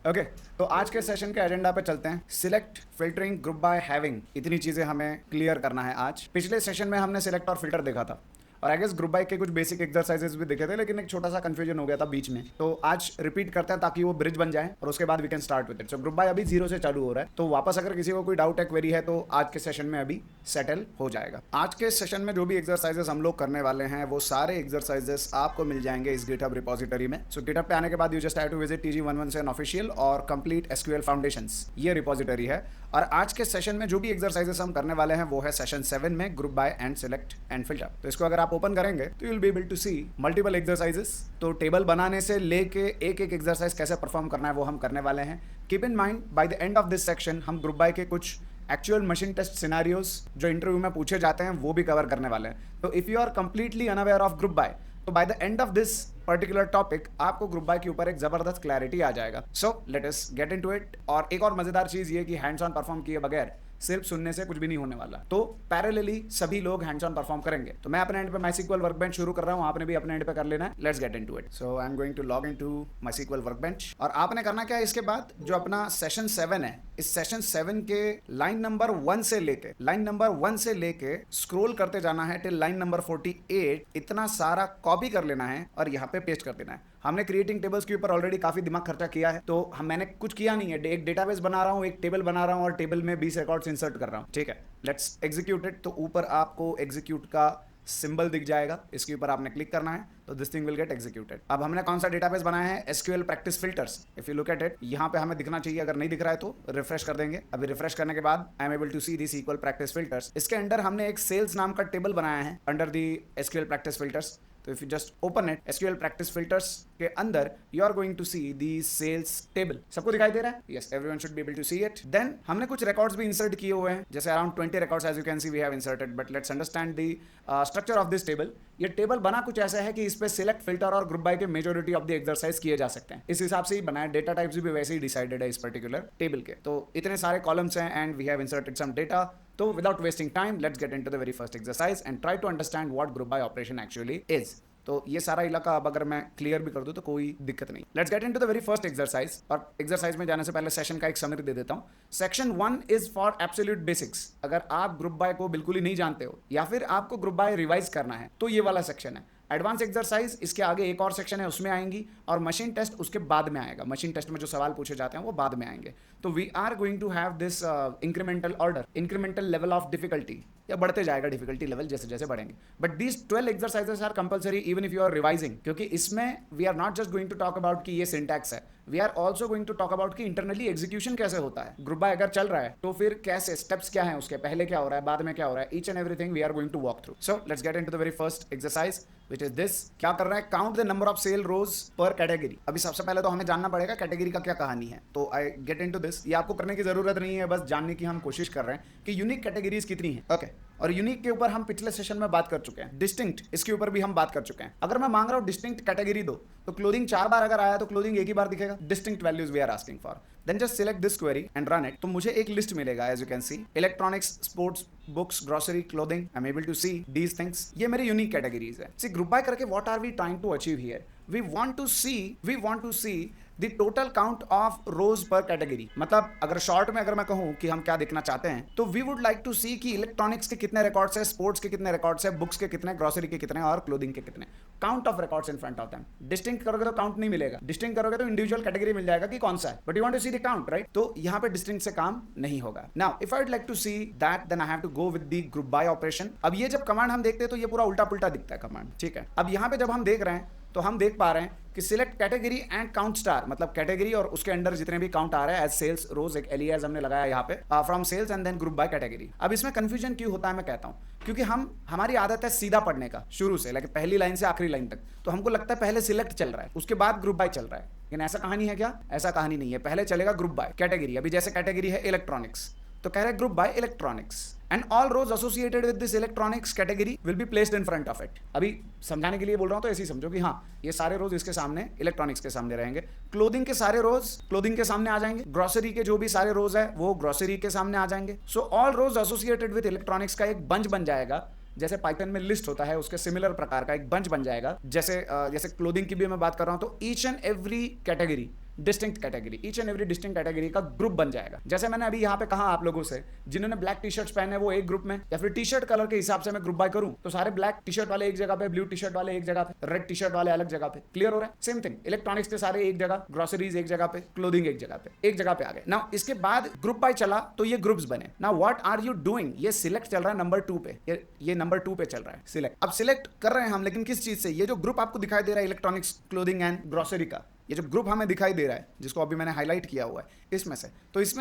Okay तो आज के सेशन के एजेंडा पे चलते हैं। Select, filtering, group by, having, इतनी चीज़ें हमें क्लियर करना है आज। पिछले सेशन में हमने सिलेक्ट और फिल्टर देखा था और आई गेस ग्रुप बाय के कुछ बेसिक एक्सरसाइजेस भी देखे थे, लेकिन एक छोटा सा कंफ्यूजन हो गया था बीच में, तो आज रिपीट करते हैं ताकि वो ब्रिज बन जाए और उसके बाद we can start with it. So group by अभी 0 से चालू हो रहा है, तो वापस अगर किसी को कोई डाउट है, क्वेरी है, तो आज के सेशन में अभी सेटल हो जाएगा। आज के सेशन में जो भी एक्सरसाइजेस हम लोग करने वाले हैं वो सारे एक्सरसाइजेस आपको मिल जाएंगे इस गिटहब रिपोजिटरी में। सो गिटहब पे आने के बाद you just have to visit TG117 official और कंप्लीट SQL फाउंडेशंस, ये रिपोजिटरी है। और आज के सेशन में जो भी एक्सरसाइजेस हम करने वाले हैं वो है सेशन 7 में group by and select and filter. तो इसको अगर आप ओपन करेंगे तो you will be able to see multiple exercises. तो टेबल बनाने से लेके एक एक एक्सरसाइज कैसे परफॉर्म करना है वो हम करने वाले हैं। Keep in mind bye the end of this section हम ग्रुप बाय के कुछ एक्चुअल मशीन टेस्ट सिनारियोज जो इंटरव्यू में पूछे जाते हैं वो भी कवर करने वाले हैं। तो if you are completely unaware of group by, तो by the end of this particular topic आपको ग्रुप बाय के ऊपर एक जबरदस्त क्लैरिटी आ जाएगा। So let us get into it. और एक और मजेदार चीज ये कि हैंड्स ऑन परफॉर्म किए बगैर सिर्फ सुनने से कुछ भी नहीं होने वाला, तो पैरेलली सभी लोग हैंड्स ऑन परफॉर्म करेंगे। तो मैं अपने एंड पे MySQL वर्कबेंच शुरू कर रहा हूँ, आपने भी अपने एंड पे कर लेना है। Let's get into it. So I am going to log into MySQL workbench और आपने करना क्या है, इसके बाद जो अपना सेशन 7 है, इस सेशन 7 के लाइन नंबर 1 से लेके स्क्रोल करते जाना है टिल लाइन नंबर 48। इतना सारा कॉपी कर लेना है और यहाँ पे पेस्ट कर देना है। हमने क्रिएटिंग टेबल्स के ऊपर ऑलरेडी काफी दिमाग खर्चा किया है, तो मैंने कुछ किया नहीं है। एक डेटाबेस बना रहा हूँ, एक टेबल बना रहा हूँ और टेबल में 20 रिकॉर्ड्स इंसर्ट कर रहा हूँ। ठीक है, लेट्स एग्जीक्यूट इट। तो ऊपर आपको एग्जीक्यूट का सिंबल दिख जाएगा, इसके ऊपर आपने क्लिक करना है तो this thing will get executed. अब हमने कौन सा डेटाबेस बनाया है, SQL practice filters. If you look at it, यहाँ पे हमें दिखना चाहिए, अगर नहीं दिख रहा है तो रिफ्रेश कर देंगे। अभी रिफ्रेश करने के बाद I am able to see the SQL practice filters. इसके अंडर हमने एक सेल्स नाम का टेबल बनाया है under the SQL practice filters. तो if you just open it, SQL practice filters के अंदर you are going to see the sales table. सबको दिखाई दे रहा है? Yes, everyone should be able to see it. Then हमने कुछ रिकॉर्ड्स भी इंसर्ट किए हुए हैं, जैसे around 20 records as you can see we have inserted. But let's understand the structure of this table. ये टेबल बना कुछ ऐसा है कि इस पे सिलेक्ट, फिल्टर और ग्रुप बाय के मेजोरिटी ऑफ द एक्सरसाइज किए जा सकते हैं। इस हिसाब से ही बनाया। डेटा टाइप्स भी वैसे ही डिसाइडेड है इस पर्टिकुलर टेबल के। तो इतने सारे कॉलम्स हैं and we have inserted some data. तो without wasting time let's get into the very first exercise and try to understand what group by operation actually is. तो ये सारा इलाका अब अगर मैं क्लियर भी कर दूं तो कोई दिक्कत नहीं। Let's get into the very first exercise. और एक्सरसाइज में जाने से पहले सेशन का एक समरी दे देता हूं। Section 1 is for absolute basics. अगर आप ग्रुप बाय को बिल्कुल ही नहीं जानते हो या फिर आपको ग्रुप बाय रिवाइज करना है तो ये वाला सेक्शन है। एडवांस एक्सरसाइज इसके आगे एक और सेक्शन है, उसमें आएंगी, और मशीन टेस्ट उसके बाद में आएगा। मशीन टेस्ट में जो सवाल पूछे जाते हैं वो बाद में आएंगे। तो we are going to have this incremental order, incremental level of difficulty, या बढ़ते जाएगा डिफिकल्टी लेवल जैसे जैसे बढ़ेंगे। But these 12 exercises are compulsory even if you are revising, क्योंकि इसमें we are not just going to talk about कि ये सिंटैक्स है, we are also going to talk about कि इंटरनली एग्जीक्यूशन कैसे होता है। ग्रुप बाय अगर चल रहा है तो फिर कैसे, स्टेप्स क्या है उसके, पहले क्या हो रहा है, बाद में क्या हो रहा है, each and everything we are going to walk through. So let's get into the very first exercise which is this. क्या कर रहा है, count the number of sale rows per category. अभी सबसे पहले तो हमें जानना पड़ेगा कैटेगरी का क्या कहानी है। तो आई गेट इनटू दिस। ये आपको करने की जरूरत नहीं है, बस जानने की हम कोशिश कर रहे हैं कि यूनिक कैटेगरीज कितनी है। ओके, और यूनिक के ऊपर हम पिछले सेशन में बात कर चुके हैं। डिस्टिंक्ट, इसके ऊपर भी हम बात कर चुके हैं। अगर मैं मांग रहा हूं डिस्टिंक्ट कैटेगरी दो, तो क्लोथिंग 4 बार अगर आया तो क्लोथिंग एक ही बार दिखेगा। Distinct values we are asking for. Then just select this query and run it. तो मुझे एक लिस्ट मिलेगा as you can see, electronics, sports, books, grocery, clothing. I am able to see these things. ये मेरी unique categories है। See group by करके what are we trying to achieve here, we want to see the total count of rows per category. मतलब अगर short में अगर मैं कहूं कि हम क्या देखना चाहते हैं, तो वी वुड लाइक टू सी कि इलेक्ट्रॉनिक्स के कितने रिकॉर्ड्स है, स्पोर्ट्स के कितने रिकॉर्ड्स है, बुक्स के कितने, ग्रोसरी के कितने और क्लोथिंग के कितने। Count of records in front of them. Distinct करोगे तो काउंट नहीं मिलेगा, डिस्टिंक्ट करोगे तो इंडिविजुअल कैटेगरी मिल जाएगा कि कौन सा है, but you want to see the count, right. तो यहां पे डिस्टिंक्ट से काम नहीं होगा। Now if I would like to see that, then I have to go with the group by operation. अब ये जब कमांड हम देखते हैं तो ये पूरा उल्टा पुल्टा दिखता है कमांड, ठीक है। अब यहां पे जब हम देख रहे हैं तो हम देख पा रहे हैं कि select category and count star, मतलब कैटेगरी और उसके अंडर जितने भी काउंट आ रहे हैं एज सेल्स रोज, एक एलियास हमने लगाया यहाँ पे, from sales and then group by category. अब इसमें कंफ्यूजन क्यों होता है मैं कहता हूँ, क्योंकि हमारी आदत है सीधा पढ़ने का शुरू से, लेकिन पहली लाइन से आखिरी लाइन तक। तो हमको लगता है पहले सिलेक्ट चल रहा है उसके बाद ग्रुप बाय चल रहा है, लेकिन ऐसा कहानी है क्या? ऐसा कहानी नहीं है। पहले चलेगा ग्रुप बाय कैटेगरी। अभी जैसे कैटेगरी है इलेक्ट्रॉनिक्स, तो कह रहे group by electronics and all rows associated with this electronics category will be placed in front of it. अभी समझाने के लिए बोल रहा हूं तो ऐसे ही समझो कि हाँ, ये सारे रोज इसके सामने, इलेक्ट्रॉनिक्स के सामने रहेंगे। क्लोथिंग के सारे रोज क्लोथिंग के सामने आ जाएंगे। ग्रोसरी के जो भी सारे रोज है वो ग्रोसरी के सामने आ जाएंगे। So all rows associated with electronics का एक बंच बन जाएगा, जैसे पाइथन में लिस्ट होता है उसके सिमिलर प्रकार का एक बंच बन जाएगा। जैसे क्लोथिंग की भी मैं बात कर रहा हूं तो each and every category distinct category, each and every distinct category का ग्रुप बन जाएगा। जैसे मैंने अभी यहाँ पे कहा आप लोगों से, जिन्होंने ब्लैक टी शर्ट्स पहने वो एक ग्रुप में, या फिर टी शर्ट कलर के हिसाब से मैं ग्रुप बाय करूं तो सारे ब्लैक टी शर्ट वाले एक जगह पे, ब्लू टी शर्ट वाले एक जगह पे, रेड टी शर्ट वाले अलग जगह पे। क्लियर हो रहा है? सेम थिंग इलेक्ट्रॉनिक्स के सारे एक जगह, ग्रोसरीज एक जगह पे, क्लोथिंग एक जगह पे, एक जगह पे आ गए ना। इसके बाद ग्रुप बाय चला तो ये ग्रुप्स बने ना। What are you doing? ये सिलेक्ट चल रहा है नंबर 2 पे, ये नंबर 2 पे चल रहा है सिलेक्ट। अब सिलेक्ट कर रहे हैं हम, लेकिन किस चीज से? ये जो ग्रुप आपको दिखाई दे रहा है इलेक्ट्रॉनिक्स, क्लोथिंग एंड ग्रोसरी का, ये जो ग्रुप हमें दिखाई दे रहा है जिसको अभी मैंने हाईलाइट किया हुआ है, इसमें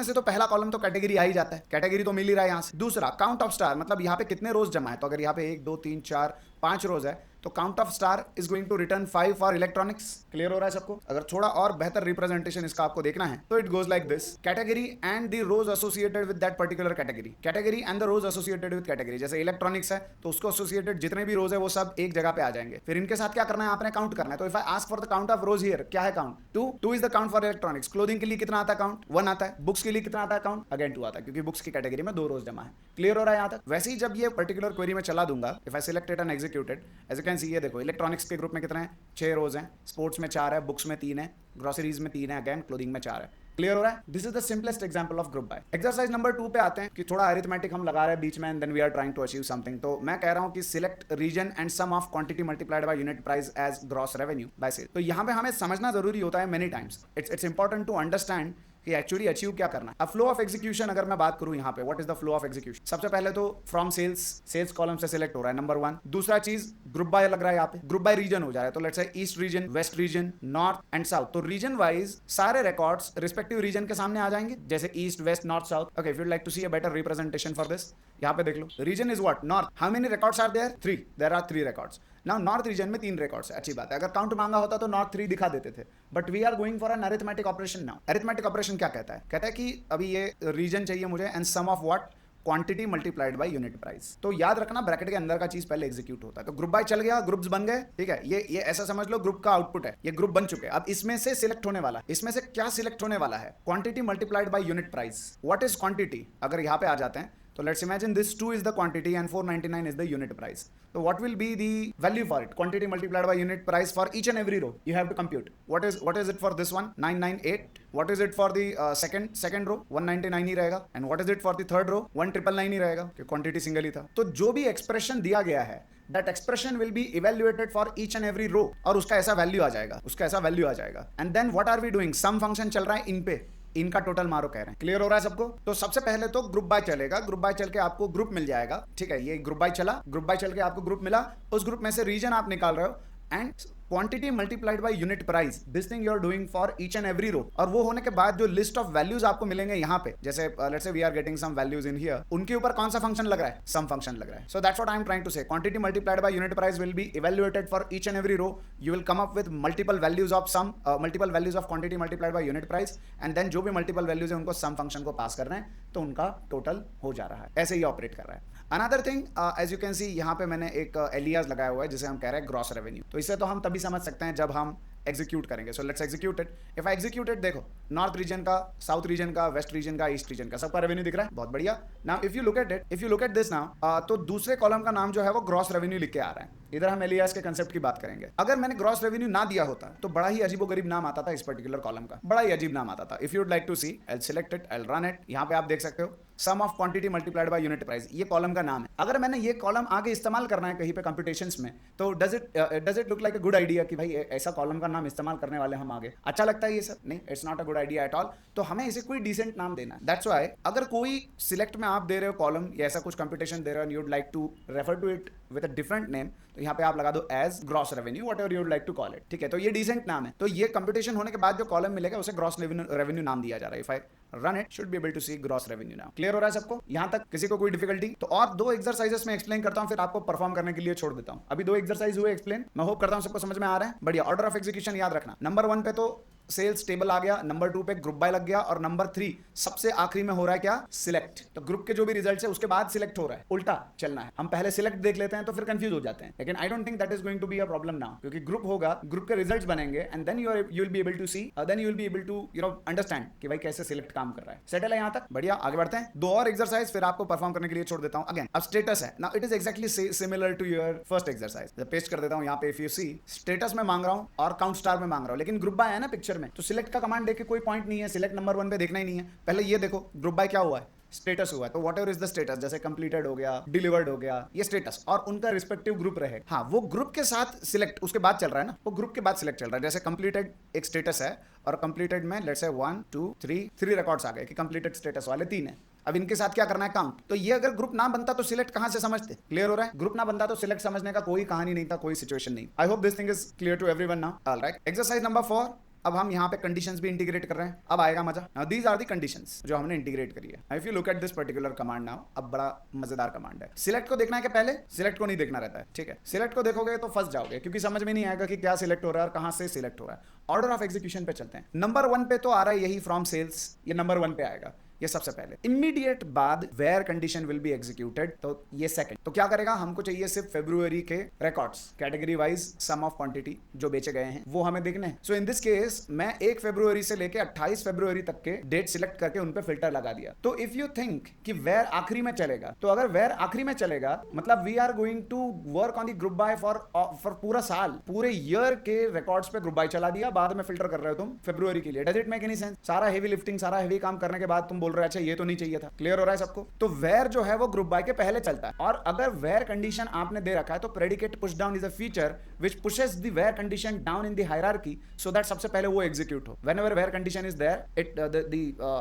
से तो पहला कॉलम तो कैटेगरी आ ही जाता है, कैटेगरी तो मिल ही रहा है यहाँ से। दूसरा काउंट ऑफ स्टार, मतलब यहाँ पे कितने रोज जमा है। तो अगर यहाँ पे 1 2 3 4 5 रोज है तो count of star is going to return 5 for electronics. Clear हो रहा है सबको? अगर थोड़ा और बेहतर रिप्रेजेंटेशन इसका आपको देखना है तो it goes like this, category and the rows associated with that particular category, category and the rows associated with category. जैसे इलेक्ट्रॉनिक्स है तो उसको एसोसिएटेड जितने भी रोज है वो सब एक जगह पे आ जाएंगे। फिर इनके साथ क्या करना है, आपने काउंट करना है। तो if I ask for the count of rose here, क्या है count? 2 is the count for electronics. Clothing के लिए कितना आता है काउंट? 1 आता है। बुक्स के लिए कितना आता है काउंट? अगेन 2 आता है, क्योंकि बुक्स की कैटेगरी में 2 रोज जमा है। क्लियर हो रहा है यहाँ तक? वैसे ही जब ये पर्टिकुलर क्वेरी में चला दूंगा, if I select it and executed, as you can see, ये देखो इलेक्ट्रॉनिक्स के ग्रुप में कितने हैं? 6 रोज हैं, स्पोर्ट्स में 4 है, बुक्स में 3 है, ग्रोसरीज में 3 है, अगेन क्लोथिंग में 4 है। क्लियर हो रहा है? This is the simplest example of group bye. Exercise number 2 पे आते हैं कि थोड़ा अरिथमेटिक हम लगा रहे हैं बीच में and then we are trying to achieve something. तो मैं कह रहा हूं कि select region and sum of quantity multiplied by unit price as gross revenue by sale. तो यहां पे हमें समझना जरूरी होता है many times, it's important to understand कि एक्चुअली अचीव क्या करना है। अब फ्लो ऑफ एग्जीक्यूशन अगर मैं बात करूं यहाँ पे, what is the flow of execution? सबसे पहले तो फ्रॉम सेल्स कॉलम से सिलेक्ट हो रहा है, नंबर 1। दूसरा चीज ग्रुप बाय लग रहा है यहाँ पे, ग्रुप बाय रीजन हो जा रहा है। तो let's say east region, west region, north and south. तो रीजन वाइज सारे रिकॉर्ड्स रिस्पेक्टिव रीजन के सामने आ जाएंगे, जैसे east, west, north, south. Okay, if you'd like to see a better representation for this, यहाँ पे देख लो, region is what? North. How many records are there? 3। There are 3 records. Now north region में 3 रिकॉर्ड्स है, अच्छी बात है। अगर काउंट मांगा होता तो नॉर्थ 3 दिखा देते थे, but we are going for an arithmetic operation now. Arithmetic operation क्या कहता है? कहता है कि अभी ये रीजन चाहिए मुझे and sum of what? Quantity multiplied by unit price. तो याद रखना ब्रैकेट के अंदर का चीज पहले एग्जीक्यूट होता है। तो ग्रुप बाय चल गया, ग्रुप्स बन गए, ठीक है। ये ऐसा समझ लो ग्रुप का आउटपुट है, ये ग्रुप बन चुके हैं। अब इसमें से सिलेक्ट होने वाला है, इसमें से क्या सिलेक्ट होने वाला है? Quantity multiplied by unit price. What is quantity? अगर यहाँ पे आ जाते हैं तो let's imagine this 2 is the quantity and 499 is the unit price. So what will be the value for it? Quantity multiplied by unit price for each and every row. You have to compute. What is it for this one? 998. What is it for the second row? 199 ही रहेगा. And what is it for the third row? 1999 ही रहेगा, कि quantity single ही था। तो जो भी expression दिया गया है, that expression will be evaluated for each and every row, और उसका ऐसा वैल्यू आ जाएगा, and then what are we doing? Sum function चल रहा है इन पे, इनका टोटल मारो कह रहे हैं। क्लियर हो रहा है सबको? तो सबसे पहले तो ग्रुप बाय चलेगा, ग्रुप बाय चल के आपको ग्रुप मिल जाएगा, ठीक है। ये ग्रुप बाय चला, ग्रुप बाय चल के आपको ग्रुप मिला, उस ग्रुप में से रीजन आप निकाल रहे हो and quantity multiplied by unit price, this thing you are doing for each and every row. और वो होने के बाद जो लिस्ट ऑफ वैल्यूज आपको मिलेंगे यहाँ पे, जैसे let's say we are getting some values in here, उनके ऊपर कौन सा फंक्शन लग रहा है? सम फंक्शन लग रहा है। So that's what I am trying to say, quantity multiplied by unit price will be evaluated for each and every row. You will come up with multiple values of sum, multiple values of quantity multiplied by unit price, and then जो भी multiple values है उनको सम function को पास कर रहे हैं तो उनका टोटल हो जा रहा है। ऐसे ही ऑपरेट कर रहा है। Another thing, as you can see, यहाँ पे मैंने एक एलियास लगाया हुआ है जिसे हम कह रहे हैं ग्रॉस रेवेन्यू। तो इसे तो हम तभी समझ सकते हैं जब हम एग्जीक्यूट करेंगे। So let's execute it. If I execute it, देखो नॉर्थ रीजन का, साउथ रीजन का, वेस्ट रीजन का, ईस्ट रीजन का, सबका रेवेन्यू दिख रहा है, बहुत बढ़िया। Now if you look at this now, तो दूसरे कॉलम का नाम जो है वो ग्रॉस रेवेन्यू लिख के आ रहा है। इधर हम एलियास के कंसेप्ट की बात करेंगे। अगर मैंने ग्रॉस रेवेन्यू ना दिया होता तो बड़ा ही अजीबोगरीब नाम आता था इस पर्टिकुलर कॉलम का, बड़ा ही अजीब नाम आता था। If you'd like to see, I select it, I run it. यहाँ पे आप देख सकते हो sum of quantity multiplied by unit price, ये कॉलम का नाम है। अगर मैंने ये कॉलम आगे इस्तेमाल करना है कहीं पे कंप्यूटेशंस में, तो does it look like a good idea कि भाई ऐसा कॉलम का नाम इस्तेमाल करने वाले हम आगे? अच्छा लगता है ये सब? नहीं, it's not a good idea at all. तो हमें इसे कोई डिसेंट नाम देना है। दैट्स व्हाई अगर कोई सिलेक्ट में आप दे रहे हो कॉलम या ऐसा कुछ कंप्यूटेशन दे रहे हो, you'd like to refer to it with a different name, तो यहाँ पे आप लगा दो as gross revenue, whatever you'd like to call it, ठीक है। तो ये डिसेंट नाम है। तो ये कंप्यूटेशन होने के बाद जो कॉलम मिलेगा उसे ग्रॉस रेवेन्यू नाम दिया जा रहा है। If I run it, should be able to see gross revenue now. Clear हो रहा है सबको? यहाँ तक किसी को कोई डिफिकल्टी? तो और 2 एक्सरसाइजेस में एक्सप्लेन करता हूँ, फिर आपको परफॉर्म करने के लिए छोड़ देता हूँ। अभी 2 एक्सरसाइज हुए एक्सप्लेन, मैं होप करता हूँ सबको समझ में आ रहा है। बढ़िया। ऑर्डर ऑफ एग्जीक्यूशन याद रखना, नंबर 1 पे तो सेल्स टेबल आ गया, नंबर 2 पे ग्रुप बाय लग गया, और नंबर 3 सबसे आखिरी में हो रहा है क्या? सिलेक्ट। तो ग्रुप के जो भी रिजल्ट्स है उसके बाद सिलेक्ट हो रहा है, उल्टा चलना है। हम पहले सिलेक्ट देख लेते हैं तो फिर कंफ्यूज हो जाते हैं, लेकिन I don't think that is going to be a problem now, क्योंकि ग्रुप होगा, ग्रुप के रिजल्ट्स बनेंगे and then you will be able to see, then you will be able to understand कि भाई कैसे सिलेक्ट काम कर रहा है। सेटल है यहाँ तक? बढ़िया, आगे बढ़ते हैं। 2 और एक्सरसाइज फिर आपको परफॉर्म करने के लिए छोड़ देता हूँ। अगेन अब स्टेटस है ना, it is exactly similar to your first exercise. Paste कर देता हूँ यहाँ पे। इफ यू सी, स्टेटस में मांग रहा हूँ और काउंट स्टार में मांग रहा हूँ, लेकिन ग्रुप बाय है ना पिक्चर स्ट्रक्चर में, तो सिलेक्ट का कमांड देके कोई पॉइंट नहीं है, सिलेक्ट नंबर 1 पे देखना ही नहीं है। पहले ये देखो ग्रुप बाय क्या हुआ है, स्टेटस हुआ है, तो what ever is the status, जैसे कंप्लीटेड हो गया, डिलीवर्ड हो गया, ये स्टेटस, और उनका रिस्पेक्टिव ग्रुप रहे। हाँ, वो ग्रुप के साथ सिलेक्ट उसके बाद चल रहा है ना, वो ग्रुप के बाद सिलेक्ट चल रहा है। जैसे कंप्लीटेड एक स्टेटस है और कंप्लीटेड में लेट्स से 1 2 3 रिकॉर्ड्स आ गए कि कंप्लीटेड स्टेटस वाले 3 है। अब इनके साथ क्या करना है, काउंट। तो ये अगर ग्रुप ना बनता तो सिलेक्ट कहां से समझते, क्लियर हो रहा है। ग्रुप ना बनता तो सिलेक्ट समझने का कोई कहानी नहीं था, कोई सिचुएशन नहीं। I hope this thing is clear to everyone now. Alright, exercise number 4। अब हम यहाँ पे कंडीशंस भी इंटीग्रेट कर रहे हैं, अब आएगा मजा। दीज आर दी कंडीशंस जो हमने इंटीग्रेट करी है। If you look at this particular command now, अब बड़ा मजेदार कमांड है। सिलेक्ट को देखना है कि पहले सिलेक्ट को नहीं देखना रहता है, ठीक है। सिलेक्ट को देखोगे तो फंस जाओगे, क्योंकि समझ में नहीं आएगा कि क्या सिलेक्ट हो रहा है और कहां से सिलेक्ट हो रहा है। ऑर्डर ऑफ एग्जीक्यूशन पे चलते हैं। नंबर 1 पे तो आ रहा है यही फ्रॉम सेल्स, ये नंबर 1 पे आएगा, ये सबसे पहले। इमीडिएट बाद where condition will be executed, तो ये सेकंड। तो क्या करेगा, हमको चाहिए सिर्फ फरवरी के records, category wise sum of quantity जो बेचे गए हैं वो हमें देखने हैं। सो इन दिस केस मैं 1 फरवरी से लेके 28 फरवरी तक के डेट सिलेक्ट करके उन पे फिल्टर लगा दिया। तो इफ यू थिंक कि वेयर आखिरी में चलेगा, तो अगर वेयर आखिरी में चलेगा मतलब we are going to work on the group by for पूरा साल, पूरे ईयर के रिकॉर्ड्स पे ग्रुप बाय चला दिया, बाद में फिल्टर कर रहे हो तुम फरवरी के लिए। Does it make any sense? सारा हेवी लिफ्टिंग, सारा हेवी काम करने के बाद तुम बोल रहे हो अच्छा ये तो नहीं चाहिए था। क्लियर हो रहा है सबको? तो वेयर जो है वो ग्रुप बाय के पहले चलता है, और अगर वेयर कंडीशन आपने दे रखा है तो predicate push down is a feature which pushes the where condition down in the hierarchy so that सबसे पहले वो एग्जीक्यूट हो। Whenever where condition is there, it the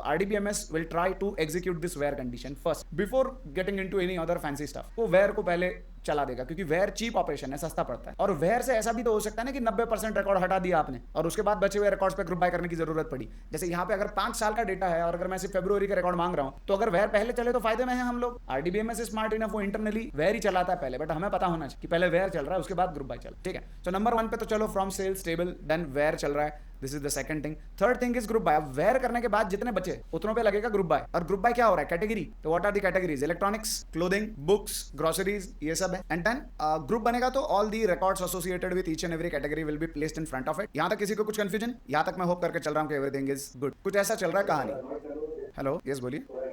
RDBMS will try to execute this where condition first before getting into any other fancy stuff. वो where को पहले चला देगा, क्योंकि वेयर चीप ऑपरेशन है, सस्ता पड़ता है। और वेयर से ऐसा भी तो हो सकता है ना कि 90% रिकॉर्ड हटा दिया आपने और उसके बाद बचे हुए रिकॉर्ड्स पे ग्रुप बाय करने की जरूरत पड़ी। जैसे यहाँ पे अगर 5 साल का डेटा है और अगर मैं सिर्फ फरवरी का रिकॉर्ड मांग रहा हूँ, तो अगर वेयर पहले चले तो फायदे में है हम लोग। RDBMS स्मार्ट इनफ, वो इंटरनली वेयर ही चलाता है पहले, बट हमें पता होना चाहिए कि पहले वेयर चल रहा है उसके बाद ग्रुप बाय चल, ठीक है। तो नंबर 1 पे तो चलो from sales table, then where चल रहा है, this is the second thing. Third thing is group by. अब वेयर करने के बाद जितने बचे उतनों पे लगेगा ग्रुप बाय। और ग्रुप बाय क्या हो रहा है, कैटेगरी। तो what are the categories, electronics, clothing, books, groceries, ये सब है। एंड देन ग्रुप बनेगा तो all the records associated with each and every category will be placed in front of it. यहां तक किसी को कुछ कंफ्यूजन? यहां तक मैं होप करके चल रहा हूं कि एवरीथिंग इज गुड। कुछ ऐसा चल रहा है कहानी? हेलो, यस बोलिए।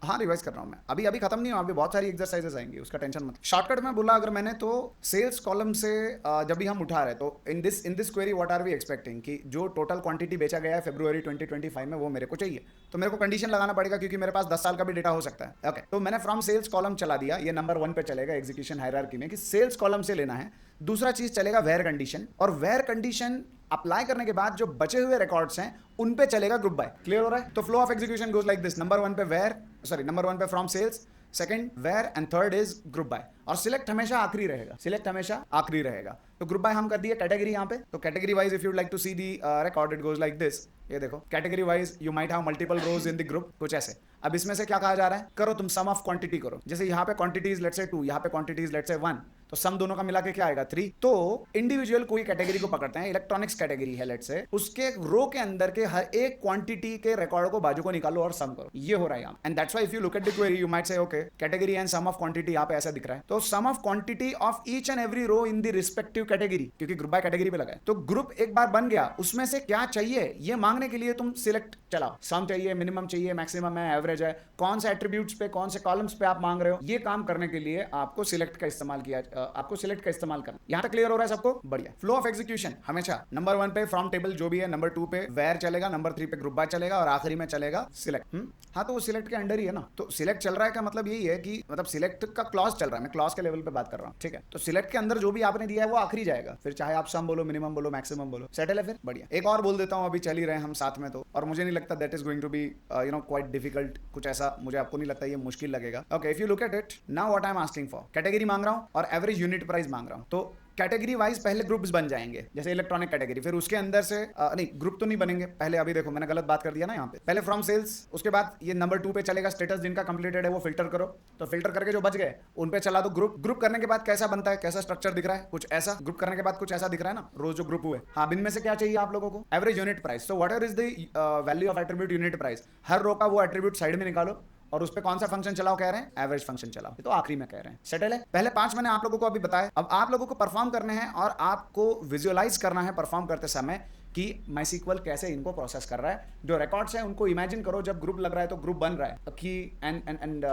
हाँ, रिवाइज कर रहा हूँ मैं, अभी खत्म नहीं हुआ, अभी बहुत सारी एक्सरसाइजेस आएंगी, उसका टेंशन मत। शॉर्टकट में बोला अगर मैंने, तो सेल्स कॉलम से जब भी हम उठा रहे तो in this query what are we expecting कि जो टोटल क्वांटिटी बेचा गया है फरवरी 2025 में वो मेरे को चाहिए। तो मेरे को कंडीशन लगाना पड़ेगा क्योंकि मेरे पास 10 साल का भी डेटा हो सकता है। ओके, तो मैंने फ्रॉम सेल्स कॉलम चला दिया, ये नंबर 1 पे चलेगा एग्जीक्यूशन हायरार्की में कि सेल्स कॉलम से लेना है। दूसरा चीज चलेगा वेयर कंडीशन, और वेयर कंडीशन अप्लाई करने के बाद जो बचे हुए रिकॉर्ड्स हैं उन पे चलेगा ग्रुप बाय। क्लियर हो रहा है? तो flow of execution goes like this, number 1 पे वेयर, नंबर 1 पे from sales, second where and third is group by. और सिलेक्ट हमेशा आखिरी रहेगा, सिलेक्ट हमेशा आखिरी रहेगा। तो ग्रुप बाय हम कर दिए कैटेगरी यहाँ पे। तो category wise if you'd like to see the record, it goes like this. ये देखो category wise you might have multiple rows in the group, कुछ ऐसे। अब इसमें से क्या कहा जा रहा है, करो तुम सम ऑफ क्वांटिटी करो। जैसे यहाँ पे क्वांटिटीज लेट्स से 2, यहाँ पे क्वांटिटीज लेट्स से 1, तो सम दोनों का मिला के क्या आएगा 3। तो इंडिविजुअल कोई कैटेगरी को पकड़ते हैं, इलेक्ट्रॉनिक्स कैटेगरी है लेट्स से, उसके रो के अंदर के हर एक क्वांटिटी के रिकॉर्ड को बाजू को निकालो और सम करो। ये हो रहा है यहाँ। And that's why if you look at the query you might say okay category and sum of quantity, यहाँ पे ऐसा दिख रहा है। तो sum of quantity of each and every row in the respective category, क्योंकि ग्रुप बाय कैटेगरी पे लगा है। तो ग्रुप एक बार बन गया, उसमें से क्या चाहिए ये मांगने के लिए तुम सिलेक्ट चलाओ। सम चाहिए, मिनिमम चाहिए, मैक्सिमम है, एवरेज है, कौन से एट्रीब्यूट्स पे, कौन से कॉलम्स पे आप मांग रहे हो, ये काम करने के लिए आपको सिलेक्ट का इस्तेमाल करना। यहां तक क्लियर हो रहा है सबको? बढ़िया। फ्लो ऑफ एग्जीक्यूशन हमेशा नंबर 1 पे फ्रॉम टेबल जो भी है, नंबर 2 पे वेयर चलेगा, नंबर 3 पे ग्रुप बाय चलेगा और आखिरी में चलेगा सिलेक्ट। हाँ, तो वो सिलेक्ट के अंडर ही है ना। तो सिलेक्ट चल रहा है का मतलब यही है कि मतलब सिलेक्ट का क्लॉज चल रहा है, मैं क्लॉज के लेवल पे बात कर रहा हूँ, ठीक है। तो सिलेक्ट के अंदर जो भी आपने दिया है वो आखिरी जाएगा, फिर चाहे आप सम बोलो, मिनिमम बोलो, मैक्सिमम बोलो, सेटल है फिर। बढ़िया। एक और बोल देता हूँ, अभी चल ही रहे हैं हम साथ में, तो और मुझे नहीं लगता that is going to be you know quite difficult, कुछ ऐसा मुझे आपको नहीं लगता ये मुश्किल लगेगा। Okay, if you look at it now what I am asking for, category मांग रहा हूँ और एवरेज यूनिट प्राइस मांग रहा हूँ। तो कैटेगरी वाइज पहले ग्रुप्स बन जाएंगे, जैसे इलेक्ट्रॉनिक कैटेगरी, फिर उसके अंदर से नहीं ग्रुप तो नहीं बनेंगे पहले। अभी देखो मैंने गलत बात कर दिया ना यहाँ पे, पहले फ्रॉम सेल्स, उसके बाद ये नंबर 2 पे चलेगा स्टेटस, जिनका कंप्लीटेड है वो फिल्टर करो। तो फिल्टर करके जो बच गए उन पे चला दो ग्रुप। ग्रुप करने के बाद कैसा बनता है, कैसा स्ट्रक्चर दिख रहा है, कुछ ऐसा। ग्रुप करने के बाद कुछ ऐसा दिख रहा है ना, रोज जो ग्रुप हुए। हाँ, इनमें से क्या चाहिए आप लोगों को, एवरेज यूनिट प्राइस। तो whatever is the value of attribute unit price, हर रो का वो एट्रीब्यूट साइड में निकालो और उस पे कौन सा फंक्शन चलाओ कह रहे हैं, एवरेज फंक्शन चलाओ। तो आखिरी में कह रहे हैं। सेटल है? पहले 5 मैंने आप लोगों को अभी बताया। अब आप लोगों को परफॉर्म करने हैं और आपको विजुअलाइज करना है परफॉर्म करते समय कि MySQL कैसे इनको प्रोसेस कर रहा है। जो रिकॉर्ड्स हैं उनको इमेजिन करो, जब ग्रुप लग रहा है तो ग्रुप बन रहा है कि एंड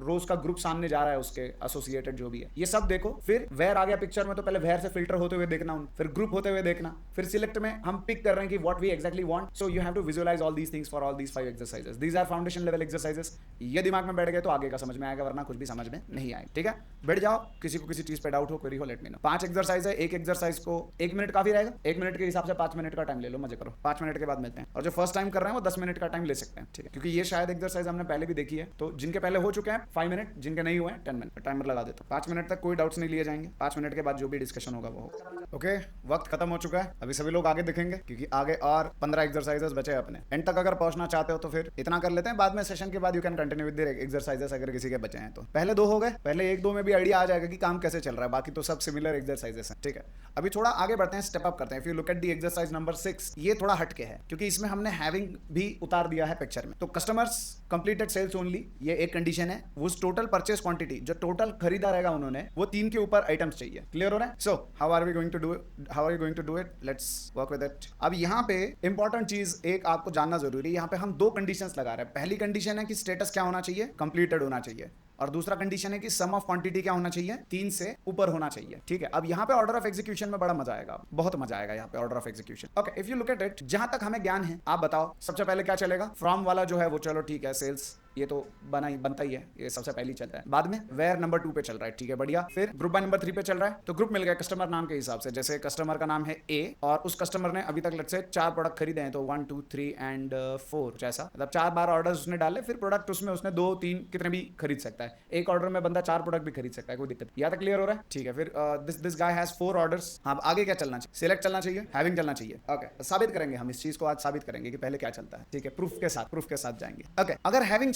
रोज का ग्रुप सामने जा रहा है, उसके एसोसिएटेड जो भी है, ये सब देखो। फिर वेयर आ गया पिक्चर में, तो पहले वेयर से फिल्टर होते हुए देखना, फिर ग्रुप होते हुए देखना, फिर सिलेक्ट में हम पिक कर रहे हैं कि what we exactly want. So you have to visualize all these things for all these 5 exercises. These are foundation level exercises. ये दिमाग में बैठ गए तो आगे का समझ में आएगा, वरना कुछ भी समझ में नहीं आएगा। ठीक है, बैठ जाओ। किसी को किसी चीज पे डाउट हो, क्वेरी हो, लेट मी नो। 5 एक्सरसाइज है, एक एक्सरसाइज को 1 मिनट काफी रहेगा। 1 मिनट के हिसाब से 5 मिनट का टाइम ले लो, मजे करो। 5 मिनट के बाद मिलते हैं। और जो फर्स्ट टाइम कर रहे हैं वो 10 मिनट का टाइम ले सकते हैं। ठीक है, क्योंकि ये शायद एक्सरसाइज हमने पहले भी देखी है, तो जिनके पहले हो चुके हैं 5 मिनट, जिनके नहीं हुए हैं 10 मिनट। टाइमर लगा देता हूं। 5 मिनट तक कोई डाउट्स नहीं लिए जाएंगे। 5 मिनट के बाद जो भी डिस्कशन होगा वो होगा। ओके, वक्त खत्म हो चुका है। अभी सभी लोग आगे दिखेंगे, क्योंकि आगे और 15 एक्सरसाइजेस बचे हैं अपने। एंड तक अगर पहुंचना चाहते हो तो फिर इतना कर लेते हैं, बाद में सेशन के बाद you can continue with exercises अगर किसी के बचे हैं तो। पहले 2 हो गए, पहले 1-2 में भी आइडिया आ जाएगा कि काम कैसे चल रहा है, बाकी तो सब सिमिलर एक्सरसाइजेस हैं। ठीक है, अभी थोड़ा आगे बढ़ते हैं, स्टेप अप करते हैं। If you look at the exercise number 6, ये थोड़ा हटके है, क्योंकि इसमें हमने हैविंग भी उतार दिया है पिक्चर में। तो कस्टमर्स कंप्लीटेड सेल्स ओनली, ये एक कंडीशन है। उस टोटल परचेस क्वांटिटी, जो टोटल खरीदा रहेगा उन्होंने, वो 3 के ऊपर आइटम्स चाहिए। क्लियर हो रहा है? So how are we going to do it? Let's work with it. अब यहाँ पे इंपॉर्टेंट चीज एक आपको जानना जरूरी है। यहाँ पे हम 2 कंडीशंस लगा रहे हैं। पहली कंडीशन है कि स्टेटस क्या होना चाहिए, कंप्लीटेड होना चाहिए, और दूसरा कंडीशन है कि सम ऑफ क्वांटिटी क्या होना चाहिए, 3 से ऊपर होना चाहिए। ठीक है, अब यहाँ पे ऑर्डर ऑफ एग्जीक्यूशन में बड़ा मजा आएगा, बहुत मजा आएगा यहाँ पे order of execution. Okay, if you look at it, जहां तक हमें ज्ञान है, आप बताओ सबसे पहले क्या चलेगा? फ्रॉम वाला जो है वो चलो ठीक है, सेल्स ये तो बनता ही है, ये सबसे पहले चल रहा है। बाद में वेयर नंबर 2 पे चल रहा है। ठीक है, बढ़िया। फिर ग्रुप बाय नंबर 3 पे चल रहा है। तो ग्रुप मिल गया कस्टमर नाम के हिसाब से। जैसे कस्टमर का नाम है ए, और उस कस्टमर ने अभी तक लेट्स से 4 प्रोडक्ट खरीदे हैं, तो 1 2 3 एंड 4 जैसा, मतलब 4 बार ऑर्डर उसने डाले, फिर प्रोडक्ट उसमें उसने 2 3 कितने भी खरीद सकता है। एक ऑर्डर में बंदा 4 प्रोडक्ट भी खरीद सकता है, कोई दिक्कत। यहाँ तक क्लियर हो रहा है? ठीक है, फिर दिस गाय हैज 4 ऑर्डर्स। हाँ, आगे क्या चलना चाहिए? सिलेक्ट चलना चाहिए, हैविंग चलना चाहिए। ओके, साबित करेंगे हम इस चीज को, आज साबित करेंगे कि पहले क्या चलता है। ठीक है, प्रूफ के साथ जाएंगे। ओके, अगर हैविंग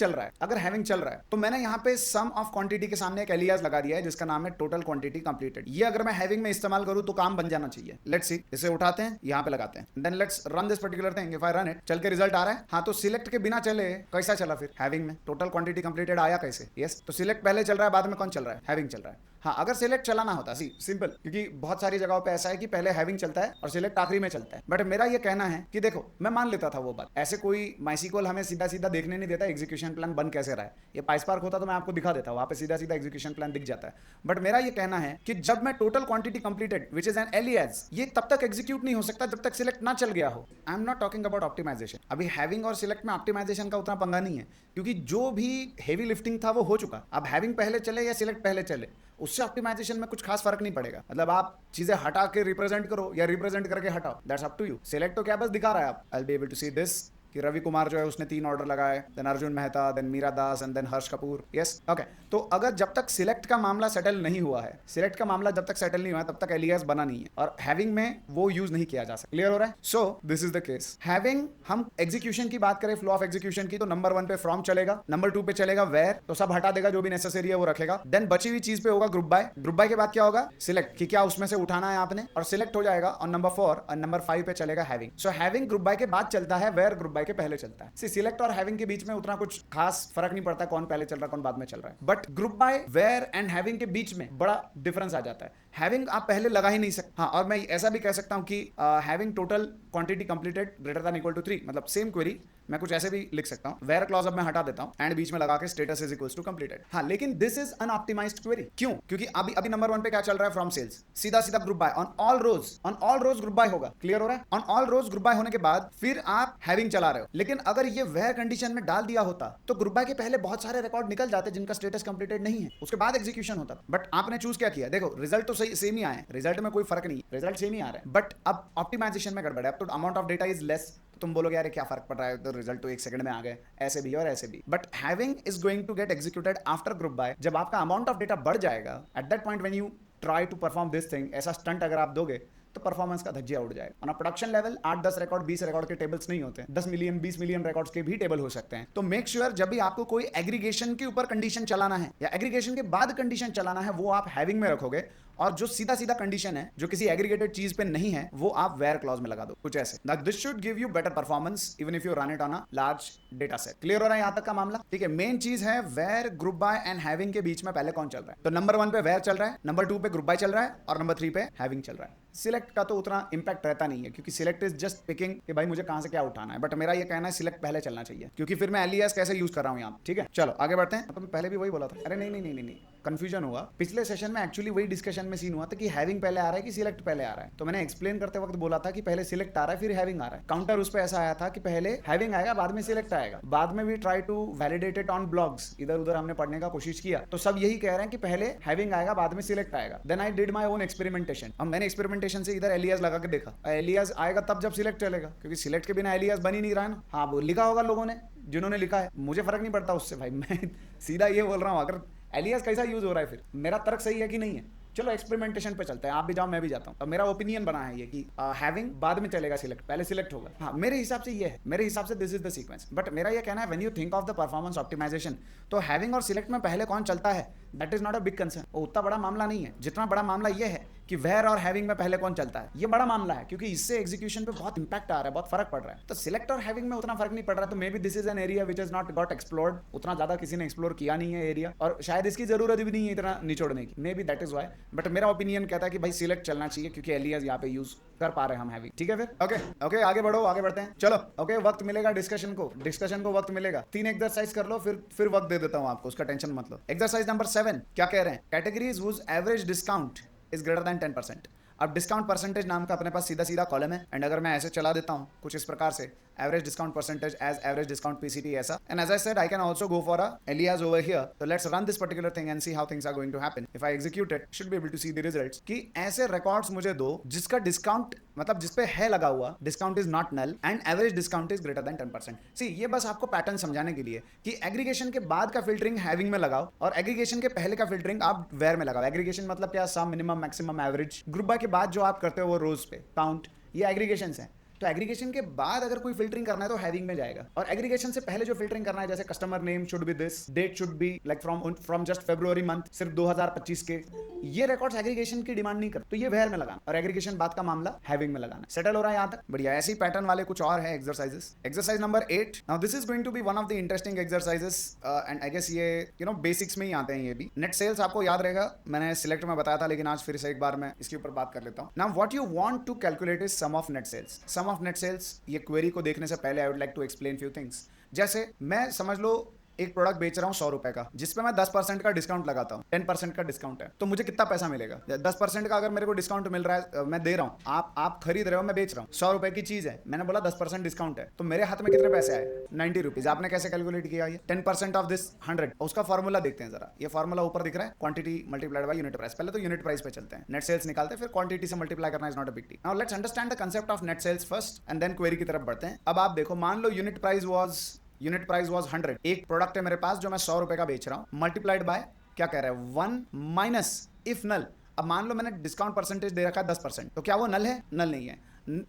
चल रहा है, तो मैंने यहाँ पे सम ऑफ क्वांटिटी के सामने एक एलियास लगा दिया है, जिसका नाम है टोटल क्वांटिटी कंप्लीटेड। ये अगर मैं हैविंग में इस्तेमाल करूं तो काम बन जाना चाहिए। लेट्स सी, इसे उठाते हैं, यहाँ पे लगाते हैं, then let's run this particular thing. If I run it, चल के रिजल्ट आ रहा है। हाँ, तो सिलेक्ट के बिना चले कैसा चला? फिर हैविंग में टोटल क्वांटिटी कंप्लीटेड आया कैसे? यस, तो सिलेक्ट पहले चल रहा है, बाद में कौन चल रहा है? हैविंग चल रहा है। हाँ, अगर सिलेक्ट चलाना होता, सी सिंपल, क्योंकि बहुत सारी जगहों पे ऐसा है कि पहले हैविंग चलता है और सिलेक्ट आखिरी में चलता है। बट मेरा ये कहना है कि देखो, मैं मान लेता था वो बात, ऐसे कोई MySQL हमें सीधा सीधा देखने नहीं देता एग्जीक्यूशन प्लान बन कैसे रहा है। ये PySpark होता तो मैं आपको दिखा देता, वहां पे सीधा सीधा एग्जीक्यूशन प्लान दिख जाता है। बट मेरा ये कहना है कि जब मैं total quantity completed which is an alias, ये तब तक एग्जीक्यूट नहीं हो सकता जब तक सिलेक्ट ना चल गया हो। I am not talking about optimization. अभी हैविंग और सिलेक्ट में ऑप्टिमाइजेशन का उतना पंगा नहीं है, क्योंकि जो भी हेवी लिफ्टिंग था वो हो चुका। अब हैविंग पहले चले या सिलेक्ट पहले चले, उससे ऑप्टिमाइजेशन में कुछ खास फर्क नहीं पड़ेगा। मतलब आप चीजें हटा के रिप्रेजेंट करो या रिप्रेजेंट करके हटाओ, that's up to you. Select तो क्या बस दिखा रहा है, आप I will be able to see this कि रवि कुमार जो है उसने 3 ऑर्डर लगाए, then Arjun Mehta, then Meera Das and then Harsh Kapoor. Yes, okay. तो अगर जब तक सिलेक्ट का मामला सेटल नहीं हुआ है, सिलेक्ट का मामला जब तक सेटल नहीं हुआ है, तब तक एलियास बना नहीं है, और हैविंग में वो यूज नहीं किया जा सकता। क्लियर हो रहा है? So this is the case. Having, हम एग्जीक्यूशन की बात करें, फ्लो ऑफ एग्जीक्यूशन की, तो नंबर 1 पे फ्रॉम चलेगा, नंबर 2 पे चलेगा वेयर, तो सब हटा देगा, जो भी नेसेसरी है वो रखेगा। देन बची हुई चीज पे होगा ग्रुप बाय। ग्रुप बाय के बाद क्या होगा? सिलेक्ट, कि क्या उसमें से उठाना है आपने, और सिलेक्ट हो जाएगा। और नंबर 4 और नंबर 5 पे चलेगा having. So having group by के बाद चलता है, वेयर ग्रुप बाय के पहले चलता है। सिलेक्ट और हैविंग के बीच में उतना कुछ खास फर्क नहीं पड़ता, कौन पहले चल रहा है कौन बाद में चल रहा है। But group by, where and having के बीच में बड़ा डिफरेंस आ जाता है। हैविंग आप पहले लगा ही नहीं सकते। हाँ, और मैं ऐसा भी कह सकता हूं कि having total quantity completed greater than equal to 3, मतलब सेम क्वेरी मैं कुछ ऐसे भी लिख सकता हूं। वेयर क्लॉज अब मैं हटा देता हूं एंड बीच में लगा के status is equals to completed. हाँ, लेकिन दिस इज अनऑप्टिमाइज्ड क्वेरी। क्यों? क्योंकि अभी नंबर 1 पे क्या चल रहा है? फ्रॉम सेल्स, सीधा सीधा group by on all rows group by होगा। क्लियर हो रहा है? On all rows group by होने के बाद फिर आप हैविंग चला रहे हो। लेकिन अगर ये वेयर कंडीशन में डाल दिया होता तो ग्रुप बाय के पहले बहुत सारे रिकॉर्ड निकल जाते जिनका स्टेटस कंप्लीटेड नहीं है, उसके बाद एग्जीक्यूशन होता। बट आपने चूज क्या किया? देखो, रिजल्ट तो सही सेम ही आए, रिजल्ट में कोई फर्क नहीं, रिजल्ट सेम ही आ रहा है, बट अब ऑप्टिमाइजेशन में गड़बड़ है। अब तो amount of data is less, तुम बोलोगे यार क्या फर्क पड़ रहा है, तो रिजल्ट तो 1 सेकंड में आ गए, ऐसे भी और ऐसे भी। But having is going to get executed after group by. जब आपका अमाउंट ऑफ डेटा बढ़ जाएगा, at that point when you try to perform this thing, ऐसा स्टंट अगर आप दोगे तो परफॉर्मेंस का धज्जिया उड़ जाएगा। On production level 8-10 record 20 record के टेबल्स नहीं होते, 10 मिलियन 20 मिलियन रिकॉर्ड्स के भी टेबल हो सकते हैं। तो मेक श्योर जब भी आपको कोई एग्रीगेशन के ऊपर कंडीशन चलाना है या एग्रीगेशन के बाद कंडीशन चलाना है, वो आप हैविंग में रखोगे और जो सीधा सीधा कंडीशन है जो किसी एग्रीगेटेड चीज पे नहीं है वो आप वेयर क्लॉज में लगा दो, कुछ ऐसे। This should give you better performance even if you run it on a large data set. Clear हो रहा है यहां तक का मामला? ठीक है, मेन चीज है where, group by and having के बीच में पहले कौन चल रहा है। तो नंबर 1 पे वेयर चल रहा है, नंबर 2 पे ग्रुप बाय चल रहा है और नंबर 3 पे हैविंग चल रहा है। सिलेक्ट का तो उतना इंपैक्ट रहता नहीं है क्योंकि सिलेक्ट इज जस्ट पिकिंग कि भाई मुझे कहां से क्या उठाना है, बट मेरा ये कहना है सिलेक्ट पहले चलना चाहिए क्योंकि फिर मैं एलियास कैसे यूज कर रहा हूं यहां। ठीक है, चलो आगे बढ़ते हैं। तो मैं पहले भी वही बोला था, अरे नहीं नहीं नहीं नहीं, नहीं कंफ्यूजन हुआ। पिछले सेशन में एक्चुअली वही डिस्कशन में सीन हुआ था कि हैविंग पहले आ रहा है कि सिलेक्ट पहले आ रहा है। तो मैंने एक्सप्लेन करते वक्त बोला था कि पहले सिलेक्ट आ रहा है फिर हैविंग आ रहा है। काउंटर उस पर ऐसा आया था कि पहले हैविंग आएगा बाद में सिलेक्ट आएगा। बाद में भी try to validate it on blogs, इधर उधर हमने पढ़ने का कोशिश किया तो सब यही कह रहे हैं कि पहले हैविंग आएगा बाद में सिलेक्ट आएगा। Then I did my own experimentation. अब मैंने एक्सपेरिमेंटेशन से इधर एलियास लगा के देखा, एलियास आएगा तब जब सिलेक्ट चलेगा क्योंकि सिलेक्ट के बिना एलियास बन ही नहीं रहा है ना। हाँ वो लिखा होगा लोगों ने, जिन्होंने लिखा है, मुझे फर्क नहीं पड़ता उससे भाई, मैं सीधा ये बोल रहा हूँ अगर एलियास कैसा यूज हो रहा है फिर मेरा तर्क सही है कि नहीं है। चलो एक्सपेरिमेंटेशन पे चलते हैं, आप भी जाओ मैं भी जाता हूँ। अब मेरा ओपिनियन बना है ये कि हैविंग बाद में चलेगा सिलेक्ट, पहले सिलेक्ट होगा। हाँ मेरे हिसाब से ये है, मेरे हिसाब से this is the sequence. But मेरा ये कहना है when you think of the performance optimization तो हैविंग और सिलेक्ट में पहले कौन चलता है that is not a big concern. उतना बड़ा मामला नहीं है जितना बड़ा मामला ये है कि वेयर और हैविंग में पहले कौन चलता है। ये बड़ा मामला है क्योंकि इससे एग्जीक्यूशन पे बहुत इंपैक्ट आ रहा है, बहुत फर्क पड़ रहा है। तो सिलेक्ट और हैविंग में उतना फर्क नहीं पड़ रहा, तो may be this is an area which is not got explored. उतना ज्यादा किसी ने एक्सप्लोर किया नहीं है एरिया और शायद इसकी जरूरत भी नहीं है इतना निचोड़ने की, maybe that is why. But मेरा ओपिनियन कहता है कि भाई सिलेक्ट चलना चाहिए क्योंकि एलियास यहाँ पे यूज कर पा रहे हैं हम हैविंग। ठीक है फिर ओके ओके आगे बढ़ो, आगे बढ़ते हैं। चलो ओके वक्त मिलेगा डिस्कशन को वक्त मिलेगा। 3 एक्सरसाइज कर लो फिर वक्त दे देता हूँ आपको, उसका टेंशन मत लो। एक्सरसाइज नंबर 7 क्या कह रहे हैं, categories whose average discount is greater than 10%। अब डिस्काउंट परसेंटेज नाम का अपने पास सीधा सीधा कॉलम है एंड अगर मैं ऐसे चला देता हूँ कुछ इस प्रकार से, average discount percentage as average discount PCT ऐसा, and as I said I can also go for a alias over here. तो let's run this particular thing and see how things are going to happen. If I execute it should be able to see the results कि ऐसे records मुझे दो जिसका discount मतलब जिस पे है लगा हुआ discount is not null and average discount is greater than 10%। See ये बस आपको पैटर्न समझाने के लिए कि एग्रीगेशन के बाद का फिल्टरिंग हैविंग में लगाओ और एग्रीगेशन के पहले का फिल्टरिंग आप वेयर में लगाओ। एग्रीगेशन मतलब क्या, sum, minimum, maximum, average. Group by के बाद जो आप करते हो वो रोज पे काउंट, ये एग्रीगेशंस हैं। तो एग्रीगेशन के बाद अगर कोई फिल्टरिंग करना है तो हैविंग में जाएगा और एग्रीगेशन से पहले जो फिल्टरिंग करना है जैसे customer name should be this, date should be like from just February month, सिर्फ 2025 के, ये रिकॉर्ड्स एग्रीगेशन की डिमांड नहीं करते, तो ये वेयर में लगाना और एग्रीगेशन बाद का मामला हैविंग में लगाना। सेटल हो रहा है यहां तक? बढ़िया। ऐसी पैटर्न वाले कुछ और है exercises. Exercise number 8, now this is going to be one of the interesting exercises and I guess ये बेसिक्स में ही आते हैं ये भी। नेट सेल्स आपको याद रहेगा, मैंने सिलेक्ट में बताया था लेकिन आज फिर से एक बार मैं इसके ऊपर बात कर लेता हूं। Now what you want to calculate is sum of net sales. Sum of net sales, ये क्वेरी को देखने से पहले I would like to explain few things. जैसे मैं समझ लो एक प्रोडक्ट बेच रहा हूँ 100 रुपए का, जिसपे मैं 10% का डिस्काउंट लगाता हूँ, 10% का डिस्काउंट है, तो मुझे कितना पैसा मिलेगा? 10% का अगर मेरे को डिस्काउंट मिल रहा है, मैं दे रहा हूँ, आप खरीद रहे हो, मैं बेच रहा हूँ, 100 रुपए की चीज है, मैंने बोला 10% डिस्काउंट है, तो मेरे हाथ में कितने पैसे आए? 90 रुपीज। आपने कैसे कैलकुलेट किया ये? 10% ऑफ दिस 100, उसका फॉर्मूला देखते हैं जरा। ये फॉर्मूला ऊपर दिख रहा है, quantity multiplied by unit price. पहले तो यूनिट प्राइस पे चलते हैं, नेट सेल्स निकालते हैं, फिर क्वांटिटी से मल्टीप्लाई करना is not a big deal. Now let's understand the concept of net sales first and then query की तरफ बढ़ते हैं। अब आप देखो, मान लो यूनिट प्राइस वाज 100। एक प्रोडक्ट है मेरे पास जो मैं 100 रुपए का बेच रहा हूं, मल्टीप्लाइड बाय क्या कह रहा है 1 माइनस इफ नल। अब मान लो मैंने डिस्काउंट परसेंटेज दे रखा है 10%, तो क्या वो नल है? नल नहीं है।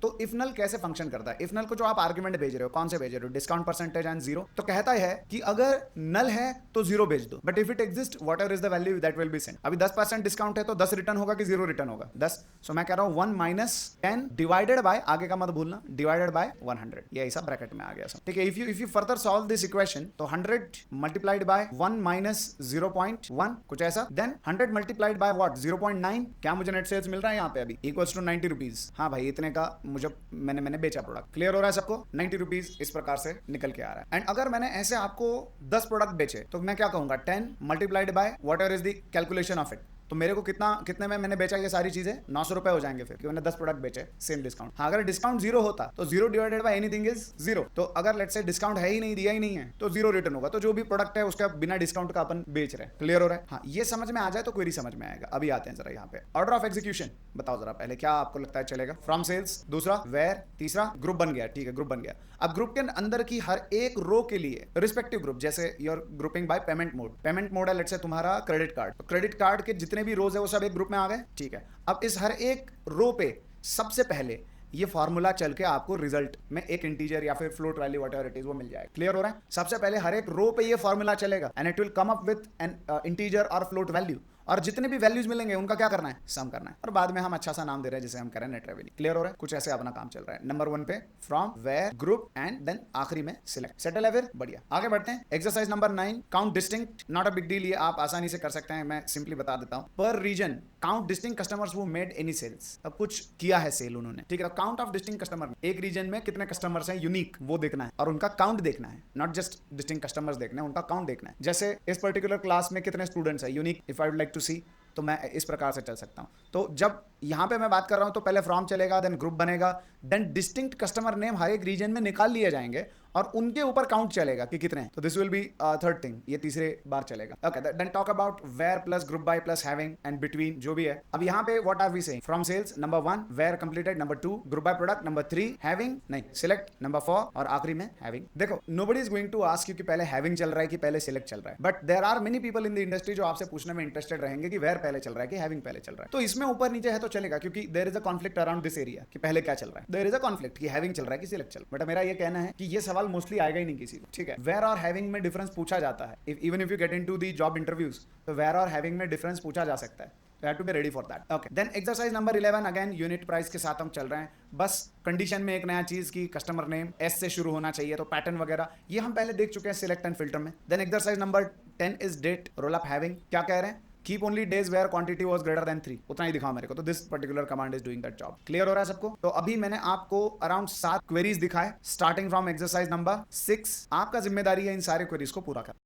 तो इफ नल कैसे फंक्शन करता है? इफ नल को जो आप आर्गुमेंट भेज रहे हो, कौन से भेज रहे हो? Discount percentage and zero. तो कहता है कि अगर नल है तो जीरो भेज दो, but if it exist what ever is the value that will be sent. अभी 10% डिस्काउंट है तो 10 रिटर्न होगा कि 0 रिटर्न होगा? 10। सो मैं कह रहा हूं 1 माइनस 10 डिवाइडेड बाय, आगे का मत भूलना, डिवाइडेड बाय 100। ये ऐसा ब्रैकेट में आ गया सब, ठीक है। If you further solve this equation तो 100 मल्टीप्लाइड बाय 1 माइनस 0.1 कुछ ऐसा, देन 100 मल्टीप्लाइड बाय व्हाट 0.9। क्या मुझे नेट सेल्स मिल रहा है यहाँ पे अभी? Equals to 90 rupees. हाँ भाई इतने का मुझे मैंने बेचा प्रोडक्ट। क्लियर हो रहा है सबको? 90 रुपीज इस प्रकार से निकल के आ रहा है। एंड अगर मैंने ऐसे आपको 10 प्रोडक्ट बेचे तो मैं क्या कहूंगा? 10 multiplied by what ever is the calculation of it. तो मेरे को कितने में मैंने बेचा ये सारी चीजें? 900 रुपए हो जाएंगे फिर, क्योंकि मैंने 10 प्रोडक्ट बेचे सेम डिस्काउंट। हाँ अगर डिस्काउंट 0 होता तो 0 डिवाइडेड बाय एनीथिंग इज 0। तो अगर लेट्स से डिस्काउंट है ही नहीं, दिया ही नहीं है, तो 0 रिटर्न होगा। तो जो भी प्रोडक्ट है उसका बिना डिस्काउंट का अपन बेच रहे हैं। क्लियर हो रहा है? हाँ ये समझ में आ जाए तो क्वेरी समझ में आएगा। अभी आते हैं जरा यहाँ पे ऑर्डर ऑफ एग्जीक्यूशन। बताओ जरा पहले क्या आपको लगता है चलेगा? फ्रॉम सेल्स, दूसरा वेयर, तीसरा ग्रुप बन गया। ठीक है ग्रुप बन गया। अब ग्रुप के अंदर की हर एक रो के लिए रिस्पेक्टिव ग्रुप, जैसे your grouping by payment mode. Payment mode है लेट्स से तुम्हारा क्रेडिट कार्ड, तो क्रेडिट कार्ड के जितने भी रोज है वो सब एक ग्रुप में आ गए। ठीक है। अब इस हर एक रो पे सबसे पहले ये फॉर्मूला चल के आपको रिजल्ट में एक इंटीजर या फिर float value whatever it is वो मिल जाएगा। क्लियर हो रहा है? सबसे पहले हर एक रो पे ये फॉर्मूला चलेगा and it will come up with N integer और फ्लोट वैल्यू। और जितने भी वैल्यूज मिलेंगे उनका क्या करना है, सम करना है, और बाद में हम अच्छा सा नाम दे रहे हैं जिसे हम कह रहे हैं नेट रेवेन्यू। क्लियर हो रहा है? कुछ ऐसे अपना काम चल रहा है। नंबर 1 पे from, where, group and then आखिरी में सिलेक्ट। सेटल है? फिर बढ़िया, आगे बढ़ते हैं। Exercise number 9, count distinct, not a big deal, ये आप आसानी से कर सकते हैं, मैं सिंपली बता देता हूं। पर रीजन काउंट डिस्टिंक्ट कस्टमर्स वो मेड एनी सेल्स, अब कुछ किया है सेल उन्होंने, ठीक है। काउंट ऑफ डिस्टिंक्ट कस्टमर, एक रीजन में कितने कस्टमर्स हैं यूनिक, वो देखना है और उनका काउंट देखना है, नॉट जस्ट डिस्टिंक्ट कस्टमर्स देखना है, उनका काउंट देखना है। जैसे इस पर्टिकुलर क्लास में कितने स्टूडेंट्स हैं unique, if I would like to see, तो मैं इस प्रकार से चल सकता हूं। तो जब यहां पे मैं बात कर रहा हूं तो पहले फ्रॉम चलेगा, देन ग्रुप बनेगा, देन डिस्टिंक्ट कस्टमर नेम हर एक रीजन में निकाल लिए जाएंगे और उनके ऊपर काउंट चलेगा कि कितने हैं। तो this will be third thing, ये तीसरे बार चलेगा। Okay, then talk about where plus group by plus having and between, जो भी है। अब यहाँ पे what are we saying, from sales number 1, where completed number 2, group by product number 3, having नहीं सिलेक्ट नंबर 4 और आखिरी में हैविंग। देखो nobody is going to ask you कि पहले हैविंग चल रहा है कि पहले सिलेक्ट चल रहा है, but there are many people in the industry जो आपसे पूछने में इंटरेस्टेड रहेंगे कि वेयर पहले चल रहा है कि हैविंग पहले चल रहा है। तो इसमें ऊपर नीचे है तो चलेगा, क्योंकि there is a conflict around this area कि पहले क्या चल रहा है, देयर इज अ कॉन्फ्लिक्ट कि हैविंग चल रहा है कि सिलेक्ट चल रहा है। बट मेरा ये कहना है कि ये सवाल मोस्टली आएगा ही नहीं किसी को, ठीक है। वेयर और हैविंग में डिफरेंस पूछा जाता है, even if you get into the job interviews, तो वेयर और हैविंग में डिफरेंस पूछा जा सकता है, तो have to be ready for that. Okay, then exercise number 11, again unit price के साथ हम चल रहे हैं। बस कंडीशन में एक नया चीज की कस्टमर नेम एस से शुरू होना चाहिए, तो पैटर्न वगैरह ये हम पहले देख चुके हैं सिलेक्ट एंड फिल्टर में। Then exercise number 10 is date roll up having, क्या कह रहे हैं, keep only days where quantity was greater than 3, उतना ही दिखाओ मेरे को, तो this particular command is doing that job. Clear हो रहा है सबको? तो अभी मैंने आपको अराउंड 7 क्वेरीज दिखाए स्टार्टिंग फ्रॉम एक्सरसाइज नंबर 6। आपका जिम्मेदारी है इन सारे क्वेरीज को पूरा करना।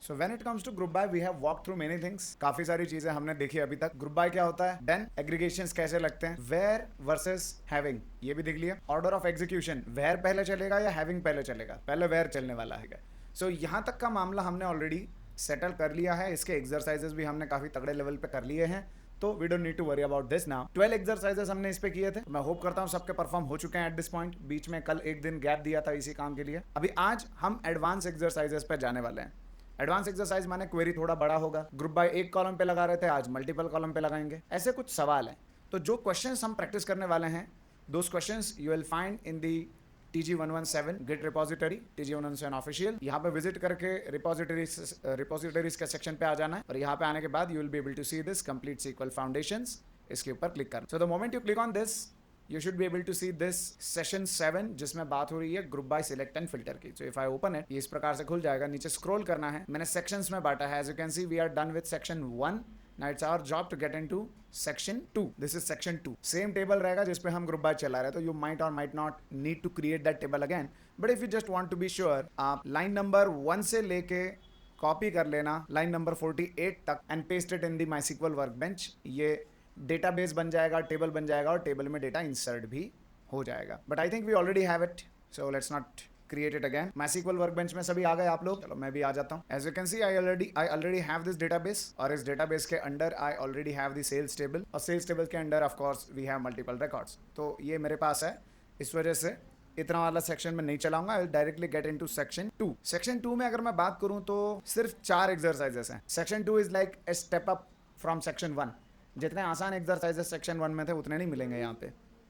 So when it comes to group buy, we have walked through many things. काफी सारी चीजें हमने देखी अभी तक। ग्रुप बाय क्या होता है, देन एग्रीगेशंस कैसे लगते हैं, वेयर वर्सेस हैविंग ये भी देख लिया। ऑर्डर ऑफ एग्जीक्यूशन, वेयर पहले चलेगा या हैविंग पहले चलेगा, पहले वेयर चलने वाला है। सो यहाँ तक का मामला हमने ऑलरेडी सेटल कर लिया है। इसके एक्सरसाइजेस भी हमने काफी तगड़े लेवल पे कर लिए हैं, तो we don't need to worry about this now. 12 exercises हमने इस पे किए थे, मैं होप करता हूँ सबके परफॉर्म हो चुके हैं एट दिस पॉइंट। बीच में कल एक दिन गैप दिया था इसी काम के लिए। अभी आज हम एडवांस एक्सरसाइजेस पे जाने वाले हैं। एडवांस एक्सरसाइज माने क्वेरी थोड़ा बड़ा होगा। ग्रुप बाय एक कॉलम पे लगा रहे थे, आज मल्टीपल कॉलम पे लगाएंगे। ऐसे कुछ सवाल हैं, तो जो क्वेश्चंस हम प्रैक्टिस करने वाले हैं, those questions you will find in the TG117 git repository, TG117 official. यहाँ पे विजिट करके रिपोजिटरीज के सेक्शन पे आ जाना है, और यहाँ पे आने के बाद you will be able to see this complete SQL foundations, इसके ऊपर क्लिक करना। So the moment you click on this you should be able to see this session 7 जिसमें बात हो रही है group by select and filter की। So if I open it, ये इस प्रकार से खुल जाएगा। नीचे स्क्रॉल करना है, मैंने सेक्शंस में बांटा है। As you can see, we are done with section 1. Now it's our job to get into section 2. This is section 2. Same table रहेगा जिसपे हम ग्रुप बाय चला रहे हैं, तो you might or might not need to create that table again. But if you just want to be sure, आप line number 1 से लेके कॉपी कर लेना लाइन नंबर 48 तक and paste it in the MySQL workbench. ये database बन जाएगा, table बन जाएगा, और टेबल में डेटा इंसर्ट भी हो जाएगा। But I think we already have it, so let's not create it again. MySQL workbench में सभी आ गए आप लोग? चलो मैं भी आ जाता हूँ। As you can see I already have this database, और इस डेटाबेस के under I already have the sales table, और सेल्स टेबल के under of course we have multiple records. तो ये मेरे पास है, इस वजह से इतना वाला सेक्शन में नहीं चलाऊंगा। I will directly get into section 2। Section 2 में अगर मैं बात करूं तो सिर्फ 4 एक्सरसाइजेस हैं। Section 2 is like a step up from section 1। जितने आसान एक्सरसाइजेस सेक्शन 1 में थे उतने नहीं मिलेंगे यहाँ पे,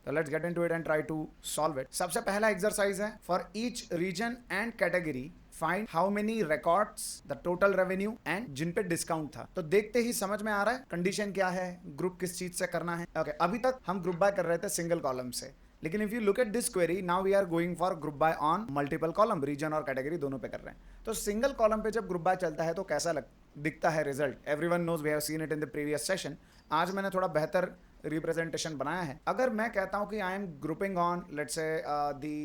तो let's get into it and try to solve it. सबसे पहला एक्सरसाइज है, for each region and category find how many records the total revenue and जिन पे डिस्काउंट था। तो देखते ही समझ में आ रहा है कंडीशन क्या है, ग्रुप किस चीज से करना है। ओके, अभी तक हम ग्रुप बाय कर रहे थे सिंगल कॉलम से, लेकिन if you look at this query, now we are going for group by on multiple column, region और कैटेगरी दोनों पे कर रहे हैं। तो सिंगल कॉलम पे जब ग्रुप बाय चलता है तो कैसा दिखता है result, everyone knows, we have seen it in the previous session. आज मैंने थोड़ा बेहतर रिप्रेजेंटेशन बनाया है। अगर मैं कहता हूं कि I am grouping on let's say the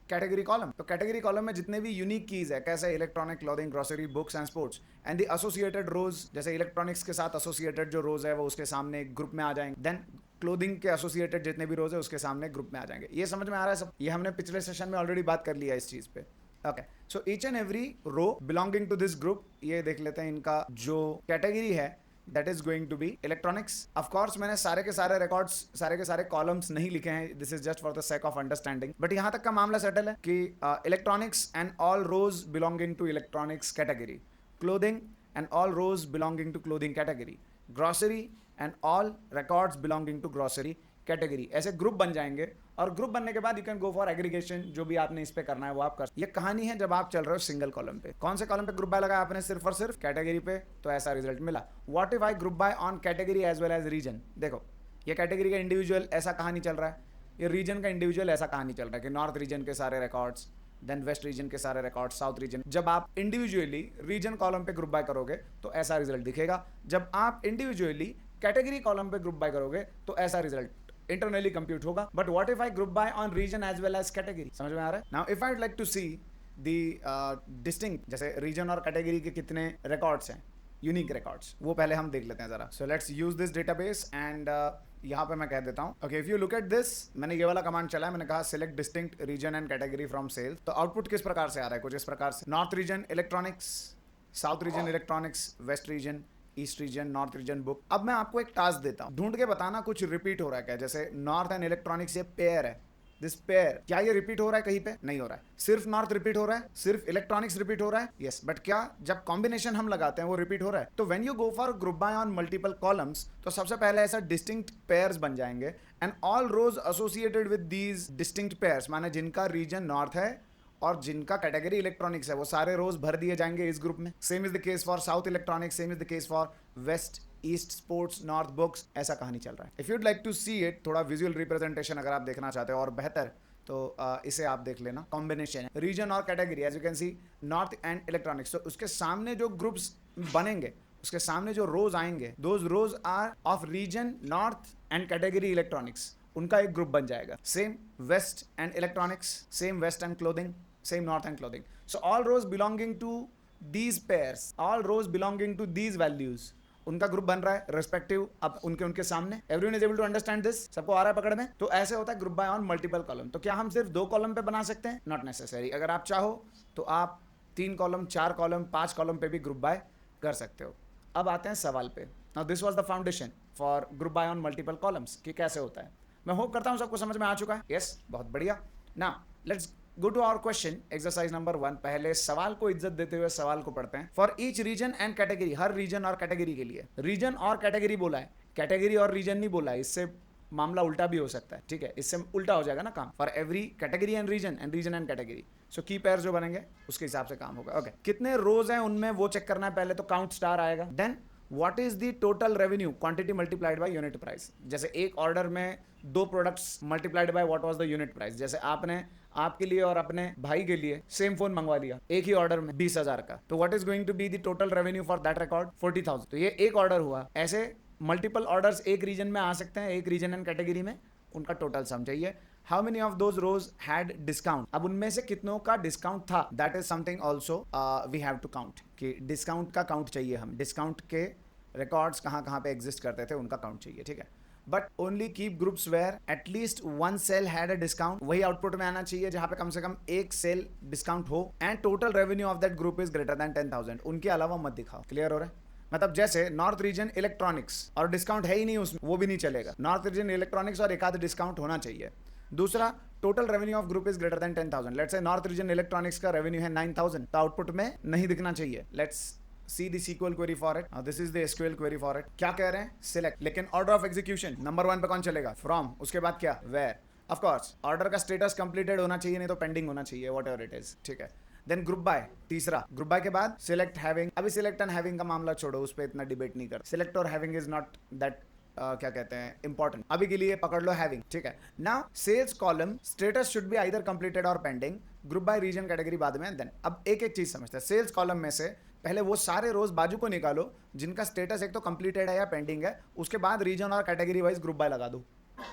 category column, तो कैटेगरी कॉलम में जितने भी यूनिक कीज है, कैसे electronic, clothing, grocery, books and sports, and the associated rows, जैसे इलेक्ट्रॉनिक्स के साथ एसोसिएटेड जो रोज है वो उसके सामने एक ग्रुप में आ जाएंगे। देन क्लोथिंग के एसोसिएटेड जितने भी रोज है उसके सामने ग्रुप में आ जाएंगे। ये समझ में आ रहा है सब? ये हमने पिछले सेशन में ऑलरेडी बात कर लिया है इस चीज पे। Okay, so each and every row belonging to this group, ये देख लेते हैं इनका जो कैटेगरी है, that is going to be electronics. Of course मैंने सारे के सारे रिकॉर्ड्स, सारे के सारे कॉलम्स नहीं लिखे हैं, this is just for the sake of understanding. But यहाँ तक का मामला सेटल है कि electronics and all rows belonging to electronics category, clothing and all rows belonging to clothing category, grocery and all records belonging to grocery, category, ऐसे group बन जाएंगे और ग्रुप बनने के बाद you can go for aggregation, जो भी आपने इस पे करना है वो आप कर। ये कहानी है जब आप चल रहे हो सिंगल कॉलम पे। कौन से कॉलम पे ग्रुप बाय लगाया आपने? सिर्फ और सिर्फ कैटेगरी पे, तो ऐसा रिजल्ट मिला। What if I group by on category as well as region? देखो ये कैटेगरी का इंडिविजुअल ऐसा कहानी चल रहा है, ये रीजन का इंडिविजुअल ऐसा कहानी चल रहा है कि नॉर्थ रीजन के सारे रिकॉर्ड्स, देन वेस्ट रीजन के सारे रिकॉर्ड्स, साउथ रीजन। जब आप इंडिविजुअली रीजन कॉलम पे ग्रुप बाय करोगे तो ऐसा रिजल्ट दिखेगा, जब आप इंडिविजुअली कैटेगरी कॉलम पे ग्रुप बाय करोगे तो ऐसा रिजल्ट इंटरनली कंप्यूट होगा। But what if I group by on region as well as category? समझ में आ रहा है? Now if I would like to see the distinct, जैसे रीजन और कैटेगरी के कितने रिकॉर्ड्स हैं, यूनिक रिकॉर्ड्स, वो पहले हम देख लेते हैं जरा। So let's use this database and यहाँ पे मैं कह देता हूँ, okay, if you look at this, मैंने ये वाला कमांड चला है, मैंने कहा select distinct region and category from sales. तो आउटपुट किस प्रकार से आ रहा है? कुछ इस प्रकार से, north region electronics, south region electronics, west region, east region, north region book. अब मैं आपको एक टास्क देता हूं, ढूंढ के बताना कुछ रिपीट हो रहा है क्या? जैसे नॉर्थ एंड इलेक्ट्रॉनिक्स ये पेयर है, दिस पेयर, क्या ये रिपीट हो रहा है कहीं पे? नहीं हो रहा है। सिर्फ नॉर्थ रिपीट हो रहा है, सिर्फ इलेक्ट्रॉनिक्स रिपीट हो रहा है, यस। बट क्या जब कॉम्बिनेशन हम लगाते हैं वो रिपीट हो रहा है? तो when you go for group by on multiple columns, तो सबसे पहले ऐसा डिस्टिंक्ट पेयर्स बन जाएंगे and all rows associated with these distinct pairs, माने जिनका रीजन नॉर्थ है और जिनका कैटेगरी इलेक्ट्रॉनिक्स है, वो सारे रोज भर दिए जाएंगे इस ग्रुप में। Same is the case for south electronics, same is the case for west, east, sports, north books. ऐसा कहानी चल रहा है। If you'd like to see it, थोड़ा विजुअल रिप्रेजेंटेशन अगर आप देखना चाहते हो और बेहतर, तो इसे आप देख लेना। कॉम्बिनेशन है रीजन और category, as you can see north and electronics. तो उसके सामने जो ग्रुप्स बनेंगे, उसके सामने जो रोज आएंगे, those rows are of region north and category electronics, उनका एक ग्रुप बन जाएगा। Same west and electronics, same west and clothing, same north and clothing. So all rows belonging to these pairs, all rows belonging to these values, उनका group बन रहा है respective अब उनके सामने। Everyone is able to understand this? सबको आ रहा है पकड़ में? तो ऐसे होता है group by on multiple column. तो क्या हम सिर्फ 2 कॉलम पे बना सकते हैं? Not necessary. अगर आप चाहो तो आप 3 कॉलम, 4 कॉलम, 5 कॉलम पे भी ग्रुप बाय कर सकते हो। अब आते हैं सवाल पे। Now this was the foundation for group by on multiple columns कि कैसे होता है। मैं होप करता हूं सबको समझ में आ चुका है। यस, बहुत बढ़िया। Now let's go to our question, exercise number 1। पहले सवाल को इज्जत देते हुए सवाल को पढ़ते हैं। For each region and category, हर रीजन और कैटेगरी के लिए, रीजन और कैटेगरी बोला है, कैटेगरी और रीजन नहीं बोला है, इससे मामला उल्टा भी हो सकता है, ठीक है, इससे उल्टा हो जाएगा ना काम। For every category and region and category, so key pair जो बनेंगे उसके हिसाब से काम होगा। ओके, कितने रोज हैं उनमें वो चेक करना है पहले, तो काउंट स्टार आएगा। Then what is the total revenue, quantity multiplied by unit price. जैसे एक ऑर्डर में 2 products multiplied by what was the unit price. जैसे आपने आपके लिए और अपने भाई के लिए सेम फोन मंगवा लिया एक ही ऑर्डर में 20,000 का, तो what is going to be the total revenue for that record? 40,000। तो ये एक ऑर्डर हुआ। ऐसे मल्टीपल ऑर्डर्स एक रीजन में आ सकते हैं, एक रीजन एंड कैटेगरी में, उनका टोटल सम चाहिए। How many of those rows had discount, अब उनमें से कितनों का डिस्काउंट था, that is something also we have to count, कि डिस्काउंट का काउंट चाहिए हम, डिस्काउंट के रिकॉर्ड्स कहाँ पे एग्जिस्ट करते थे उनका काउंट चाहिए, ठीक है। But only keep groups where at least 1 sale had a discount, वही आउटपुट में आना चाहिए जहां पे कम से कम एक सेल डिस्काउंट हो, and total revenue of that group is greater than 10,000, उनके अलावा मत दिखाओ। क्लियर हो रहा है? मतलब जैसे नॉर्थ रीजन इलेक्ट्रॉनिक्स और डिस्काउंट है ही नहीं उसमें, वो भी नहीं चलेगा। नॉर्थ रीजन इलेक्ट्रॉनिक्स और एक आध डिस्काउंट होना चाहिए। दूसरा, total revenue of group is greater than 10,000। Let's say north region electronics का रेवेन्यू है 9,000, तो आउटपुट में नहीं दिखना चाहिए। Let's see the SQL query for it. This is the SQL query for it. क्या कह रहे हैं? Select, लेकिन order of execution नंबर 1 पे कौन चलेगा? From, उसके बाद क्या? Where. Of course, order का status completed होना चाहिए, नहीं तो pending होना चाहिए, whatever it is, ठीक है। Then group by, तीसरा group by के बाद select having। अभी select and having का मामला छोड़ो, उस पर इतना डिबेट नहीं कर। select और having is not that क्या कहते हैं इंपॉर्टेंट, अभी के लिए पकड़ लो हैविंग, ठीक है। Now sales column status should be either completed और pending, group by region category बाद में। देन अब एक एक चीज समझते हैं। सेल्स कॉलम में से पहले वो सारे रोज बाजू को निकालो जिनका स्टेटस एक तो कंप्लीटेड है या पेंडिंग है, उसके बाद रीजन और कैटेगरी वाइज ग्रुप बाय लगा दो।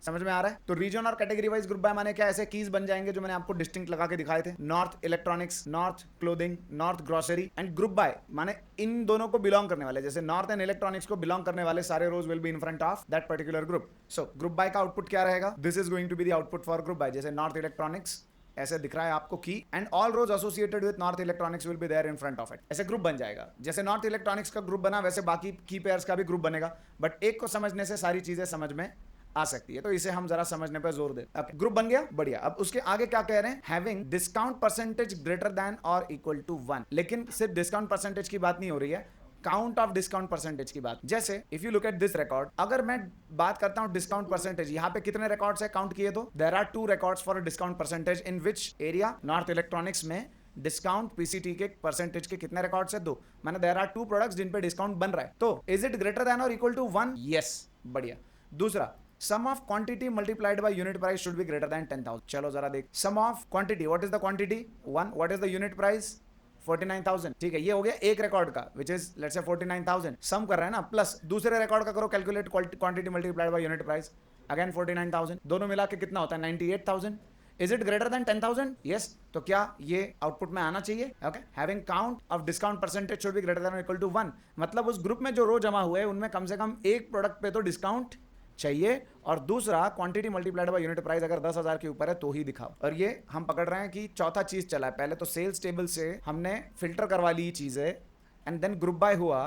समझ में आ रहा है? तो रीजन और कैटेगरी वाइज ग्रुप बाय माने क्या? ऐसे कीज बन जाएंगे जो मैंने आपको डिस्टिंक्ट लगा के दिखाए थे, north electronics, north clothing, north grocery. And group by माने इन दोनों को बिलोंग करने वाले, जैसे नॉर्थ एंड इलेक्ट्रॉनिक्स को बिलोंग करने वाले सारे rows will be in front of that particular group. So group by का आउटपुट क्या रहेगा? This is going to be the output for group by. जैसे नॉर्थ इलेक्ट्रॉनिक्स ऐसे दिख रहा है आपको की, and all rows associated with north electronics will be there in front of it. ऐसे ग्रुप बन जाएगा। जैसे नॉर्थ इलेक्ट्रॉनिक्स का ग्रुप बना वैसे बाकी की पेयर्स का भी ग्रुप बनेगा, बट एक को समझने से सारी चीजें समझ में आ सकती है, तो इसे हम जरा समझने पर जोर दे। ग्रुप बन गया, बढ़िया। अब उसके आगे क्या कह रहे हैं? Having discount percentage greater than और इक्वल टू 1। लेकिन सिर्फ डिस्काउंट परसेंटेज की बात नहीं हो रही है, काउंट ऑफ डिस्काउंट परसेंटेज की बात। जैसे if you look at this record, अगर मैं बात करता हूं डिस्काउंट परसेंटेज, यहां पे कितने रिकॉर्ड्स है काउंट किए तो there are 2 records for discount percentage in which area, north electronics में डिस्काउंट पीसीटी के परसेंटेज के कितने रिकॉर्ड्स है 2, माने देयर आर 2 प्रोडक्ट्स जिन पे डिस्काउंट बन रहा है। तो इज इट ग्रेटर देन और इक्वल टू 1? यस, बढ़िया। दूसरा, sum of quantity multiplied by unit price should be greater than 10,000। चलो जरा देख, sum of quantity, what is the quantity 1, what is the unit price 49,000। ठीक है, ये हो गया एक रिकॉर्ड का विच इज लेट्स से 49,000, सम कर रहे हैं ना, प्लस दूसरे रिकॉर्ड का करो calculate, quantity multiplied by unit price, again 49,000, दोनों मिला के कितना होता है 98,000। Is it greater than 10,000? Yes. तो क्या ये आउटपुट में आना चाहिए? Okay, having count of discount percentage should be greater than equal to 1, मतलब उस ग्रुप में जो रो जमा हुए उनमें कम से कम एक प्रोडक्ट पे तो डिस्काउंट चाहिए, और दूसरा quantity multiplied by unit price अगर 10,000 के ऊपर है तो ही दिखाओ। और ये हम पकड़ रहे हैं कि चौथा चीज चला है, पहले तो सेल्स टेबल से हमने फिल्टर करवा ली चीजें, एंड देन ग्रुप बाय हुआ,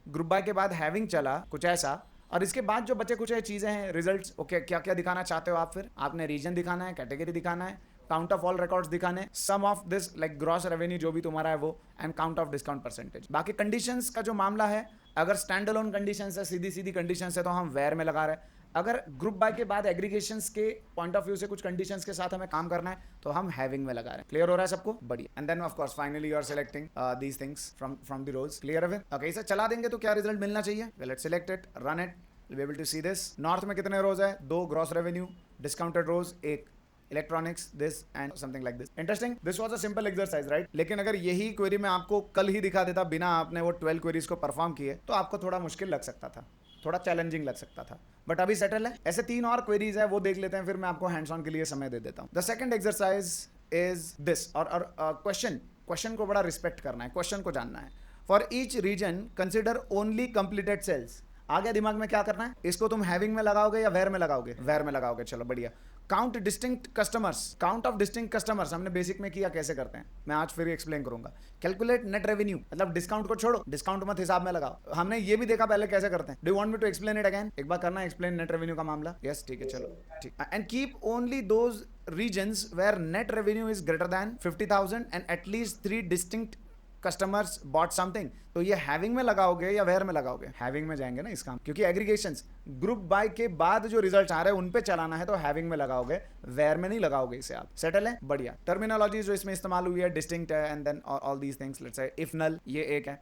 ग्रुप बाय के बाद हैविंग चला कुछ ऐसा, और इसके बाद जो बचे कुछ चीजें हैं रिजल्ट्स। ओके, क्या क्या दिखाना चाहते हो आप? फिर आपने रीजन दिखाना है, कैटेगरी दिखाना है, काउंट ऑफ ऑल रिकॉर्ड्स दिखाने, sum of this like gross revenue जो भी तुम्हारा है वो, and count of discount percentage. बाकी कंडीशंस का जो मामला है, अगर स्टैंड अलोन कंडीशंस है, सीधी सीधी कंडीशंस है तो हम वेयर में लगा रहे हैं। अगर ग्रुप बाय के बाद एग्रीगेशंस के पॉइंट ऑफ व्यू से कुछ कंडीशंस के साथ हमें काम करना है तो हम हैविंग में लगा रहे हैं। क्लियर हो रहा है सबको? बढ़िया। And then of course finally you are selecting these things from the rows. Clear है? ओके, इसे चला देंगे तो क्या रिजल्ट मिलना चाहिए? Let's select it, run it, will be able to see this. North में कितने रोज है? 2 gross revenue, discounted rows 1, electronics this and something like this. Interesting, this was a simple exercise right. लेकिन अगर यही query मैं आपको कल ही दिखा देता बिना आपने वो 12 क्वेरीज को परफॉर्म किए तो आपको थोड़ा मुश्किल लग सकता था, थोड़ा चैलेंजिंग लग सकता था, बट अभी सेटल है। ऐसे 3 और क्वेरीज है वो देख लेते हैं, फिर मैं आपको हैंड्स ऑन के लिए समय दे देता हूं। The second exercise is this, और क्वेश्चन को बड़ा रिस्पेक्ट करना है, क्वेश्चन को जानना है। For each region consider only completed sales. आगे दिमाग में क्या करना है? इसको तुम हैविंग में लगाओगे या वेयर में लगाओगे? वेयर में लगाओगे, चलो बढ़िया। Count distinct customers, count of distinct customers हमने बेसिक में किया, कैसे करते हैं मैं आज फिर एक्सप्लेन करूंगा। कैलकुलेट नेट रेवेन्यू, मतलब डिस्काउंट को छोड़ो, डिस्काउंट मत हिसाब में लगाओ, हमने ये भी देखा पहले कैसे करते हैं। Do you want me to explain it again? एक बार करना एक्सप्लेन नेट रेवेन्यू का मामला? यस, ठीक है, चलो ठीक। And keep only those regions where net revenue is greater than 50,000 and at least 3 distinct customers bought something. तो ये हैविंग में लगाओगे या वेयर में लगाओगे? हैविंग में जाएंगे ना इस काम, क्योंकि एग्रीगेशंस ग्रुप बाय के बाद जो रिजल्ट आ रहे हैं उन पे चलाना है, तो हैविंग में लगाओगे, वेयर में नहीं लगाओगे इसे आप। सेटल है? बढ़िया। टर्मिनोलॉजी जो इसमें इस्तेमाल हुई है डिस्टिंक्ट है, and then all these things, let's say if null, ये एक है।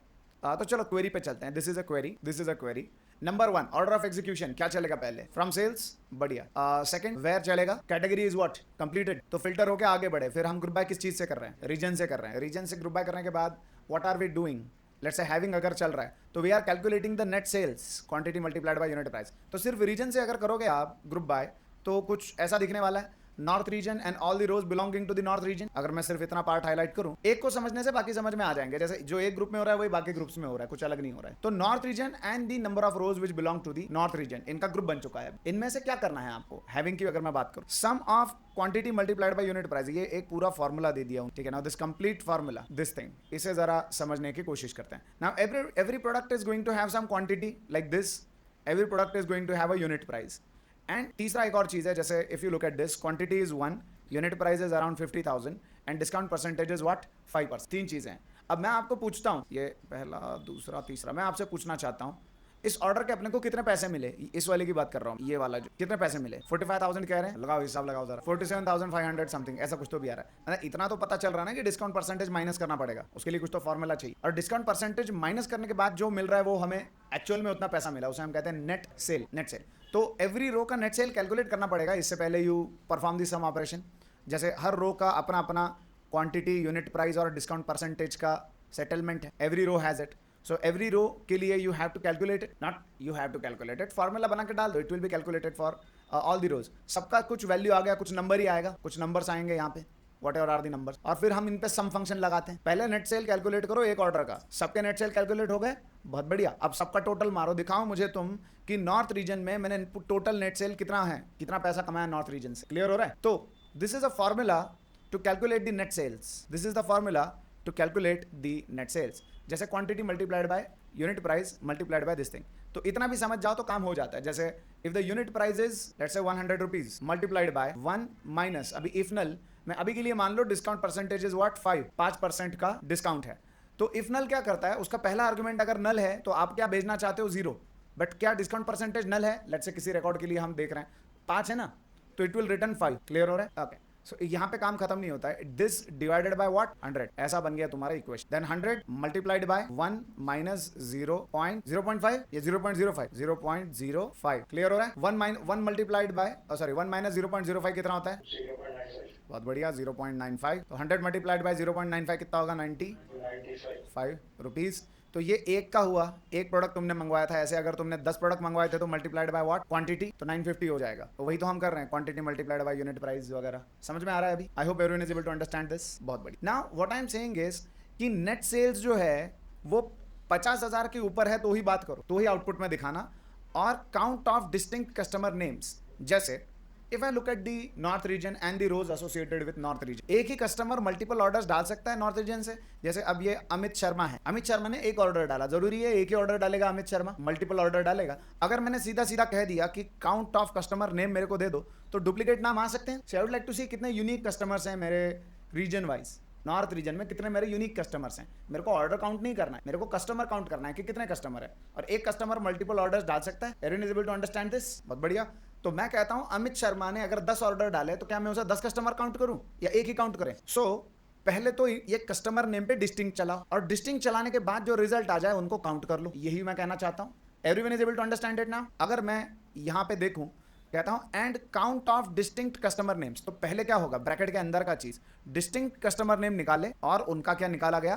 तो चलो क्वेरी पे चलते हैं। This is a query. Number 1, order of execution क्या चलेगा? पहले फ्रॉम सेल्स, बढ़िया। सेकंड वेयर चलेगा, कैटेगरी इज व्हाट? कंप्लीटेड। तो फिल्टर होके आगे बढ़े, फिर हम ग्रुप बाय किस चीज से कर रहे हैं? रीजन से कर रहे हैं। रीजन से ग्रुप बाय करने के बाद what are we doing? Let's say having अगर चल रहा है तो we are calculating the net sales, quantity multiplied by unit price. तो सिर्फ रीजन से अगर करोगे आप ग्रुप बाय तो कुछ ऐसा दिखने वाला है, north region and all the rows belonging to the north region. अगर मैं सिर्फ इतना पार्ट हाईलाइट करूं, एक को समझने से बाकी समझ में आ जाएंगे, जैसे जो एक ग्रुप में हो रहा है वही बाकी ग्रुप्स में हो रहा है, कुछ अलग नहीं हो रहा है। तो north region and the number of rows which belong to the north region, इनका ग्रुप बन चुका है। इनमें से क्या करना है आपको? हैविंग की अगर मैं बात करूं, sum of quantity multiplied by unit price, ये एक पूरा फॉर्मूला दे दिया हूं, ठीक है ना। This complete formula, this thing, इसे जरा समझने की कोशिश करते हैं। Now every product is going to have some quantity like this, every product is going to have a unit price. And तीसरा एक और चीज है, जैसे if you look at this, quantity is 1, unit price is around 50,000 and discount percentage is what? 5%। 3 चीजें हैं। अब मैं आपको पूछता हूं, ये पहला, दूसरा, तीसरा, मैं आपसे पूछना चाहता हूं इस ऑर्डर के अपने को कितने पैसे मिले? इस वाले की बात कर रहा हूं, ये वाला जो कितने पैसे मिले? 45,000 कह रहे हैं, लगाओ हिसाब लगाओ जरा, 47,500 समथिंग, ऐसा कुछ तो भी आ रहा है। इतना तो पता चल रहा है ना कि डिस्काउंट परसेंटेज माइनस करना पड़ेगा, उसके लिए कुछ तो फॉर्मूला चाहिए। और डिस्काउंट परसेंटेज माइनस करने के बाद जो मिल रहा है वो हमें एक्चुअल में उतना पैसा मिला, उसे हम कहते हैं नेट सेल। नेट सेल, तो एवरी रो का नेट सेल कैलकुलेट करना पड़ेगा। इससे पहले you perform the some operation, जैसे हर रो का अपना अपना क्वांटिटी, यूनिट प्राइस और डिस्काउंट परसेंटेज का सेटलमेंट है। Every row has it, so every row के लिए you have to calculate it, not you have to calculate it, formula बना के डाल दो, it will be calculated for all the रोज। सबका कुछ वैल्यू आ गया, कुछ नंबर ही आएगा, कुछ नंबर्स आएंगे यहाँ पे, whatever are the numbers, और फिर हम इन पे सम फंक्शन लगाते हैं। पहले नेट सेल कैलकुलेट करो एक ऑर्डर का, सबके नेट सेल कैलकुलेट हो गए, बहुत बढ़िया। अब सबका टोटल मारो, दिखाओ मुझे तुम कि नॉर्थ रीजन में मैंने टोटल नेट सेल कितना है, कितना पैसा कमाया नॉर्थ रीजन से। क्लियर हो रहा है? तो this is a formula to calculate the net sales, this is the formula to calculate the net sales. जैसे quantity multiplied by unit price multiplied by this thing, तो इतना भी समझ जाओ तो काम हो जाता है। जैसे if the unit price is let's say 100 rupees multiplied by 1 minus, अभी इफ नल मैं अभी के लिए मान लो डिस्काउंट परसेंटेज इज व्हाट? 5% का डिस्काउंट है, तो इफ नल क्या करता है, उसका पहला आर्गुमेंट अगर नल है तो आप क्या भेजना चाहते हो, 0, बट क्या डिस्काउंट परसेंटेज नल है, लेट्स से किसी रिकॉर्ड के लिए हम देख रहे हैं 5 है ना, तो इट विल रिटर्न 5। क्लियर हो रहा है? ओके, सो यहाँ पे काम खत्म नहीं होता है, दिस डिवाइडेड बाय व्हाट, 100, ऐसा बन गया तुम्हारा equation. Then 100 multiplied by 1 minus 0.05 या 0.05, 0.05। क्लियर हो रहा है? 1 मल्टीप्लाइड बाय, सॉरी 1 माइनस 0.05 कितना होता है? 0.95। बहुत बढ़िया, 0.95। तो 100 मल्टीप्लाइड बाय 0.95 कितना होगा? 95 रुपीज। तो ये एक का हुआ, एक प्रोडक्ट तुमने मंगवाया था। ऐसे अगर तुमने 10 प्रोडक्ट मंगवाए थे तो मल्टीप्लाइड बाय व्हाट, क्वांटिटी, तो 950 हो जाएगा। तो वही तो हम कर रहे हैं, quantity multiplied by unit price वगैरह। समझ में आ रहा है अभी? I hope everyone is able to understand this. बहुत बढ़िया। Now what I am saying is कि नेट सेल्स जो है वो 50,000 के ऊपर है तो ही बात करो, तो ही आउटपुट में दिखाना। और count of distinct customer names, जैसे if I look at the north region and the rows associated with north region, एक ही कस्टमर मल्टीपल ऑर्डर्स डाल सकता है नॉर्थ रीजन से। जैसे अब ये अमित शर्मा है, अमित शर्मा ने एक ऑर्डर डाला, जरूरी है एक ही ऑर्डर डालेगा अमित शर्मा? मल्टीपल ऑर्डर डालेगा। अगर मैंने सीधा सीधा कह दिया कि काउंट ऑफ कस्टमर नेम मेरे को दे दो, तो डुप्लीकेट नाम आ सकते हैं। सो आई वुड लाइक टू सी कितने यूनिक कस्टमर्स हैं मेरे रीजन वाइज, नॉर्थ रीजन में कितने मेरे यूनिक कस्टमर्स हैं। मेरे को ऑर्डर काउंट नहीं करना है, मेरे को कस्टमर काउंट करना है कि कितने कस्टमर है। और एक कस्टमर मल्टीपल ऑर्डर्स डाल सकता है। Everyone is able to understand this? बहुत बढ़िया। तो मैं कहता हूं अमित शर्मा ने अगर 10 ऑर्डर डाले तो क्या मैं उसे 10 कस्टमर काउंट करूं या एक ही काउंट करें? सो पहले तो ये कस्टमर नेम पे डिस्टिंक्ट चलाओ, और डिस्टिंक्ट चलाने के बाद जो रिजल्ट आ जाए उनको काउंट कर लो। यही मैं कहना चाहता हूं। Everyone is able to understand it now? अगर मैं यहां पे देखूं, कहता हूं and count of distinct customer names, तो पहले क्या होगा, ब्रैकेट के अंदर का चीज डिस्टिंक्ट कस्टमर नेम निकाले और उनका क्या निकाला गया,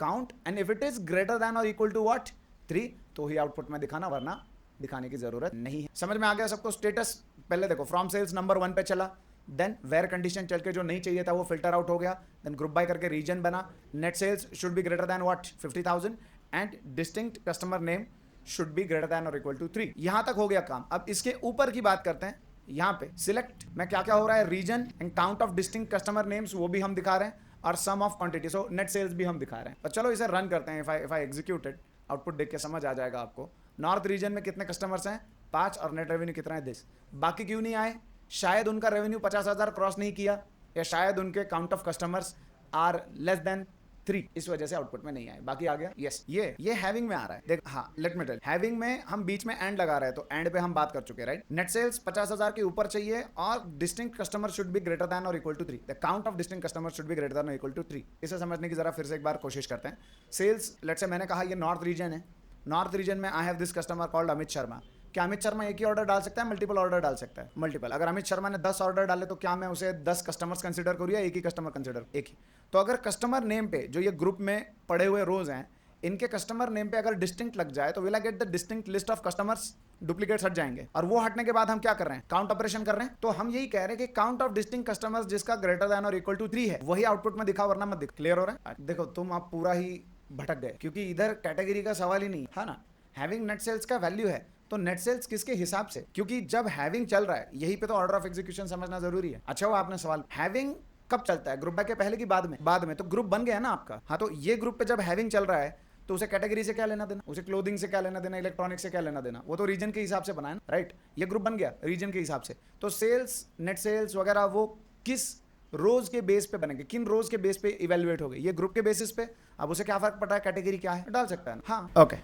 count. And if it is greater than और इक्वल टू व्हाट, 3, तो ही आउटपुट में दिखाना, वरना दिखाने की जरूरत नहीं है। समझ में आ गया सबको? स्टेटस पहले देखो, फ्रॉम सेल्स नंबर 1 पे चला, देन वेयर कंडीशन चल के जो नहीं चाहिए था वो फिल्टर आउट हो गया, देन ग्रुप बाय करके रीजन बना, net sales should be greater than what, 50,000 and distinct customer name should be greater than और इक्वल टू 3। यहां तक हो गया काम। अब इसके ऊपर की बात करते हैं। यहाँ पे सिलेक्ट में क्या क्या हो रहा है, region and count of distinct customer names वो भी हम दिखा रहे हैं, और sum of quantity, so net sales भी हम दिखा रहे हैं। तो चलो इसे रन करते हैं। इफ आई एग्जीक्यूटेड, आउटपुट देख के समझ आ जाएगा आपको। नॉर्थ रीजन में कितने कस्टमर्स हैं, 5, और नेट रेवेन्यू कितना है, 10। बाकी क्यों नहीं आए? शायद उनका रेवेन्यू 50,000 क्रॉस नहीं किया, या शायद उनके count of customers are less than 3, इस वजह से आउटपुट में नहीं आए। बाकी आ गया? यस, ये हैविंग में आ रहा है। देख, हाँ, लेट मी टेल, हैविंग में हम बीच में एंड लगा रहे हैं, तो एंड पे हम बात कर चुके हैं, राइट? नेट सेल्स 50,000 के ऊपर चाहिए, और distinct customer should be greater than और equal to 3। The count of distinct customer should be greater than और इक्वल टू 3। इसे समझने की जरा फिर से एक बार कोशिश करते हैं। सेल्स, लेट्स से मैंने कहा ये नॉर्थ रीजन है, नॉर्थ रीजन में I have this customer called Amit Sharma. क्या अमित शर्मा एक ही ऑर्डर डाल सकता है, मल्टीपल ऑर्डर डाल सकता है? मल्टीपल। अगर अमित शर्मा ने 10 ऑर्डर डाले तो क्या मैं उसे 10 कस्टमर्स कंसीडर करूँ या एक ही कस्टमर कंसीडर? एक ही। तो अगर कस्टमर नेम पे जो ये ग्रुप में पड़े हुए रोज हैं, इनके कस्टमर नेम पे अगर डिस्टिंक्ट लग जाए तो will I get the distinct list of customers, duplicates हट जाएंगे। और वो हटने के बाद हम क्या कर रहे हैं, काउंट ऑपरेशन कर रहे हैं। तो हम यही कह रहे हैं कि काउंट ऑफ डिस्टिंक्ट कस्टमर्स जिसका ग्रेटर देन और इक्वल टू 3 है, वही आउटपुट में दिखा, वरना मत दिखा। क्लियर हो रहा है? देखो तुम आप पूरा ही भटक गए, क्योंकि इधर कैटेगरी का सवाल ही नहीं है ना। हैविंग नेट सेल्स का वैल्यू है, तो नेट सेल्स किसके हिसाब से? क्योंकि जब हैविंग चल रहा है, यही पे तो ऑर्डर ऑफ एग्जीक्यूशन समझना जरूरी है। अच्छा हुआ आपने सवाल, हैविंग कब चलता है, ग्रुप बाय के पहले की बाद में? बाद में। तो ग्रुप बन गया ना आपका। हाँ, तो ये ग्रुप पे जब हैविंग चल रहा है तो उसे कैटेगरी से क्या लेना देना, उसे क्लोथिंग से क्या लेना देना, इलेक्ट्रॉनिक से क्या लेना देना, वो तो रीजन के हिसाब से बना है ना, राइट? ये ग्रुप बन गया रीजन के हिसाब से। तो सेल्स, नेट सेल्स वगैरह वो किस रोज के बेस पे बनेंगे, किन रोज के बेस पे इवेल्युएट हो गए, ये ग्रुप के बेसिस पे। अब उसे क्या फर्क पड़ा है, कैटेगरी क्या है, डाल सकता है ना। हाँ, okay,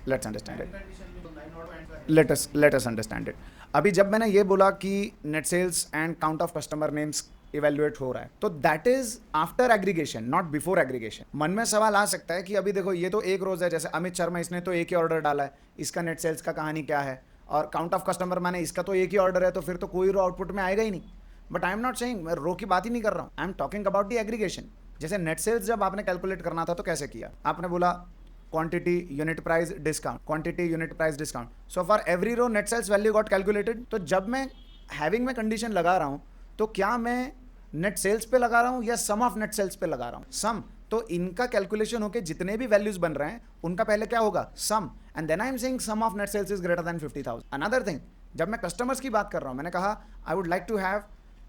let's understand it, let us understand it. अभी जब मैंने ये बोला कि net sales and count of customer names evaluate हो रहा है, तो that is after aggregation, not before aggregation. मन में सवाल आ सकता है कि अभी देखो ये तो एक रोज है, जैसे अमित शर्मा, इसने तो एक ही ऑर्डर डाला है, इसका नेट सेल्स का कहानी क्या है, और काउंट ऑफ कस्टमर माने इसका तो एक ही ऑर्डर है, तो फिर तो कोई रो आउटपुट में आएगा ही नहीं। But I am not saying, मैं रो की बात ही नहीं कर रहा हूँ, I am talking about the aggregation. जैसे नेट सेल्स जब आपने कैलकुलेट करना था तो कैसे किया, आपने बोला quantity unit price discount, quantity unit price discount, so for every row net sales value got calculated. तो जब मैं हैविंग में कंडीशन लगा रहा हूँ, तो क्या मैं नेट सेल्स पे लगा रहा हूँ या सम ऑफ नेट सेल्स पे लगा रहा हूँ? सम। तो इनका कैलकुलेशन होके जितने भी वैल्यूज बन रहे हैं उनका पहले क्या होगा, sum, and then I am saying sum of net sales is greater than 50,000। Another thing, जब मैं कस्टमर्स की बात कर रहा हूँ, मैंने कहा I would like to have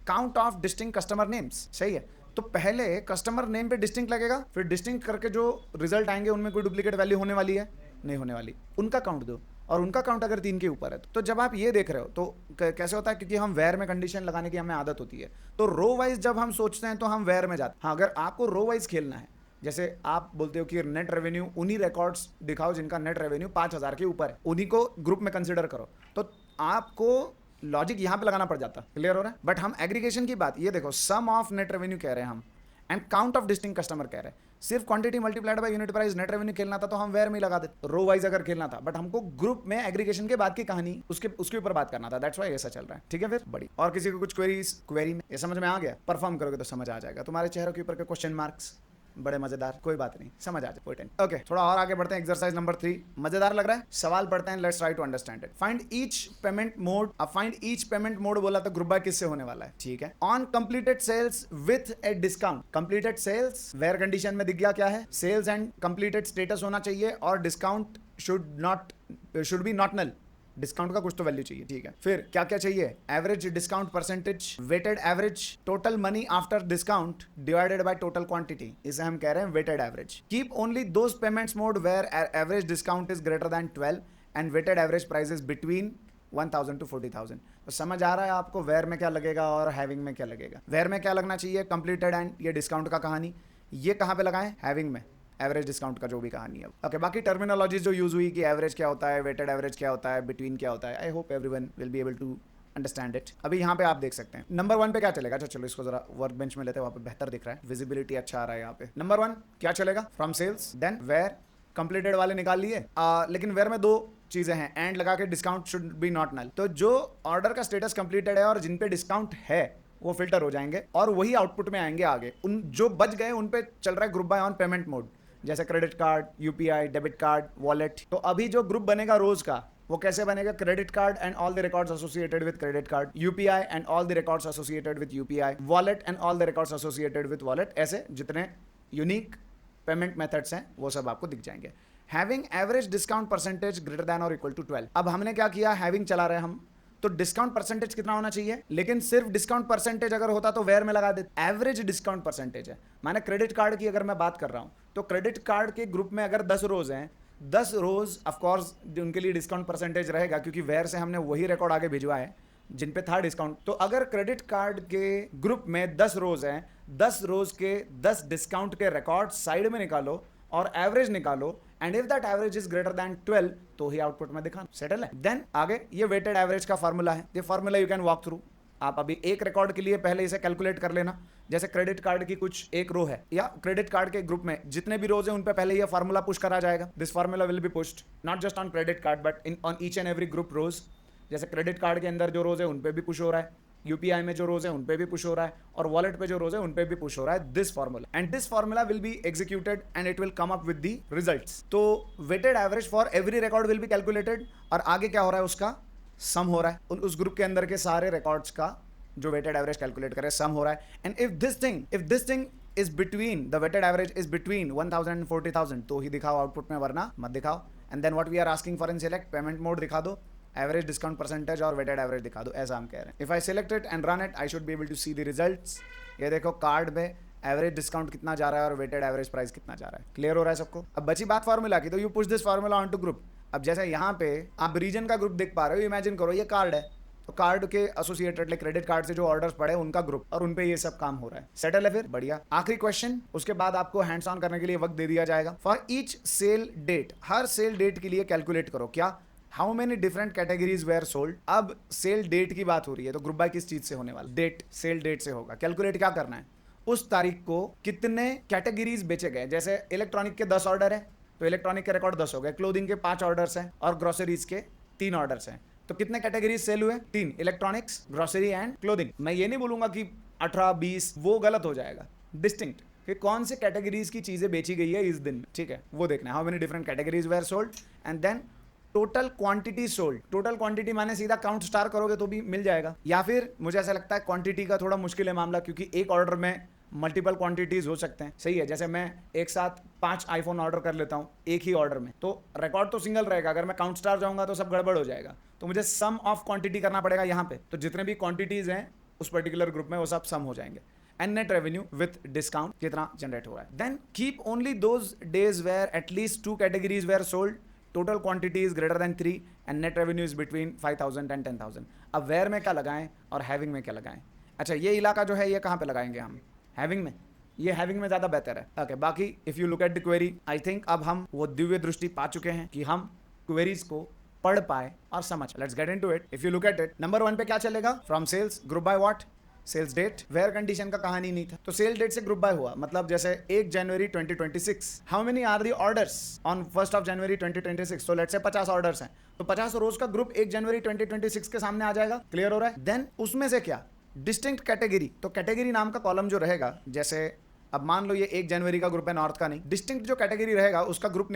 count of distinct customer names, सही है? तो पहले कस्टमर नेम पे डिस्टिंक्ट लगेगा, फिर डिस्टिंक्ट करके जो रिजल्ट आएंगे उनमें कोई डुप्लीकेट वैल्यू होने वाली है, नहीं होने वाली, उनका काउंट दो। और उनका काउंट अगर 3 के ऊपर है, तो जब आप ये देख रहे हो तो कैसे होता है, क्योंकि हम वेयर में कंडीशन लगाने की हमें आदत होती है, तो रो वाइज जब हम सोचते हैं तो हम वेयर में जाते हैं। हाँ, अगर आपको रो वाइज खेलना है जैसे आप बोलते हो कि नेट रेवेन्यू उन्हीं रिकॉर्ड्स दिखाओ जिनका नेट रेवेन्यू 5,000 के ऊपर है, उन्हीं को ग्रुप में कंसिडर करो, तो आपको लॉजिक यहां पे लगाना पड़ जाता। क्लियर हो रहा है? बट हम एग्रीगेशन की बात, ये देखो सम ऑफ नेट रेवेन्यू कह रहे हैं हम and count of distinct customer कह रहे हैं। सिर्फ quantity multiplied by unit price net revenue खेलना था तो हम वेयर में लगा देते, रो वाइज अगर खेलना था, बट हमको ग्रुप में एग्रीगेशन के बाद की कहानी उसके ऊपर बात करना था, दैट्स व्हाई ऐसा चल रहा है। ठीक है, फिर बड़ी और किसी को कुछ क्वेरी में ये समझ में आ गया? परफॉर्म करोगे तो समझ आ जाएगा। तुम्हारे चेहरों के ऊपर के क्वेश्चन मार्क्स बड़े मजेदार, कोई बात नहीं, समझ आ जाए, कोई टेंशन। ओके, थोड़ा और आगे बढ़ते हैं। एक्सरसाइज नंबर 3 मजेदार लग रहा है, सवाल पढ़ते हैं, let's try to understand it. Find each payment mode. अब फाइंड ईच पेमेंट मोड बोला तो ग्रुप बाय किससे होने वाला है? ठीक है, on completed sales with a discount. Completed sales where condition में दिख गया क्या है? सेल्स एंड कंप्लीटेड स्टेटस होना चाहिए और discount should be not null. Discount का कुछ तो वैल्यू चाहिए। ठीक है, फिर क्या क्या चाहिए? Average discount percentage, weighted average, total money after discount divided by total quantity, इसे हम कह रहे हैं weighted average. Keep only those payments mode where average discount is greater than 12 and weighted average price is between 1000 to 40,000। तो समझ आ रहा है आपको वेयर में क्या लगेगा और हैविंग में क्या लगेगा? वेयर में क्या लगना चाहिए? कंप्लीटेड एंड ये डिस्काउंट का कहानी, ये कहाँ पे लगाएं? हैविंग में, एवरेज डिस्काउंट का जो भी कहानी है। ओके, बाकी टर्मिनोलॉजी जो यूज हुई कि एवरेज क्या होता है, वेटेड एवरेज क्या होता है, बिटवीन क्या होता है, I hope everyone will be able to understand it. अभी यहाँ पे आप देख सकते हैं नंबर 1 पे क्या चलेगा। अच्छा चलो इसको जरा वर्क बेंच में लेते हैं, वहाँ पे बेहतर दिख रहा है, विजिबिलिटी अच्छा आ रहा है यहाँ पे। नंबर 1 क्या चलेगा? From sales, then where, completed वाले निकाल लिए, लेकिन वेयर में 2 चीजें हैं, एंड लगा के discount should be not null. तो जो ऑर्डर का स्टेटस कंप्लीटेड है और जिन पे डिस्काउंट है वो फिल्टर हो जाएंगे और वही आउटपुट में आएंगे आगे। उन जो बच गए उन पे चल रहा है group by on payment mode, जैसे credit card, UPI, debit card, wallet. तो अभी जो ग्रुप बनेगा रोज का वो कैसे बनेगा? Credit card and all the records associated with credit card, UPI and all the records associated with UPI, wallet and all the records associated with wallet. ऐसे जितने यूनिक पेमेंट मेथड्स हैं वो सब आपको दिख जाएंगे। Having average discount percentage greater than और equal to 12। अब हमने क्या किया? हैविंग चला रहे हैं हम, तो डिस्काउंट परसेंटेज कितना होना चाहिए? लेकिन सिर्फ डिस्काउंट परसेंटेज अगर होता तो वेयर में लगा देते। एवरेज डिस्काउंट परसेंटेज है, माने क्रेडिट कार्ड की अगर मैं बात कर रहा हूं तो क्रेडिट कार्ड के ग्रुप में अगर 10 रोज हैं, 10 रोज ऑफकोर्स उनके लिए डिस्काउंट परसेंटेज रहेगा क्योंकि वेयर से हमने वही रिकॉर्ड आगे भिजवा है जिन पे था डिस्काउंट। तो अगर क्रेडिट कार्ड के ग्रुप में 10 रोज हैं, 10 रोज के 10 डिस्काउंट के रिकॉर्ड साइड में निकालो और एवरेज निकालो, and if that average is greater than 12 तो ही आउटपुट में दिखाना। सेटल है? देन आगे ये वेटेड एवरेज का फार्मूला है, ये formula you can walk through. आप अभी एक रिकॉर्ड के लिए पहले इसे कैलकुलेट कर लेना। जैसे क्रेडिट कार्ड की कुछ एक रो है या क्रेडिट कार्ड के ग्रुप में जितने भी रोज हैं उन पे पहले ये फार्मूला पुश करा जाएगा। This formula will be pushed not just on credit card but in on each and every group rows. जैसे क्रेडिट कार्ड के अंदर जो रोज है उन पे भी पुश हो रहा है, यूपीआई में जो रोज है उन पे भी पुश हो रहा है और वॉलेट पे जो रोज है उन पे भी पुश हो रहा है। This formula and this formula will be executed and it will come up with the results. तो weighted average for every record will be calculated और आगे क्या हो रहा है? उसका सम हो रहा है, उस ग्रुप के अंदर के सारे रिकॉर्ड्स का जो वेटेड एवरेज कैलकुलेट करे सम हो रहा है। And if this thing is between the weighted average is between 1000 and 40,000 तो ही दिखाओ आउटपुट में, वरना मत दिखाओ। And then what we are asking for in select, payment mode दिखा दो, एवरेज डिस्काउंट परसेंटेज और वेटेड एवरेज दिखा दो, ऐसा हम कह रहे हैं। If I select it and run it I should be able to see the results. ये देखो कार्ड में एवरेज डिस्काउंट कितना जा रहा है और वेटेड एवरेज प्राइस कितना जा रहा है। क्लियर हो रहा है सबको? अब बची बात फार्मूला की, तो you push this formula on to group. अब जैसे यहाँ पे आप रीजन का ग्रुप देख पा रहे हो, इमेजिन करो ये कार्ड है तो कार्ड के एसोसिएटेड क्रेडिट कार्ड से जो ऑर्डर्स पड़े उनका ग्रुप और उन पे ये सब काम हो रहा है। सेटल है? फिर बढ़िया। आखिरी क्वेश्चन, उसके बाद आपको हैंड्स ऑन करने के लिए वक्त दे दिया जाएगा। फॉर ईच सेल डेट, हर सेल डेट के लिए कैलकुलेट करो क्या how many different categories were sold. अब सेल डेट की बात हो रही है तो ग्रुप बाय किस चीज से होने वाला? डेट, सेल डेट से होगा। कैलकुलेट क्या करना है? उस तारीख को कितने कैटेगरीज बेचे गए। जैसे इलेक्ट्रॉनिक के 10 ऑर्डर है तो इलेक्ट्रॉनिक के रिकॉर्ड 10 हो गए, क्लोथिंग के 5 ऑर्डर्स हैं और ग्रोसरीज के 3 ऑर्डर्स हैं, तो कितने कैटेगरीज सेल हुए? 3, इलेक्ट्रॉनिक्स, ग्रोसरी एंड क्लोथिंग। मैं ये नहीं बोलूंगा कि 18, 20, वो गलत हो जाएगा। डिस्टिंक्ट कि कौन से कैटेगरीज की चीजें बेची गई है इस दिन, ठीक है, वो देखना है। How many different categories were sold and then total quantity sold. Total quantity माने सीधा काउंट स्टार करोगे तो भी मिल जाएगा, या फिर मुझे ऐसा लगता है क्वांटिटी का थोड़ा मुश्किल है मामला क्योंकि एक ऑर्डर में मल्टीपल क्वांटिटीज हो सकते हैं। सही है, जैसे मैं एक साथ 5 आईफोन ऑर्डर कर लेता हूँ एक ही ऑर्डर में तो रिकॉर्ड तो सिंगल रहेगा, अगर मैं काउंट स्टार जाऊंगा तो सब गड़बड़ हो जाएगा, तो मुझे सम ऑफ क्वांटिटी करना पड़ेगा यहाँ पे। तो जितने भी क्वांटिटीज हैं उस पर्टिकुलर ग्रुप में वो सब सम हो जाएंगे। And net revenue with discount कितना जनरेट हो रहा है। Then keep only those days where at least 2 categories were sold, total quantity is greater than 3 and net revenue is between 5,000 and 10,000। अब वेयर में क्या लगाएं और हैविंग में क्या लगाएं? अच्छा, ये इलाका जो है ये कहाँ पे लगाएंगे हम? हैविंग में। ये हैविंग में ज्यादा बेहतर है। ओके, बाकी if you look at the query, I think अब हम वो दिव्य दृष्टि पा चुके हैं कि हम क्वेरीज को पढ़ पाए और समझ। Let's get into it. If you look at it, number 1 पे क्या चलेगा? From sales group by what? Sales date. Where condition का कहानी नहीं था, तो सेल डेट से ग्रुप बाय हुआ, मतलब जैसे 1 जनवरी 2026, how many are the orders on 1 जनवरी 2026? तो लेट्स से 50 ऑर्डर्स हैं, तो 50 रोज का ग्रुप 1 जनवरी 2026 के सामने आ जाएगा। क्लियर हो रहा है? देन उसमें से क्या? Distinct category. तो कैटेगरी नाम का कॉलम जो रहेगा, जैसे अब मान लो ये 1 जनवरी का ग्रुप है, नॉर्थ का नहीं, डिस्टिंक्ट जो कैटेगरी रहेगा उसका ग्रुप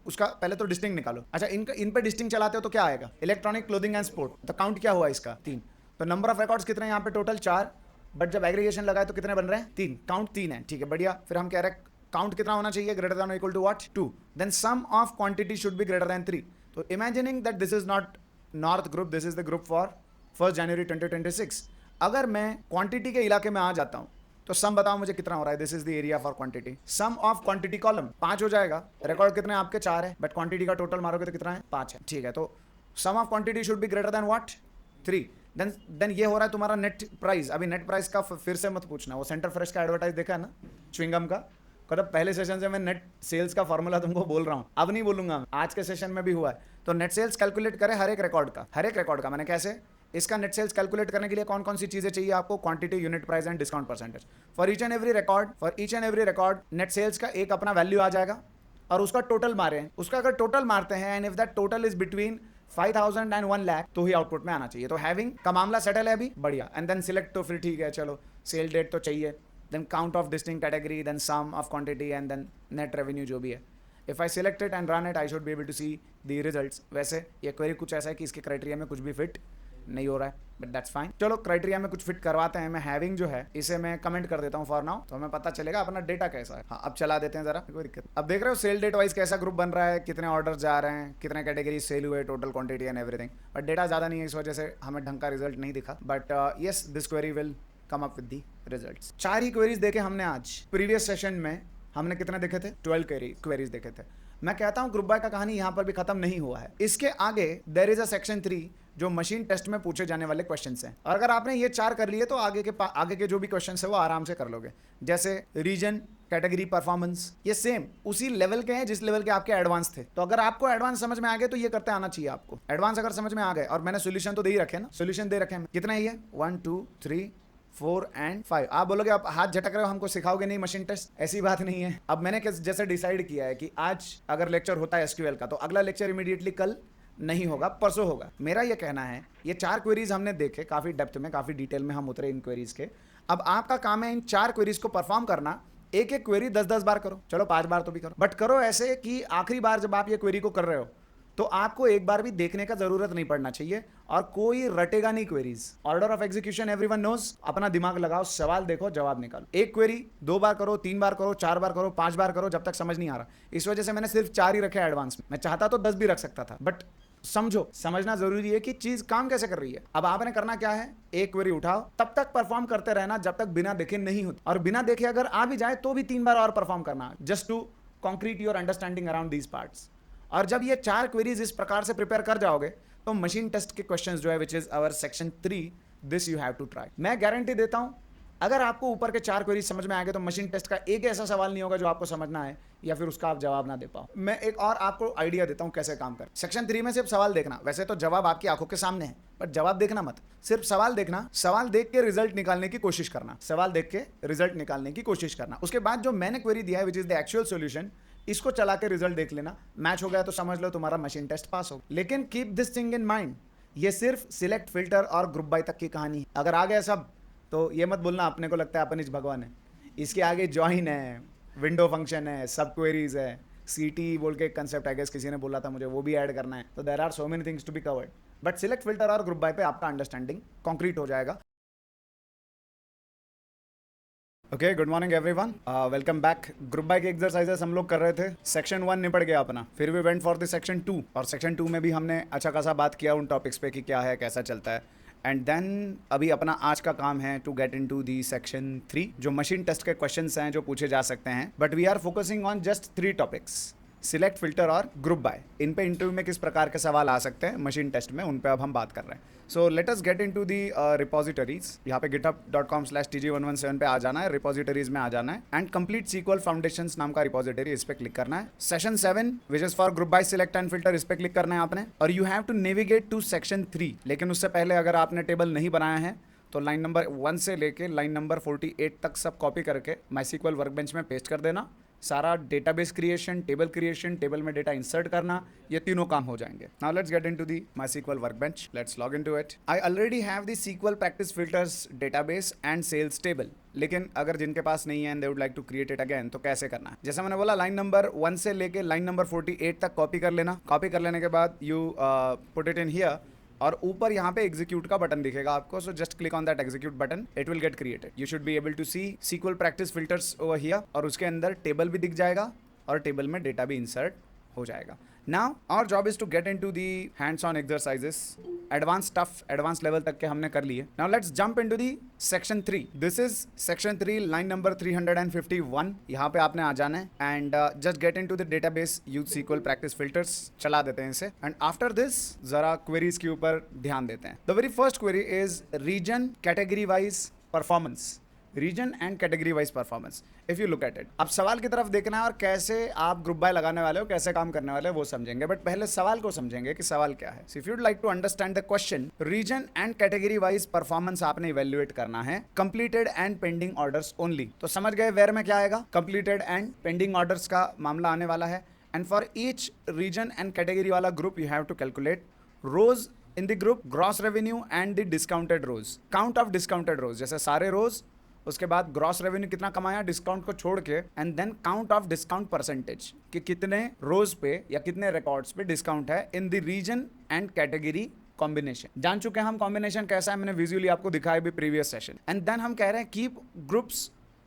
उसका पहले तो डिस्टिंक्ट निकालो। अच्छा, इन पे डिस्टिंक्ट चलाते हो तो क्या आएगा? Electronic, clothing and sport. तो काउंट क्या हुआ इसका? 3। तो नंबर ऑफ रिकॉर्ड्स कितने हैं यहाँ पे? टोटल 4, बट जब एग्रीगेशन लगाए तो कितने बन रहे हैं? 3। काउंट 3 है, ठीक है, बढ़िया। फिर हम कह रहे हैं काउंट कितना होना चाहिए? Greater than equal to what? 2। Then sum of quantity should be greater than 3। तो imagining that this is not north group, this is the group for 1 जनवरी 2026। अगर मैं क्वांटिटी के इलाके में आ जाता हूं तो सम बताओ मुझे कितना हो रहा है? This is the area for quantity. Sum of quantity column 5 हो जाएगा। रिकॉर्ड कितने आपके? 4 है, बट क्वांटिटी का टोटल मारोगे तो कितना है? 5 है, ठीक है। तो sum of quantity should be greater than what? 3। Then ये हो रहा है तुम्हारा नेट प्राइस। अभी नेट प्राइस का फिर से मत पूछना, वो सेंटर फ्रेश का एडवर्टाइज देखा है ना, च्युइंगम का? मतलब पहले सेशन से मैं नेट सेल्स का फॉर्मूला तुमको बोल रहा हूँ, अब नहीं बोलूंगा, आज के सेशन में भी हुआ है। तो नेट सेल्स कैलकुलेट करें हर एक रिकॉर्ड का मैंने कैसे? इसका नेट सेल्स कैलकुलेट करने के लिए कौन कौन सी चीजें चाहिए आपको? Quantity, unit price and discount percentage. For each and every record net sales का एक अपना वैल्यू आ जाएगा और उसका टोटल मारे, उसका अगर टोटल मारते हैं and if that total is between 5000 and 1 lakh तो ही आउटपुट में आना चाहिए। तो हैविंग का मामला सेटल है अभी, बढ़िया। एंड देन सिलेक्ट, तो फिर ठीक है, चलो सेल डेट तो चाहिए, then count of distinct category, then sum of quantity and then net revenue जो भी है। If I select it and run it, I should be able to see the results. वैसे ये क्वेरी कुछ ऐसा है कि इसके क्राइटेरिया में कुछ भी फिट नहीं हो रहा है, बट दैट्स फाइन। चलो क्राइटेरिया में कुछ फिट करवाते हैं। मैं हैविंग जो है इसे मैं कमेंट कर देता हूँ फॉर नाउ, तो हमें पता चलेगा अपना डेटा कैसा है। हाँ, अब चला देते हैं जरा, कोई दिक्कत। अब देख रहे हो सेल डेट वाइज कैसा ग्रुप बन रहा है, कितने ऑर्डर जा रहे हैं, कितने कैटेगरी सेल हुए, total quantity and everything. But data ज़्यादा नहीं है, इस वजह से हमें ढंग का रिजल्ट नहीं दिखा, but yes this query will come up with the results. 4 he queries देखे हमने आज। प्रीवियस सेशन में हमने कितने देखे थे? 12 क्वेरीज देखे थे। मैं कहता हूं ग्रुप बाय का कहानी यहां पर भी खत्म नहीं हुआ है। इसके आगे देयर इज अ सेक्शन 3 जो मशीन टेस्ट में पूछे जाने वाले क्वेश्चंस हैं, और अगर आपने ये 4 कर लिए तो आगे के जो भी क्वेश्चंस है वो आराम से कर लोगे। जैसे रीजन, कैटेगरी, परफॉर्मेंस, ये सेम उसी लेवल के हैं जिस लेवल के आपके एडवांस थे। तो अगर आपको एडवांस समझ में आ गए तो ये करते आना चाहिए आपको। एडवांस अगर समझ में आ गए, और मैंने सोल्यूशन तो दे ही रखे ना, सोल्यूशन दे रखे हैं कितना ही है? 1 2 3 4 एंड 5। आप बोलोगे आप हाथ झटक रहे हो, हमको सिखाओगे नहीं मशीन टेस्ट? ऐसी बात नहीं है। अब मैंने जैसे डिसाइड किया है कि आज अगर लेक्चर होता है एसक्यूएल का, तो अगला लेक्चर इमीडिएटली कल नहीं होगा, परसों होगा। मेरा ये कहना है, ये 4 क्वेरीज हमने देखे, काफी डेप्थ में, काफी डिटेल में हम उतरे इन क्वेरीज के। अब आपका काम है इन 4 क्वेरीज को परफॉर्म करना। एक एक क्वेरी 10-10 बार करो, चलो 5 बार तो भी करो, बट करो ऐसे कि आखिरी बार जब आप ये क्वेरी को कर रहे हो तो आपको एक बार भी देखने का जरूरत नहीं पड़ना चाहिए, और कोई रटेगा नहीं queries. Order of execution everyone knows. अपना दिमाग लगाओ, सवाल देखो, जवाब निकालो। एक क्वेरी 2 बार करो, 3 बार करो, 4 बार करो, 5 बार करो, जब तक समझ नहीं आ रहा। इस वजह से मैंने सिर्फ 4 ही रखे एडवांस में। मैं चाहता तो 10 भी रख सकता था, बट समझो, समझना जरूरी है कि चीज काम कैसे कर रही है। अब आपने करना क्या है, एक क्वेरी उठाओ, तब तक परफॉर्म करते रहना जब तक बिना देखे नहीं होती, और बिना देखे अगर आ भी जाए तो भी 3 बार और परफॉर्म करना, just to concrete your understanding around these parts. और जब ये 4 क्वेरीज इस प्रकार से प्रिपेयर कर जाओगे तो मशीन टेस्ट के क्वेश्चंस जो है, which is our section 3, this you have to try. मैं गारंटी देता हूं, अगर आपको ऊपर के 4 क्वेरीज समझ में आ गए तो मशीन टेस्ट का एक ऐसा सवाल नहीं होगा जो आपको समझना है या फिर उसका आप जवाब ना दे पाओ। मैं एक और आपको आइडिया देता हूं कैसे काम कर। सेक्शन 3 में सिर्फ सवाल देखना, वैसे तो जवाब आपकी आंखों के सामने है, बट जवाब देखना मत, सिर्फ सवाल देखना। सवाल देख के रिजल्ट निकालने की कोशिश करना, सवाल देख के रिजल्ट निकालने की कोशिश करना। उसके बाद जो मैंने क्वेरी दिया है, which is the actual solution, इसको चला के रिजल्ट देख लेना। मैच हो गया तो समझ लो तुम्हारा मशीन टेस्ट पास हो। लेकिन keep this thing in mind, ये सिर्फ सिलेक्ट, फिल्टर और ग्रुप बाय तक की कहानी है। अगर आ गया सब तो ये मत बोलना अपने को लगता है अपन इस भगवान है। इसके आगे जॉइन है, विंडो फंक्शन है, सब क्वेरीज है, सीटी बोल के एक कंसेप्ट आई गेस किसी ने बोला था मुझे, वो भी ऐड करना है। तो there are so many things to be covered, but select, filter और ग्रुप बाय पे आपका अंडरस्टैंडिंग कॉन्क्रीट हो जाएगा। Okay, good morning everyone, welcome back. Group by के एक्सरसाइजेस हम लोग कर रहे थे। सेक्शन 1 निपट गया अपना, फिर we went for the section 2, और सेक्शन 2 में भी हमने अच्छा खासा बात किया उन टॉपिक्स पे कि क्या है, कैसा चलता है। एंड देन अभी अपना आज का काम है to get into the section 3, जो मशीन टेस्ट के क्वेश्चंस हैं जो पूछे जा सकते हैं, but we are focusing on just 3 topics, select, filter और ग्रुप बाय, इन पे इंटरव्यू में किस प्रकार के सवाल आ सकते हैं मशीन टेस्ट में, उन पे अब हम बात कर रहे हैं. सो लेट अस गेट इनटू दी रिपोजिटरीज. यहाँ पे github.com/tg117 पे आ जाना है, रिपोजिटरीज में आ जाना है एंड कंप्लीट सीक्वल फाउंडेशंस नाम का रिपोजिटरी, इस पे क्लिक करना है. Session 7 which is for group by, select and filter, इस पे क्लिक करना है आपने. और you have to navigate to section 3. लेकिन उससे पहले अगर आपने टेबल नहीं बनाया है तो लाइन नंबर 1 से लेके लाइन नंबर 48 तक सब कॉपी करके MySQL वर्कबेंच में पेस्ट कर देना. सारा database creation, table creation, table में डेटा इंसर्ट करना, ये तीनों काम हो जाएंगे. Now let's get into the MySQL workbench. Let's log into it. I already have the SQL practice filters database and sales table. लेकिन अगर जिनके पास नहीं है and they would like to create it again, तो कैसे करना है? जैसे मैंने बोला, लाइन नंबर 1 से लेके लाइन नंबर 48 तक कॉपी कर लेना. कॉपी कर लेने के बाद you put it in here और ऊपर यहाँ पे एग्जीक्यूट का बटन दिखेगा आपको. So just click on that execute button, it will get created. You should be able to see SQL practice filters over here, और उसके अंदर टेबल भी दिख जाएगा और टेबल में डेटा भी इंसर्ट हो जाएगा. Now our job is to get into the hands on exercises. Advance stuff, advance level तक के हमने कर लिए. Now let's jump into the section 3. This is section 3, line number 351. यहाँ पे आपने आ जाना है and just get into the database, use SQL practice filters. चला देते हैं इसे एंड आफ्टर दिस जरा क्वेरीज के ऊपर ध्यान देते हैं. The very first query is region category wise performance. Region and category wise performance, if you look at it. अब सवाल की तरफ देखना है और कैसे आप ग्रुप बाय लगाने वाले हो, कैसे काम करने वाले हो वो समझेंगे. बट पहले सवाल को समझेंगे कि सवाल क्या है. If you'd like to understand the question, reason and category wise performance आपने इवेल्युएट करना है. Completed and pending orders only. तो समझ गए वेयर में क्या आएगा? कंप्लीटेड एंड पेंडिंग ऑर्डर्स का मामला आने वाला है. And for each region and category वाला group you have to calculate rows in the group, gross revenue and the discounted rows, count of discounted rows. जैसे सारे रोज, उसके बाद ग्रॉस रेवेन्यू कितना कमाया डिस्काउंट को छोड़ के, and then count of discount percentage कि कितने रोज पे या कितने रिकॉर्ड्स पे डिस्काउंट है in the region and category combination. जान चुके हैं हम कॉम्बिनेशन कैसा है, मैंने विजुअली आपको दिखाया भी प्रीवियस सेशन. एंड देन हम कह रहे हैं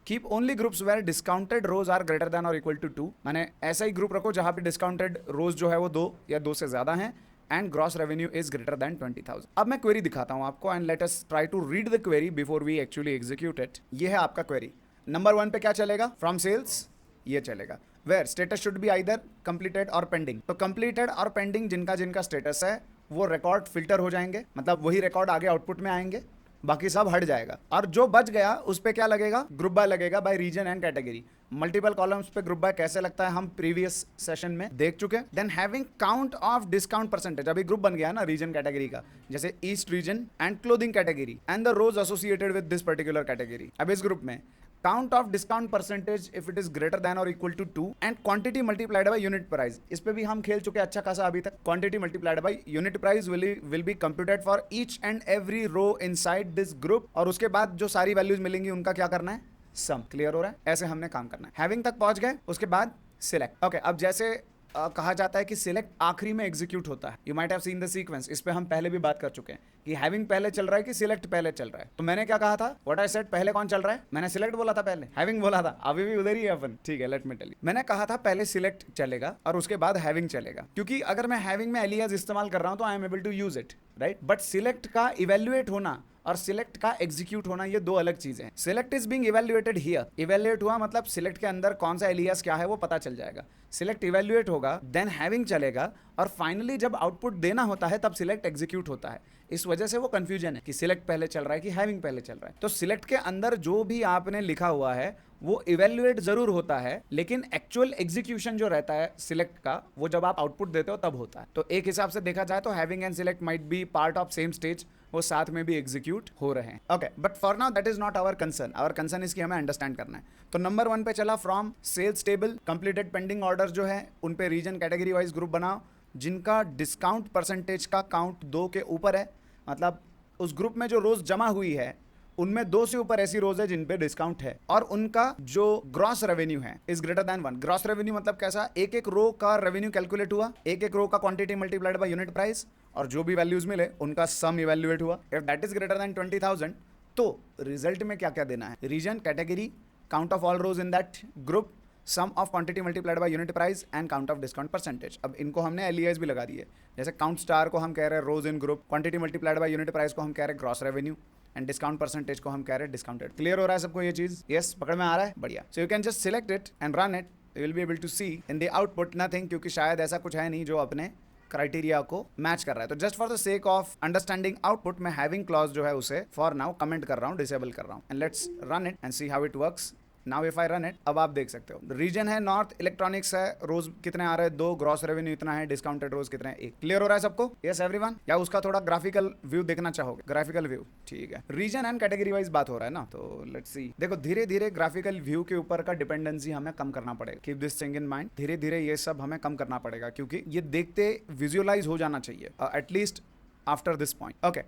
keep only groups where discounted rows are greater than और इक्वल टू 2. माने ऐसा ही ग्रुप रखो जहां पे डिस्काउंटेड रोज जो है वो 2 या 2 से ज्यादा हैं and gross revenue is greater than 20,000. अब मैं क्वेरी दिखाता हूं आपको and let us try to read the query before we actually execute it. ये है आपका क्वेरी. नंबर 1 पे क्या चलेगा? फ्रॉम सेल्स, ये चलेगा. Where status should be either completed और पेंडिंग. तो कंप्लीटेड और पेंडिंग जिनका स्टेटस है वो रिकॉर्ड फिल्टर हो जाएंगे, मतलब वही रिकॉर्ड आगे आउटपुट में आएंगे, बाकी सब हट जाएगा. और जो बच गया उस पे क्या लगेगा? ग्रुप बाय लगेगा by region and category. Multiple columns पे ग्रुप बाय कैसे लगता है हम प्रीवियस सेशन में देख चुके. Then having count of discount percentage. अभी ग्रुप बन गया है ना रीजन कैटेगरी का, जैसे east region and clothing category and the rows associated with this particular category. अब इस ग्रुप में count of discount percentage if it is greater than और equal to 2 and quantity multiplied by unit price. इस पे भी हम खेल चुके अच्छा खासा अभी तक. Quantity multiplied by unit price will be computed for each and every row inside this group. और उसके बाद जो सारी वैल्यूज मिलेंगी उनका क्या करना है? सम. क्लियर हो रहा है? ऐसे हमने काम करना है. हैविंग तक पहुंच गए, उसके बाद सिलेक्ट. ओके, अब जैसे कहा जाता है कि सिलेक्ट आखिरी में एग्जीक्यूट होता है. You might have seen the sequence. इस पे हम पहले भी बात कर चुके हैं कि हैविंग पहले चल रहा है कि सिलेक्ट पहले चल रहा है. तो मैंने क्या कहा था? व्हाट आई सेड, पहले कौन चल रहा है? मैंने सिलेक्ट बोला था, पहले हैविंग बोला था. अभी भी उधर ही है अपन. ठीक है, लेट मी टेल यू. मैंने कहा था पहले सिलेक्ट चलेगा और उसके बाद हैविंग चलेगा, क्योंकि अगर मैं हैविंग में एलियास इस्तेमाल कर रहा हूं तो I am able to use it, right. But select का इवेल्युएट होना और सिलेक्ट का एग्जीक्यूट होना ये दो अलग चीजें हैं. Select is being evaluated here. Evaluate हुआ मतलब सिलेक्ट के अंदर कौन सा एलियास क्या है वो पता चल जाएगा. सिलेक्ट इवैल्यूएट होगा, देन हैविंग चलेगा, और फाइनली जब आउटपुट देना होता है तब सिलेक्ट एग्जीक्यूट होता है. इस वजह से वो कंफ्यूजन है कि सिलेक्ट पहले चल रहा है कि हैविंग पहले चल रहा है. तो सिलेक्ट के अंदर जो भी आपने लिखा हुआ है वो इवैल्यूएट जरूर होता है, लेकिन एक्चुअल एग्जीक्यूशन जो रहता है सिलेक्ट का वो जब आप आउटपुट देते हो तब होता है. तो एक हिसाब से देखा जाए तो having and select might be part of same stage, वो साथ में भी एग्जीक्यूट हो रहे हैं. Okay, but for now that is not our concern. Our concern इसकी हमें अंडरस्टैंड करना है. तो नंबर 1 पे चला from sales table, completed pending order जो है उन पे रीजन कैटेगरी वाइज ग्रुप बनाओ जिनका डिस्काउंट परसेंटेज का काउंट 2 के ऊपर है. मतलब उस ग्रुप में जो रोज जमा हुई है उनमें 2 से ऊपर ऐसी रोज है जिन पे डिस्काउंट है, और उनका जो ग्रॉस रेवेन्यू है is greater then 1. Gross revenue मतलब कैसा? एक एक रो का रेवेन्यू कैलकुलेट हुआ, एक एक रो का quantity multiplied by unit price, और जो भी वैल्यूज मिले उनका सम इवैल्यूएट हुआ. If that is greater than 20,000 तो रिजल्ट में क्या क्या देना है? Region, category, count of all rows in that group, sum of quantity multiplied by unit price and count of discount percentage. अब इनको हमने एलियास भी लगा दिए. जैसे काउंट स्टार को हम कह रहे हैं rows in group, quantity multiplied by unit price को हम कह रहे हैं gross revenue, and discount percentage को हम कह रहे हैं डिस्काउंटेड. क्लियर हो रहा है सबको ये चीज? यस, पकड़ में आ रहा है? बढ़िया. So you can just select it and run it you will be able to see in the output nothing, क्योंकि शायद ऐसा कुछ है नहीं जो अपने क्राइटेरिया को मैच कर रहा है। तो just for the sake of understanding output मैं हैविंग क्लॉज जो है उसे फॉर नाउ कमेंट कर रहा हूँ, डिसेबल कर रहा हूँ। And let's run it and see how it works. Now if I run it, अब आप देख सकते हो रीजन है नॉर्थ इलेक्ट्रॉनिक्स है, रोज कितने आ रहे हैं 2, ग्रॉस रेवेन्यू इतना है, डिस्काउंटेड रोज कितने हैं 1। क्लियर हो रहा है सबको? Yes everyone? या उसका थोड़ा ग्राफिकल व्यू देखना चाहोगे? ग्राफिकल व्यू ठीक है, रीजन एंड कैटेगरी वाइज बात हो रहा है ना, तो लेट्स सी। देखो धीरे धीरे ग्राफिकल व्यू के ऊपर का डिपेंडेंसी हमें कम करना पड़ेगा। Keep this thing in mind, धीरे धीरे ये सब हमें कम करना पड़ेगा, क्योंकि ये देखते विजुअलाइज हो जाना चाहिए at least after this point. Okay,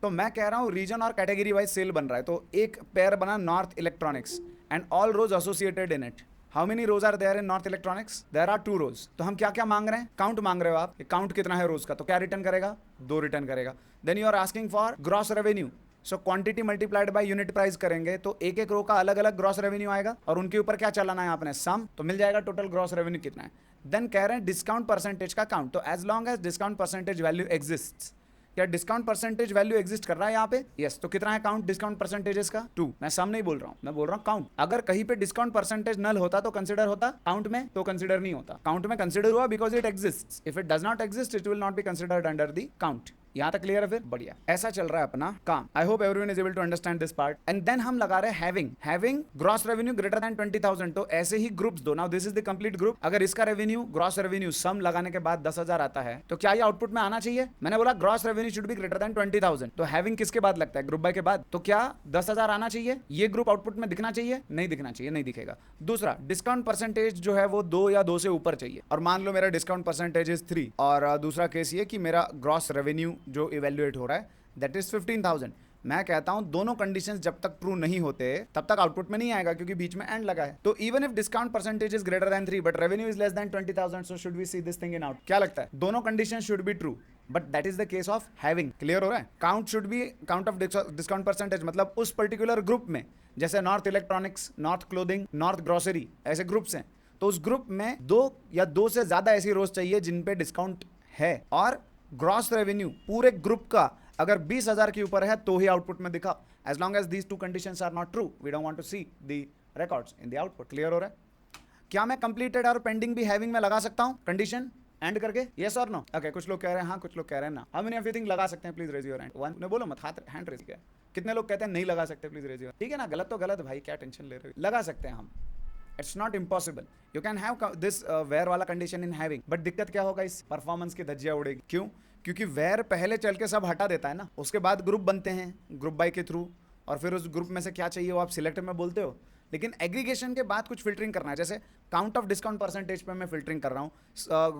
तो मैं कह रहा हूँ रीजन और कैटेगरी वाइज सेल बन रहा है, तो एक पेयर बना north electronics and all rows associated in it. How many rows are there in north electronics? There are 2 rows. तो हम क्या क्या मांग रहे हैं? काउंट मांग रहे हो आप, काउंट कितना है रोज का, तो क्या रिटर्न करेगा? 2 रिटर्न करेगा। Then you are asking for gross revenue, so quantity multiplied by unit price करेंगे तो एक एक रो का अलग अलग ग्रॉस रेवेन्यू आएगा और उनके ऊपर क्या चलाना है आपने? सम, तो मिल जाएगा टोटल ग्रॉस रेवेन्यू कितना है। देन कह रहे हैं डिस्काउंट परसेंटेज का काउंट, तो as long as discount percentage value exist, क्या डिस्काउंट परसेंटेज वैल्यू एग्जिस्ट कर रहा है यहाँ पे? यस। तो कितना है काउंट डिस्काउंट परसेंटेजेस का? 2। मैं सम नहीं बोल रहा हूँ, मैं बोल रहा हूँ काउंट। अगर कहीं पे डिस्काउंट परसेंटेज नल होता तो कंसिडर होता, काउंट में तो कंसिडर नहीं होता। काउंट में कंसिडर हुआ because it exist, if it does not exist it will not be considered under the count. यहाँ तक क्लियर है? फिर बढ़िया, ऐसा चल रहा है अपना काम। I hope everyone is able to understand this part. And then हम लगा रहे हैं having gross revenue greater than 20,000, तो ऐसे ही ग्रुप्स दो। Now this is the complete group. अगर इसका रेवेन्यू ग्रॉस रेवेन्यू सम लगाने के बाद 10,000 आता है तो क्या ये आउटपुट में आना चाहिए? मैंने बोला gross revenue should be greater than 20,000, तो हैविंग किसके बाद लगता है? ग्रुप बाय के बाद। तो क्या 10,000 आना चाहिए? ये ग्रुप आउटपुट में दिखना चाहिए? नहीं दिखना चाहिए, नहीं दिखेगा। दूसरा, डिस्काउंट परसेंटेज जो है वो 2 या 2 से ऊपर चाहिए, और मान लो मेरा डिस्काउंट परसेंटेज इज 3, और दूसरा केस ये कि मेरा ग्रॉस रेवेन्यू जो इवेल्युएट हो रहा है दैट इज 15,000। मैं कहता हूं दोनों कंडीशंस जब तक ट्रू नहीं होते तब तक आउटपुट में नहीं आएगा, क्योंकि बीच में एंड लगा है। तो even if discount percentage is greater than 3 but revenue is less than 20,000, so should we see this thing in out? क्या लगता है? दोनों condition should be true, but that is the case of having. Clear हो रहा है? Count should be count of discount percentage, मतलब उस particular group में, जैसे north electronics, north clothing, north grocery, ऐसे ग्रुप्स हैं, तो उस ग्रुप में 2 या 2 से ज्यादा ऐसी रोज चाहिए जिन पे डिस्काउंट है, और ग्रॉस रेवेन्यू पूरे ग्रुप का अगर 20,000 के ऊपर है तो ही आउटपुट में दिखा। As long as these 2 conditions are not true we don't want to see the records in the output. Clear हो रहा है? क्या मैं कंप्लीटेड और पेंडिंग भी हैविंग में लगा सकता हूं कंडीशन एंड करके? यस और नो? ओके, कुछ लोग कह रहे हैं हाँ, कुछ लोग कह रहे हैं ना। How many of you think लगा सकते हैं? Please raise your hand. One ने बोलो मत, हाथ हैंड रेज किया। कितने लोग कहते हैं नहीं लगा सकते? Please raise your. ठीक है ना, गलत तो गलत भाई, क्या टेंशन ले रहे हो? लगा सकते हैं हम, it's not impossible. You can have this where वाला कंडीशन इन हैविंग, बट दिक्कत क्या होगा? इस परफॉर्मेंस की धज्जियां उड़ेगी। क्यों? क्योंकि वेयर पहले चल के सब हटा देता है ना, उसके बाद ग्रुप बनते हैं ग्रुप बाय के थ्रू, और फिर उस ग्रुप में से क्या चाहिए वो आप सिलेक्ट में बोलते हो। लेकिन एग्रीगेशन के बाद कुछ फिल्टरिंग करना है, जैसे काउंट ऑफ डिस्काउंट परसेंटेज पे मैं फिल्टरिंग कर रहा हूँ,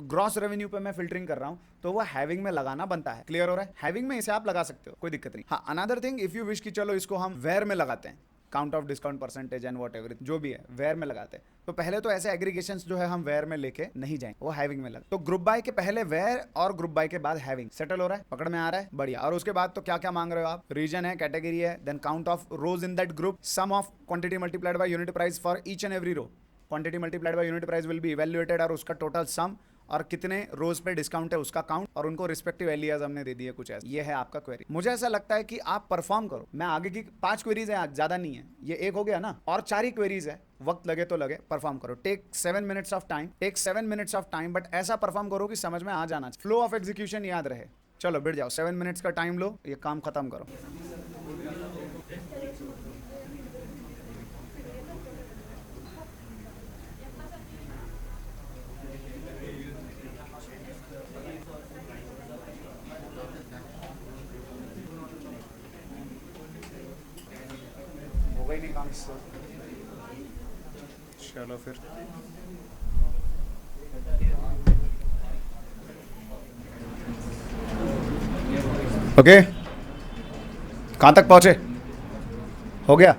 ग्रॉस रेवेन्यू पे मैं फिल्टरिंग कर रहा हूँ, तो वो हैविंग में लगाना बनता है। क्लियर हो रहा है? हैविंग में इसे आप लगा सकते हो, कोई दिक्कत नहीं। हाँ, another thing if you wish कि चलो इसको हम वेयर में लगाते हैं, count of discount percentage and what ever जो भी है वेयर में लगाते हैं, तो पहले तो ऐसे एग्रीगेशंस जो है हम वेयर में लेके नहीं जाएंगे, वो हैविंग में लगा। तो ग्रुप बाय के पहले वेयर और ग्रुप बाय के बाद हैविंग। सेटल हो रहा है? पकड़ में आ रहा है? बढ़िया। और उसके बाद तो क्या क्या मांग रहे हो आप? रीजन है, कैटेगरी है, then count of rows in that group, sum of quantity multiplied by unit price for each and every row. Quantity multiplied by unit price will be evaluated, और उसका टोटल सम, और कितने रोज पे discount है उसका count, और उनको respective alias हमने दे दिए कुछ ऐसा। ये है आपका क्वेरी। मुझे ऐसा लगता है कि आप परफॉर्म करो। मैं आगे की 5 क्वेरीज है आज, ज्यादा नहीं है, ये एक हो गया ना, और 4 ही क्वेरीज है, वक्त लगे तो लगे, परफॉर्म करो। Take 7 minutes of time, but ऐसा परफॉर्म करो कि समझ में आ जाना चाहिए, फ्लो ऑफ एग्जीक्यूशन याद रहे। चलो बैठ जाओ, 7 मिनट्स का टाइम लो, ये काम खत्म करो। नहीं काम इससे। चलो फिर ओके, कहाँ तक पहुँचे? हो गया?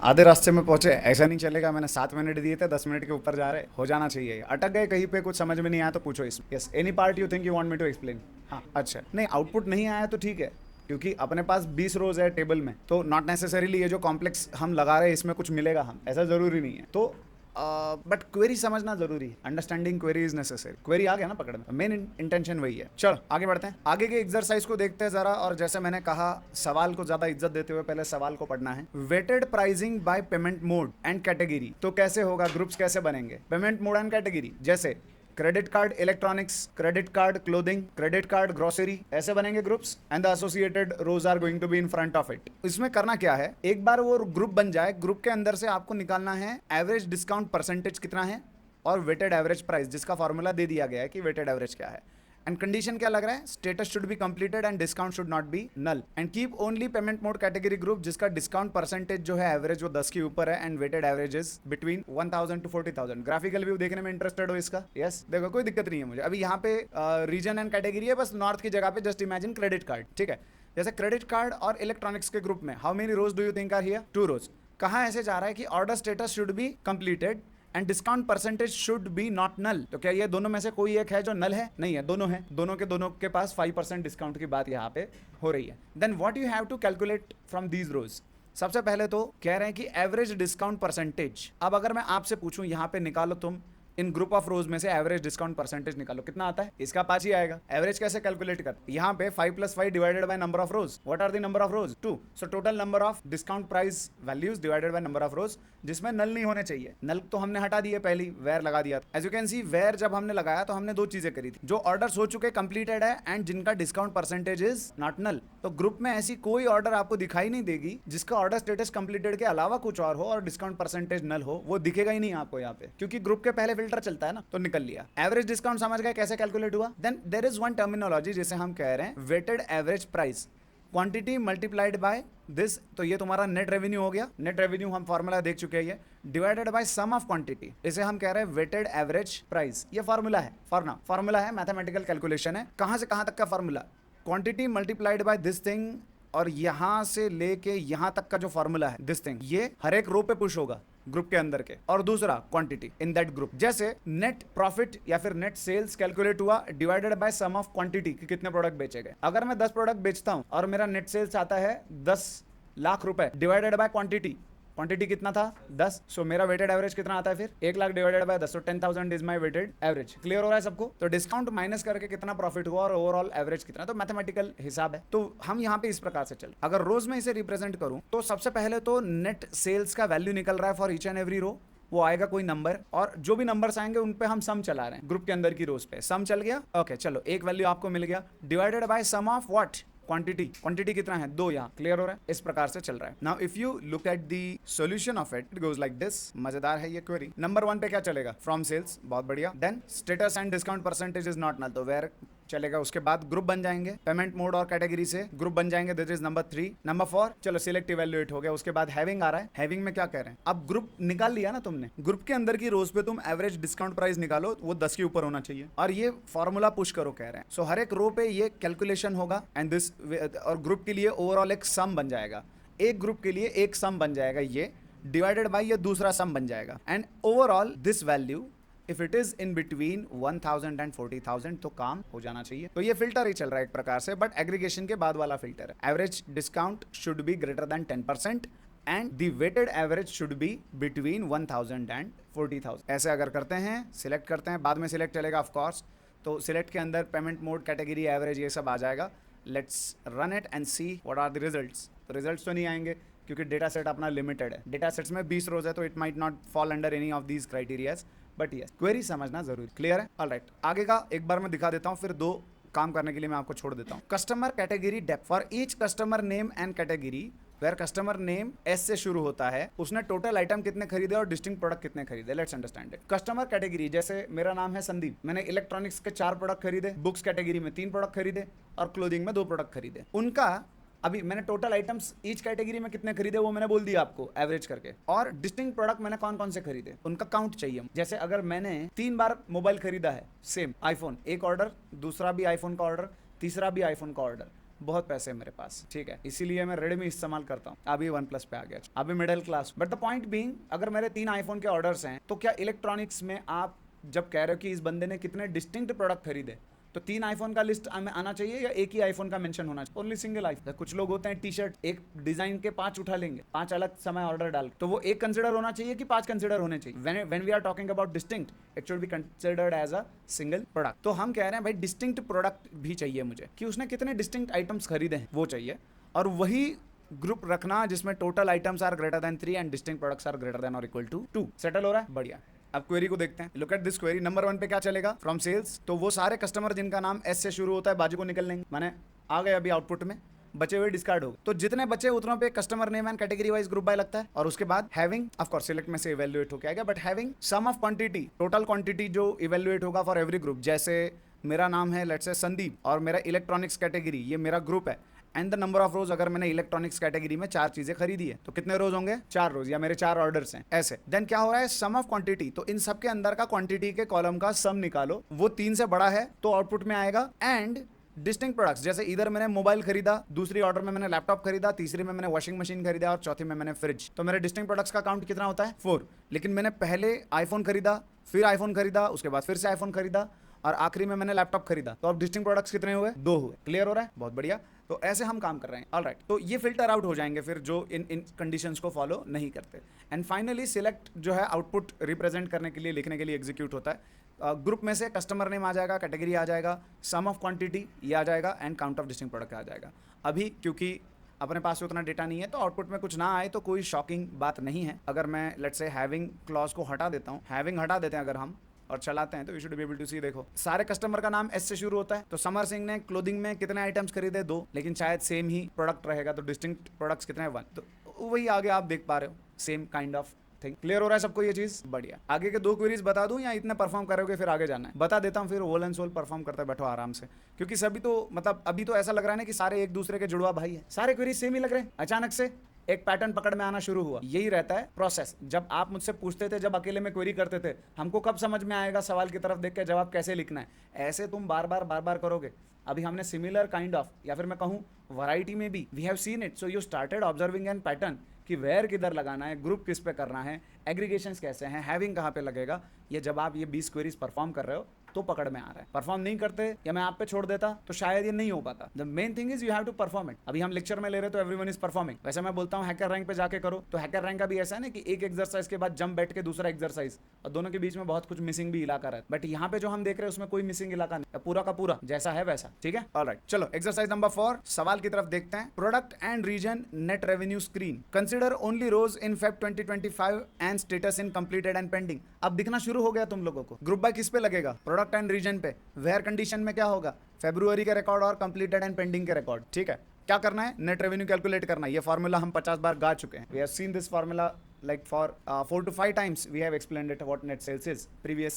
आधे रास्ते में पहुँचे? ऐसा नहीं चलेगा, मैंने 7 मिनट दिए थे, 10 मिनट के ऊपर जा रहे, हो जाना चाहिए। अटक गए कहीं पे, कुछ समझ में नहीं आया तो पूछो इसमें। Yes, any part you think you want me to explain? हाँ, अच्छा, नहीं आउटपुट नहीं आया तो ठीक है, क्योंकि अपने पास 20 रोज है टेबल में, तो नॉट नेसेसरीली ये जो कॉम्प्लेक्स हम लगा रहे हैं इसमें कुछ मिलेगा हम, ऐसा जरूरी नहीं है। तो बट क्वेरी समझना जरूरी है, understanding query is necessary. Query आ गया ना पकड़ में, मेन इंटेंशन वही है। चलो आगे बढ़ते हैं, आगे के एक्सरसाइज को देखते हैं जरा। और जैसे मैंने कहा, सवाल को ज्यादा इज्जत देते हुए पहले सवाल को पढ़ना है। Weighted pricing by payment mode and category, तो कैसे होगा, ग्रुप्स कैसे बनेंगे, पेमेंट मोड एंड कैटेगरी, जैसे credit card electronics, credit card clothing, credit card grocery, ऐसे बनेंगे groups and the associated rows are going to be in front of it. इसमें करना क्या है, एक बार वो ग्रुप बन जाए, ग्रुप के अंदर से आपको निकालना है एवरेज डिस्काउंट परसेंटेज कितना है और वेटेड एवरेज प्राइस, जिसका फॉर्मूला दे दिया गया है कि वेटेड एवरेज क्या है। एंड कंडीशन क्या लग रहा है, status should be completed and discount should not be null and keep only payment mode category group जिसका डिस्काउंट परसेंटेज जो है एवरेज वो 10 के ऊपर है and weighted average is between 1000 to 40,000। Graphical view देखने में इंटरेस्टेड हो इसका? यस, देखो कोई दिक्कत नहीं है मुझे। अभी यहाँ पे रीजन एंड कैटेगरी है, बस नॉर्थ की जगह पे जस्ट इमेजिन क्रेडिट कार्ड, ठीक है। जैसे क्रेडिट कार्ड और इलेक्ट्रॉनिक्स के ग्रुप में how many rows do you think are here? 2 rows. कहाँ ऐसे जा रहा है कि order status should be completed and discount percentage should be not null. तो क्या ये दोनों में से कोई एक है जो नल है? नहीं है, दोनों है, दोनों के पास 5% डिस्काउंट की बात यहाँ पे हो रही है। Then what you have to calculate from these rows, सबसे पहले तो कह रहे हैं कि एवरेज डिस्काउंट परसेंटेज। अब अगर मैं आपसे पूछूं यहाँ पे निकालो तुम इन ग्रुप ऑफ रोज में से एवरेज डिस्काउंट परसेंटेज निकालो, कितना आता है? इसका 5 ही आएगा। एवरेज कैसे कैलकुलेट कर, यहाँ पे 5 + 5 divided by number of rows. What are the number of rows? 2। So total number of discount price values divided by number of rows, जिसमें नल नहीं होने चाहिए। नल तो हमने हटा दिए, पहली वेयर लगा दिया। As you can see, where जब हमने लगाया तो हमने 2 चीजें करी थी, जो ऑर्डर्स हो चुके कंप्लीटेड है एंड जिनका discount percentage is not null. तो ग्रुप में ऐसी कोई ऑर्डर आपको दिखाई नहीं देगी जिसका ऑर्डर स्टेटस कंप्लीटेड के अलावा कुछ और हो और डिस्काउंट परसेंटेज नल हो, वो दिखेगा ही नहीं आपको यहाँ पे, क्योंकि ग्रुप के पहले फिल्टर चलता है ना। तो निकल लिया। एवरेज डिस्काउंट समझ गए कैसे कैलकुलेट हुआ? Then there is one terminology जिसे हम कह रहे हैं weighted average price, quantity multiplied by this. तो ये तुम्हारा नेट रेवेन्यू हो गया। नेट रेवेन्यू हम फॉर्मूला देख चुके हैं, ये divided by sum of quantity, इसे हम कह रहे हैं वेटेड एवरेज प्राइस। ये फॉर्मूला है, फॉर्मूला है, मैथमेटिकल कैलकुलेशन है। कहां से कहां तक का formula? Quantity multiplied by this thing, और यहां से लेके यहां तक का जो फॉर्मूला है दिस थिंग, ये हर एक रो पे पुश होगा ग्रुप के अंदर के। और दूसरा क्वांटिटी इन दैट ग्रुप, जैसे नेट प्रॉफिट या फिर नेट सेल्स कैलकुलेट हुआ divided by sum of quantity कि कितने प्रोडक्ट बेचे गए। अगर मैं 10 प्रोडक्ट बेचता हूं और मेरा नेट सेल्स आता है 10 लाख रुपए डिवाइडेड बाय क्वांटिटी, क्वांटिटी कितना था? 10। सो मेरा वेटेड एवरेज कितना आता है फिर? 1 lakh divided by 10, so 10,000 is my weighted average. Clear हो रहा है सबको? तो डिस्काउंट माइनस करके कितना प्रॉफिट हुआ और ओवरऑल एवरेज कितना, तो मैथमेटिकल हिसाब है। तो हम यहाँ पे इस प्रकार से चल, अगर रोज में इसे रिप्रेजेंट करूं तो सबसे पहले तो नेट सेल्स का वैल्यू निकल रहा है for each and every row. वो आएगा कोई नंबर, और जो भी नंबर्स आएंगे उन पे हम सम चला रहे हैं। ग्रुप के अंदर की रोज पे सम चल गया, ओके चलो एक वैल्यू आपको मिल गया divided by sum of what? Quantity. Quantity कितना है? 2 यहाँ। क्लियर हो रहा है? इस प्रकार से चल रहा है। Now if you look at the solution of it goes like this. मजेदार है ये क्वेरी। नंबर 1 पे क्या चलेगा? फ्रॉम सेल्स, बहुत बढ़िया। Then status and discount percentage is not null, तो वेयर चलेगा। उसके बाद ग्रुप बन जाएंगे, पेमेंट मोड और कैटेगरी से ग्रुप बन जाएंगे, दिस इज नंबर 3। नंबर 4 चलो सिलेक्ट इवैल्यूएट हो गया। उसके बाद हैविंग आ रहा है। हैविंग में क्या कह रहे हैं? अब ग्रुप निकाल लिया ना तुमने, ग्रुप के अंदर की रोज पे तुम एवरेज डिस्काउंट प्राइस निकालो, वो 10 के ऊपर होना चाहिए और ये फॉर्मूला पुश करो कह रहे हैं। सो हर एक रो पे ये कैलकुलेशन होगा एंड दिस, और ग्रुप के लिए ओवरऑल एक सम बन जाएगा। एक ग्रुप के लिए एक सम बन जाएगा, ये डिवाइडेड बाय ये दूसरा सम बन जाएगा and overall this value if it is in between 1000 and 40,000 तो काम हो जाना चाहिए। तो ये फिल्टर ही चल रहा है एक प्रकार से, बट एग्रीगेशन के बाद वाला फिल्टर है। Average discount should be greater than 10% and the weighted average should be between 1000 and 40,000। ऐसे अगर करते हैं, सिलेक्ट करते हैं, बाद में सिलेक्ट चलेगा ऑफ कोर्स। तो सिलेक्ट के अंदर पेमेंट मोड, कैटेगरी, एवरेज, ये सब आ जाएगा। Let's run it and see what are the results. तो रिजल्ट्स तो नहीं आएंगे क्योंकि डेटा सेट अपना लिमिटेड है। डेटा सेट्स में 20 रोज है, तो it might not fall under any of these criterias, but yes query समझना जरूरी। क्लियर है? ऑलराइट, आगे का एक बार मैं दिखा देता हूँ, फिर 2 काम करने के लिए मैं आपको छोड़ देता हूँ। Customer category depth for each customer name and category where customer name S से शुरू होता है, उसने टोटल आइटम कितने खरीदे और डिस्टिंक्ट प्रोडक्ट कितने खरीदे। Let's understand it. Customer category, जैसे मेरा नाम है संदीप, मैंने इलेक्ट्रॉनिक्स के 4 प्रोडक्ट खरीदे, बुक्स कैटेगरी में 3 प्रोडक्ट खरीदे और क्लोथिंग में 2 प्रोडक्ट खरीदे। उनका अभी मैंने टोटल आइटम्स ईच कैटेगरी में कितने खरीदे वो मैंने बोल दिया आपको एवरेज करके, और डिस्टिंक्ट प्रोडक्ट मैंने कौन कौन से खरीदे उनका काउंट चाहिए। जैसे अगर मैंने 3 बार मोबाइल खरीदा है, सेम आईफोन, एक ऑर्डर, दूसरा भी आईफोन का ऑर्डर, तीसरा भी आईफोन का ऑर्डर, बहुत पैसे है मेरे पास, ठीक है, इसीलिए मैं रेडमी इस्तेमाल करता हूँ। अभी OnePlus पे आ गया, अभी middle class. But the point being, अगर मेरे 3 आईफोन के ऑर्डर्स हैं, तो क्या इलेक्ट्रॉनिक्स में आप जब कह रहे हो कि इस बंदे ने कितने डिस्टिंक्ट प्रोडक्ट खरीदे, तो 3 आईफोन का लिस्ट में आना चाहिए या एक ही आईफोन का मेंशन होना चाहिए? Only single iPhone. कुछ लोग होते हैं टी शर्ट एक डिजाइन के 5 उठा लेंगे, 5 अलग समय ऑर्डर डाल, तो वो एक कंसिडर होना चाहिए कि 5 कंसिडर होने चाहिए? When we are talking about distinct, it should be considered as a single product. तो हम कह रहे हैं भाई डिस्टिंक्ट प्रोडक्ट भी चाहिए मुझे, कि उसने कितने डिस्टिंक्ट आइटम्स खरीदे हैं वो चाहिए, और वही ग्रुप रखना जिसमें total items are greater than 3 and distinct products are greater than और इक्वल टू 2। सेटल हो रहा है? बढ़िया। अब क्वेरी को देखते हैं। Look at this query. Number 1 पे क्या चलेगा? From sales. तो वो सारे कस्टमर जिनका नाम एस से शुरू होता है बाजू को निकल लेंगे, माने आ गए अभी आउटपुट में, बचे हुए डिस्कार्ड हो गए। तो जितने बचे उतनों पे customer name and category wise group by लगता है, और उसके बाद हैविंग, ऑफ कोर्स सिलेक्ट में से इवैल्यूएट होके आएगा, but having sum of quantity, total quantity जो इवैल्यूएट होगा फॉर एवरी ग्रुप। जैसे मेरा नाम है लेट्स से संदीप और मेरा इलेक्ट्रॉनिक्स कैटेगरी, ये मेरा ग्रुप है, एंड द नंबर ऑफ रोज, अगर मैंने इलेक्ट्रॉनिक्स कैटेगरी में 4 चीजें खरीदी है तो कितने रोज होंगे? 4 रोज, या मेरे 4 ऑर्डर्स हैं ऐसे। देन क्या हो रहा है? सम ऑफ क्वांटिटी। तो इन सब के अंदर का क्वांटिटी के कॉलम का सम निकालो, वो 3 से बड़ा है तो आउटपुट में आएगा। एंड डिस्टिंक्ट प्रोडक्ट्स, जैसे इधर मैंने मोबाइल खरीदा, दूसरी ऑर्डर में मैंने लैपटॉप खरीदा, तीसरी में मैंने वॉशिंग मशीन खरीदा और चौथी में मैंने फ्रिज। तो मेरे डिस्टिंक्ट प्रोडक्ट्स का काउंट कितना होता है? 4। लेकिन मैंने पहले आईफोन खरीदा, फिर आईफोन खरीदा, उसके बाद फिर से आईफोन खरीदा, और आखिरी में मैंने लैपटॉप खरीदा। तो अब डिस्टिंक्ट प्रोडक्ट्स कितने हुए? 2 हुए। क्लियर हो रहा है? बहुत बढ़िया। तो ऐसे हम काम कर रहे हैं। ऑलराइट, तो ये फिल्टर आउट हो जाएंगे फिर जो इन कंडीशंस को फॉलो नहीं करते। एंड फाइनली सिलेक्ट जो है आउटपुट रिप्रेजेंट करने के लिए, लिखने के लिए एग्जीक्यूट होता है। ग्रुप में से कस्टमर नेम आ जाएगा, कैटेगरी आ जाएगा, सम ऑफ क्वांटिटी ये आ जाएगा, and count of distinct product आ जाएगा। अभी क्योंकि अपने पास उतना डेटा नहीं है तो आउटपुट में कुछ ना आए तो कोई शॉकिंग बात नहीं है। अगर मैं लेट्स से हैविंग क्लॉज को हटा देता हूँ, हैविंग हटा देते हैं अगर हम और चलाते हैं, तो you should be able to see. देखो सारे कस्टमर का नाम एस से शुरू होता है, तो समर सिंह ने क्लोथिंग में कितने आइटम्स खरीदे? 2, लेकिन शायद सेम ही प्रोडक्ट रहेगा, तो डिस्टिंक्ट प्रोडक्ट्स कितने? 1। तो वही आगे आप देख पा रहे हो, same kind of thing. Clear हो रहा है सबको ये चीज? बढ़िया। आगे के 2 क्वेरीज बता दूं या इतने परफॉर्म करोगे फिर आगे जाना है? बता देता हूं, फिर होल एंड सोल परफॉर्म करते बैठो आराम से, क्योंकि सभी तो मतलब अभी तो ऐसा लग रहा है ना कि सारे एक दूसरे के जुड़वा भाई है। सारे क्वेरीज सेम ही लग रहे हैं, अचानक से एक पैटर्न पकड़ में आना शुरू हुआ। यही रहता है प्रोसेस। जब आप मुझसे पूछते थे, जब अकेले में क्वेरी करते थे, हमको कब समझ में आएगा सवाल की तरफ देख के जवाब कैसे लिखना है? ऐसे तुम बार बार करोगे। अभी हमने सिमिलर काइंड ऑफ, या फिर मैं कहूं वैरायटी में भी, we have seen it, so you started observing an pattern कि वेयर किधर लगाना है, ग्रुप किस पे करना है, एग्रीगेशंस कैसे हैं, हैविंग कहाँ पे लगेगा। ये जब आप ये 20 क्वेरीज परफॉर्म कर रहे हो तो पकड़ में आ रहा है। परफॉर्म नहीं करते या मैं आप पे छोड़ देता तो शायद ये नहीं हो पाता। The main thing is you have to perform it. अभी हम लेक्चर में ले रहे तो एवरीवन इज परफॉर्मिंग, वैसे मैं बोलता हूँ हैकर रैंक पे जाके करो, तो हैकर रैंक का भी ऐसा है ना कि एक एक्सरसाइज के बाद जंप बैठ के दूसरा एक्सरसाइज, और दोनों के बीच में बहुत कुछ मिसिंग भी इलाका रहता है। बट यहाँ पे जो हम देख रहे हैं उसमें कोई मिसिंग इलाका नहीं, पूरा का पूरा जैसा है वैसा। ठीक है, ऑलराइट। चलो एक्सरसाइज नंबर 4 सवाल की तरफ देखते हैं। Product and region net revenue screen, consider only rows in Feb 2025 and status in completed and pending. अब दिखना शुरू हो गया तुम लोगों को। ग्रुप बाय किस पे लगेगा? प्रोडक्ट एंड रीजन पे। वेयर कंडीशन में क्या होगा? फरवरी के रिकॉर्ड और कंप्लीटेड एंड पेंडिंग के रिकॉर्ड। ठीक है, क्या करना है? नेट रेवेन्यू कैलकुलेट करना है। ये फार्मूला हम 50 बार गा चुके हैं। We have seen this formula like for 4 to 5 times we have explained it what net sales is previous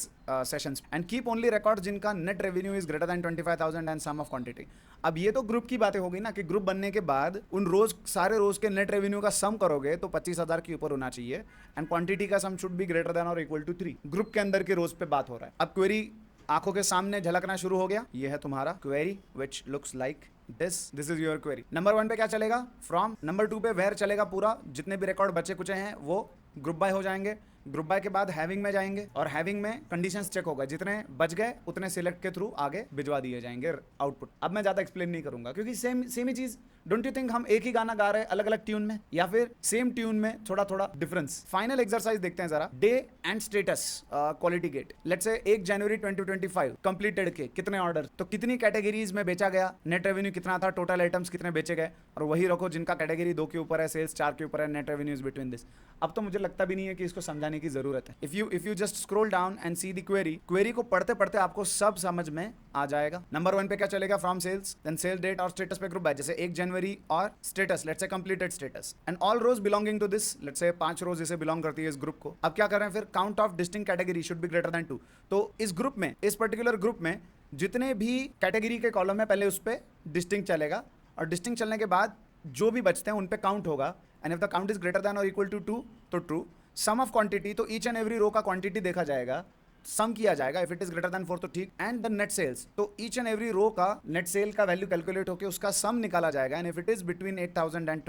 sessions, and keep only records जिनका net revenue is greater than 25,000 and sum of quantity। अब ये तो group की बातें हो गई ना, कि ग्रुप बनने के बाद उन रोज सारे रोज के नेट रेवेन्यू का सम करोगे तो 25,000 के ऊपर होना चाहिए, एंड क्वांटिटी का sum should be greater than और इक्वल टू 3। ग्रुप के अंदर के रोज पे बात हो रहा है। अब क्वेरी आंखों के सामने झलकना शुरू हो गया। ये है तुम्हारा query which looks like this is your query. Number 1 पे क्या चलेगा? फ्रॉम। नंबर 2 पे वेयर चलेगा पूरा, जितने भी रिकॉर्ड बचे कुचे हैं वो ग्रुप बाय हो जाएंगे। ग्रुप बाय के बाद हैविंग में जाएंगे, और हैविंग में कंडीशंस चेक होगा, जितने बच गए उतने सिलेक्ट के थ्रू आगे भिजवा दिए जाएंगे आउटपुट। अब मैं ज्यादा एक्सप्लेन नहीं करूंगा क्योंकि सेम ही चीज। डोंट यू थिंक हम एक ही गाना गा रहे हैं अलग अलग ट्यून में, या फिर सेम ट्यून में थोड़ा थोड़ा डिफरेंस? फाइनल एक्सरसाइज देखते हैं जरा। Day and status quality gate. Let's say 1 January 2025 completed के कितने ऑर्डर, तो कितनी कैटेगरीज में बेचा गया, नेट रेवेन्यू कितना था, टोटल आइटम्स कितने बेचे गए, और वही रखो जिनका कैटेगरी 2 के ऊपर है, सेल्स 4 के ऊपर है, नेट रेवेन्यूज बिटवीन दिस। अब तो मुझे लगता भी नहीं है कि इसको समझाने की जरूरत है। If you just scroll down and see the query को पढ़ते पढ़ते आपको सब समझ में आ जाएगा। नंबर 1 पे क्या चलेगा? From sales, then sale date और स्टेटस पे ग्रुप बाय, जैसे 1 जनवरी और status let's say completed status, and all rows belonging to this, let's say 5 रोज इसे बिलोंग करती है इस ग्रुप को। अब क्या कर रहे हैं फिर? Count of distinct category should be greater then 2। तो इस ग्रुप में, इस पर्टिकुलर ग्रुप में जितने भी कैटेगरी के कॉलम है पहले उस पर डिस्टिंक्ट चलेगा, और डिस्टिंक्ट चलने के बाद जो भी बचते हैं उन पे काउंट होगा, and if the count is greater than और इक्वल टू 2 तो ट्रू। सम ऑफ क्वांटिटी, तो ईच एंड एवरी रो का क्वांटिटी देखा जाएगा, सम किया जाएगा, if it is greater then 4 तो ठीक। एंड द नेट सेल्स, तो ईच एंड एवरी रो का नेट सेल का वैल्यू कैलकुलेट होकर उसका सम निकाला जाएगा, and if it is between 8,000 and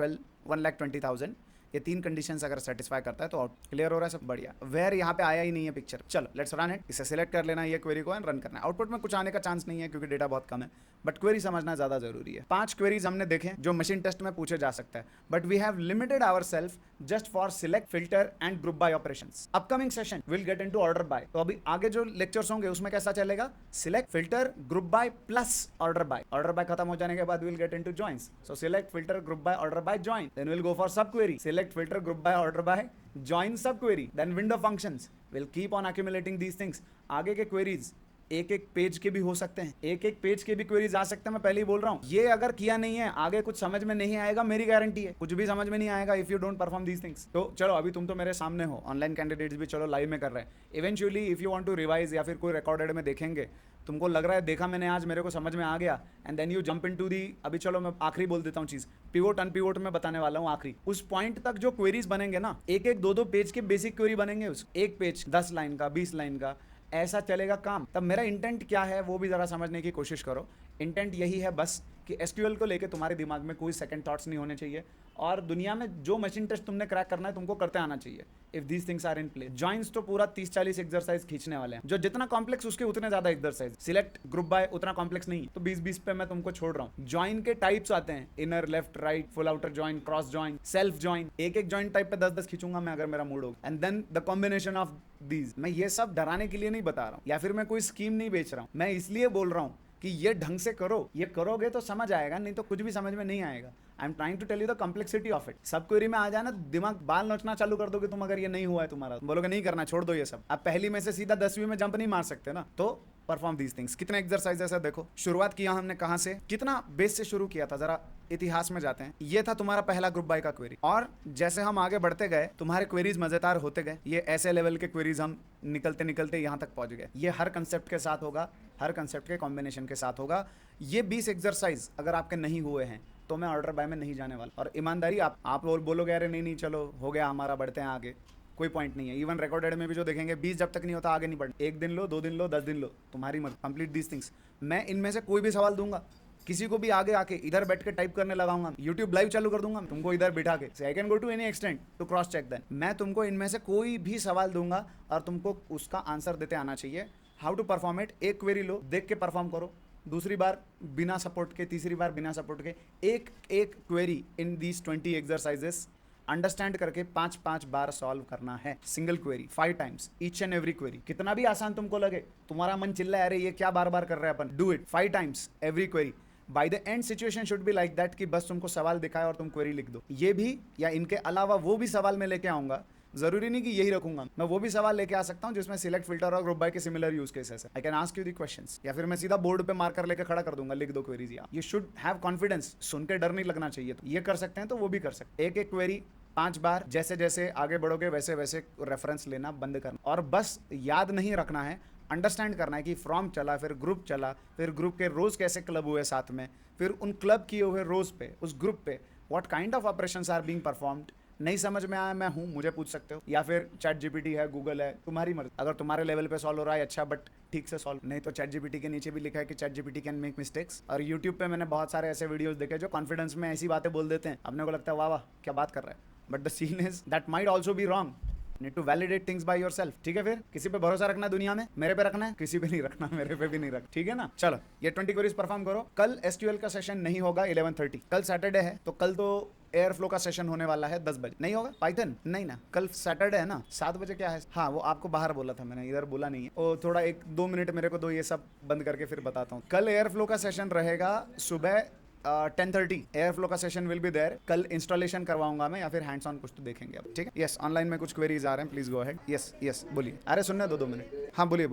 1,20,000 ये 3 कंडीशंस अगर सेटिस्फाई करता है तो क्लियर हो रहा है सब बढ़िया। वेयर यहाँ पे आया ही नहीं है पिक्चर। चलो लेट्स रन इट, इसे सिलेक्ट कर लेना ये क्वेरी को एंड रन करना है। आउटपुट में कुछ आने का चांस नहीं है क्योंकि डेटा बहुत कम है, बट क्वेरी समझना ज्यादा जरूरी है। 5 क्वेरीज हमने देखे जो मशीन टेस्ट में पूछे जा सकता है, but we have limited ourselves just for select, filter and group by operations. Upcoming session will get into order by. तो अभी आगे जो लेक्चर्स होंगे उसमें कैसा चलेगा, select, filter, group by plus order by. Order by खत्म हो जाने के बाद will get into joins. So select, filter, group by, order by, join. Then will go for sub query, select, filter, group by, order by, join sub query. Then window functions will keep on accumulating these things. आगे के queries एक एक page के भी हो सकते हैं, एक एक पेज के भी क्वेरीज आ सकते हैं। मैं पहले ही बोल रहा हूँ, ये अगर किया नहीं है आगे कुछ समझ में नहीं आएगा, मेरी गारंटी है कुछ भी समझ में नहीं आएगा if you don't perform these things. तो चलो अभी तुम तो मेरे सामने हो, ऑनलाइन कैंडिडेट्स भी चलो लाइव में कर रहे हैं। Eventually if you want to revise या फिर कोई रिकॉर्डेड में देखेंगे, तुमको लग रहा है देखा मैंने आज मेरे को समझ में आ गया, and then you jump into the, अभी चलो मैं आखिरी बोल देता हूँ चीज, पिवोट अनपिवोट में बताने वाला हूँ आखिरी। उस पॉइंट तक जो क्वेरीज बनेंगे ना, एक एक 2-2 पेज के बेसिक क्वेरी बनेंगे, उस एक पेज 10 लाइन का, 20 लाइन का, ऐसा चलेगा काम। तब मेरा इंटेंट क्या है वो भी जरा समझने की कोशिश करो। इंटेंट यही है बस कि एसक्यूएल को लेके तुम्हारे दिमाग में कोई सेकंड थॉट्स नहीं होने चाहिए, और दुनिया में जो मशीन टेस्ट तुमने क्रैक करना है तुमको करते आना चाहिए if these things are in play. Joins तो पूरा 30-40 एक्सरसाइज खींचने वाले हैं, जो जितना कॉम्प्लेक्स उसके उतने ज्यादा एक्सरसाइज। सिलेक्ट, ग्रुप बाय उतना कॉम्प्लेक्स नहीं, तो 20-20 पे मैं तुमको छोड़ रहा हूँ। जॉइन के टाइप्स आते हैं, inner, left, right, full outer join, cross join, self join. एक एक जॉइन टाइप पे 10-10 खींचूंगा मैं अगर मेरा मूड होगा। And then the combination of these. मैं ये सब डराने के लिए नहीं बता रहा हूँ या फिर मैं कोई स्कीम नहीं बेच रहा हूँ, मैं इसलिए बोल रहा हूँ कि ये ढंग से करो, ये करोगे तो समझ आएगा, नहीं तो कुछ भी समझ में नहीं आएगा। I am trying to tell you the complexity of it. Sub query में आ जाना दिमाग बाल नोचना चालू कर दोगे तुम, अगर ये नहीं हुआ है तुम्हारा, बोलोगे नहीं करना, छोड़ दो ये सब। आप पहली में से सीधा 10वीं में जंप नहीं मार सकते ना, तो परफॉर्म दीज थिंग्स। कितने एक्सरसाइजेस है देखो। शुरुआत किया हमने कहां से, कितना बेस से शुरू किया था, जरा इतिहास में जाते हैं। ये था तुम्हारा पहला ग्रुप बाय का क्वेरी, और जैसे हम आगे बढ़ते गए तुम्हारे क्वेरीज मजेदार होते गए। ये ऐसे लेवल के क्वेरीज हम निकलते निकलते यहाँ तक पहुंच गए। ये हर कंसेप्ट के साथ होगा, हर कंसेप्ट के कॉम्बिनेशन के साथ होगा। ये 20 एक्सरसाइज अगर आपके नहीं हुए हैं तो मैं ऑर्डर बाय में नहीं जाने वाला। और ईमानदारी आप बोलोगे अरे नहीं चलो हो गया हमारा, बढ़ते हैं आगे, कोई पॉइंट नहीं है। इवन रिकॉर्डेड में भी जो देखेंगे 20 जब तक नहीं होता आगे नहीं बढ़। 1 दिन लो, 2 दिन लो, 10 दिन लो, तुम्हारी मत। Complete these things. मैं इनमें से कोई भी सवाल दूंगा, किसी को भी आगे आके इधर बैठ के टाइप करने लगाऊंगा, यूट्यूब लाइव चालू कर दूंगा तुमको इधर बिठा के। I can go to any extent to cross check then. मैं तुमको इनमें से कोई भी सवाल दूंगा और तुमको उसका आंसर देते आना चाहिए। हाउ टू परफॉर्म इट, एक क्वेरी लो, देख के परफॉर्म करो, दूसरी बार बिना सपोर्ट के, तीसरी बार बिना सपोर्ट के। एक एक query in these 20 exercises understand करके 5-5 बार सॉल्व करना है। Single query 5 times, each and every query. कितना भी आसान तुमको लगे, तुम्हारा मन चिल्लाए अरे ये क्या बार बार कर रहे हैं अपन, do it 5 times every query. By the end situation should be like that कि बस तुमको सवाल दिखाए और तुम क्वेरी लिख दो। ये भी या इनके अलावा वो भी सवाल मैं लेके आऊंगा, जरूरी नहीं कि यही रखूंगा, मैं वो भी सवाल लेके आ सकता हूं जिसमें सिलेक्ट, फिल्टर और ग्रुप बाय के सिमिलर यूज केसेस है। I can ask you the questions, या फिर मैं सीधा बोर्ड पे मार्कर लेके खड़ा कर दूंगा, लिख दो क्वेरीज। या यू शुड हैव कॉन्फिडेंस, सुन के डर नहीं लगना चाहिए। तो ये कर सकते हैं तो वो भी कर सकते हैं। एक एक क्वेरी 5 बार, जैसे जैसे आगे बढ़ोगे वैसे वैसे रेफरेंस लेना बंद करना, और बस याद नहीं रखना है, अंडरस्टैंड करना है कि फ्रॉम चला, फिर ग्रुप चला, फिर ग्रुप के रोज कैसे क्लब हुए साथ में, फिर उन क्लब किए हुए रोज पे, उस ग्रुप पे what kind of operations are being performed. नहीं समझ में आया मैं हूँ, मुझे पूछ सकते हो, या फिर चैट जीपीटी है, गूगल है, तुम्हारी मर्जी। अगर तुम्हारे लेवल पे सॉल्व हो रहा है अच्छा, बट ठीक से सॉल्व नहीं तो चैट जीपीटी के नीचे भी लिखा है कि chat GPT can make mistakes. और यूट्यूब पे मैंने बहुत सारे ऐसे वीडियोस देखे जो कॉन्फिडेंस में ऐसी बातें बोल देते हैं, अपने को लगता है वाह वाह क्या बात कर रहा है, but the scene is that might also be wrong. Need to validate things by yourself. ठीक है, फिर किसी पे भरोसा रखना दुनिया में, मेरे पे रखना है, किसी पे नहीं रखना, मेरे पे भी नहीं रख, ठीक है ना। चलो ये 20 क्वेरीज परफॉर्म करो। कल एसक्यूएल का सेशन नहीं होगा 11:30, कल सैटरडे है, तो कल तो एयरफ्लो का सेशन होने वाला है 10 बजे। नहीं होगा पाइथन, नहीं ना, कल सैटरडे है ना। 7 बजे क्या है, हाँ वो आपको बाहर बोला था मैंने, इधर बोला नहीं है। और थोड़ा 1-2 मिनट मेरे को दो, ये सब बंद करके फिर बताता हूँ। कल एयरफ्लो का सेशन रहेगा सुबह 10:30 एयरफ्लो का सेशन विल बी देयर। कल इंस्टॉलेशन करवाऊंगा मैं, या फिर हैंड्स ऑन कुछ तो देखेंगे अब, ठीक है। यस, ऑनलाइन में कुछ क्वेरीज आ रहे हैं, please go ahead. Yes yes बोलिए, अरे सुनने 2 मिनट। हाँ बोलिए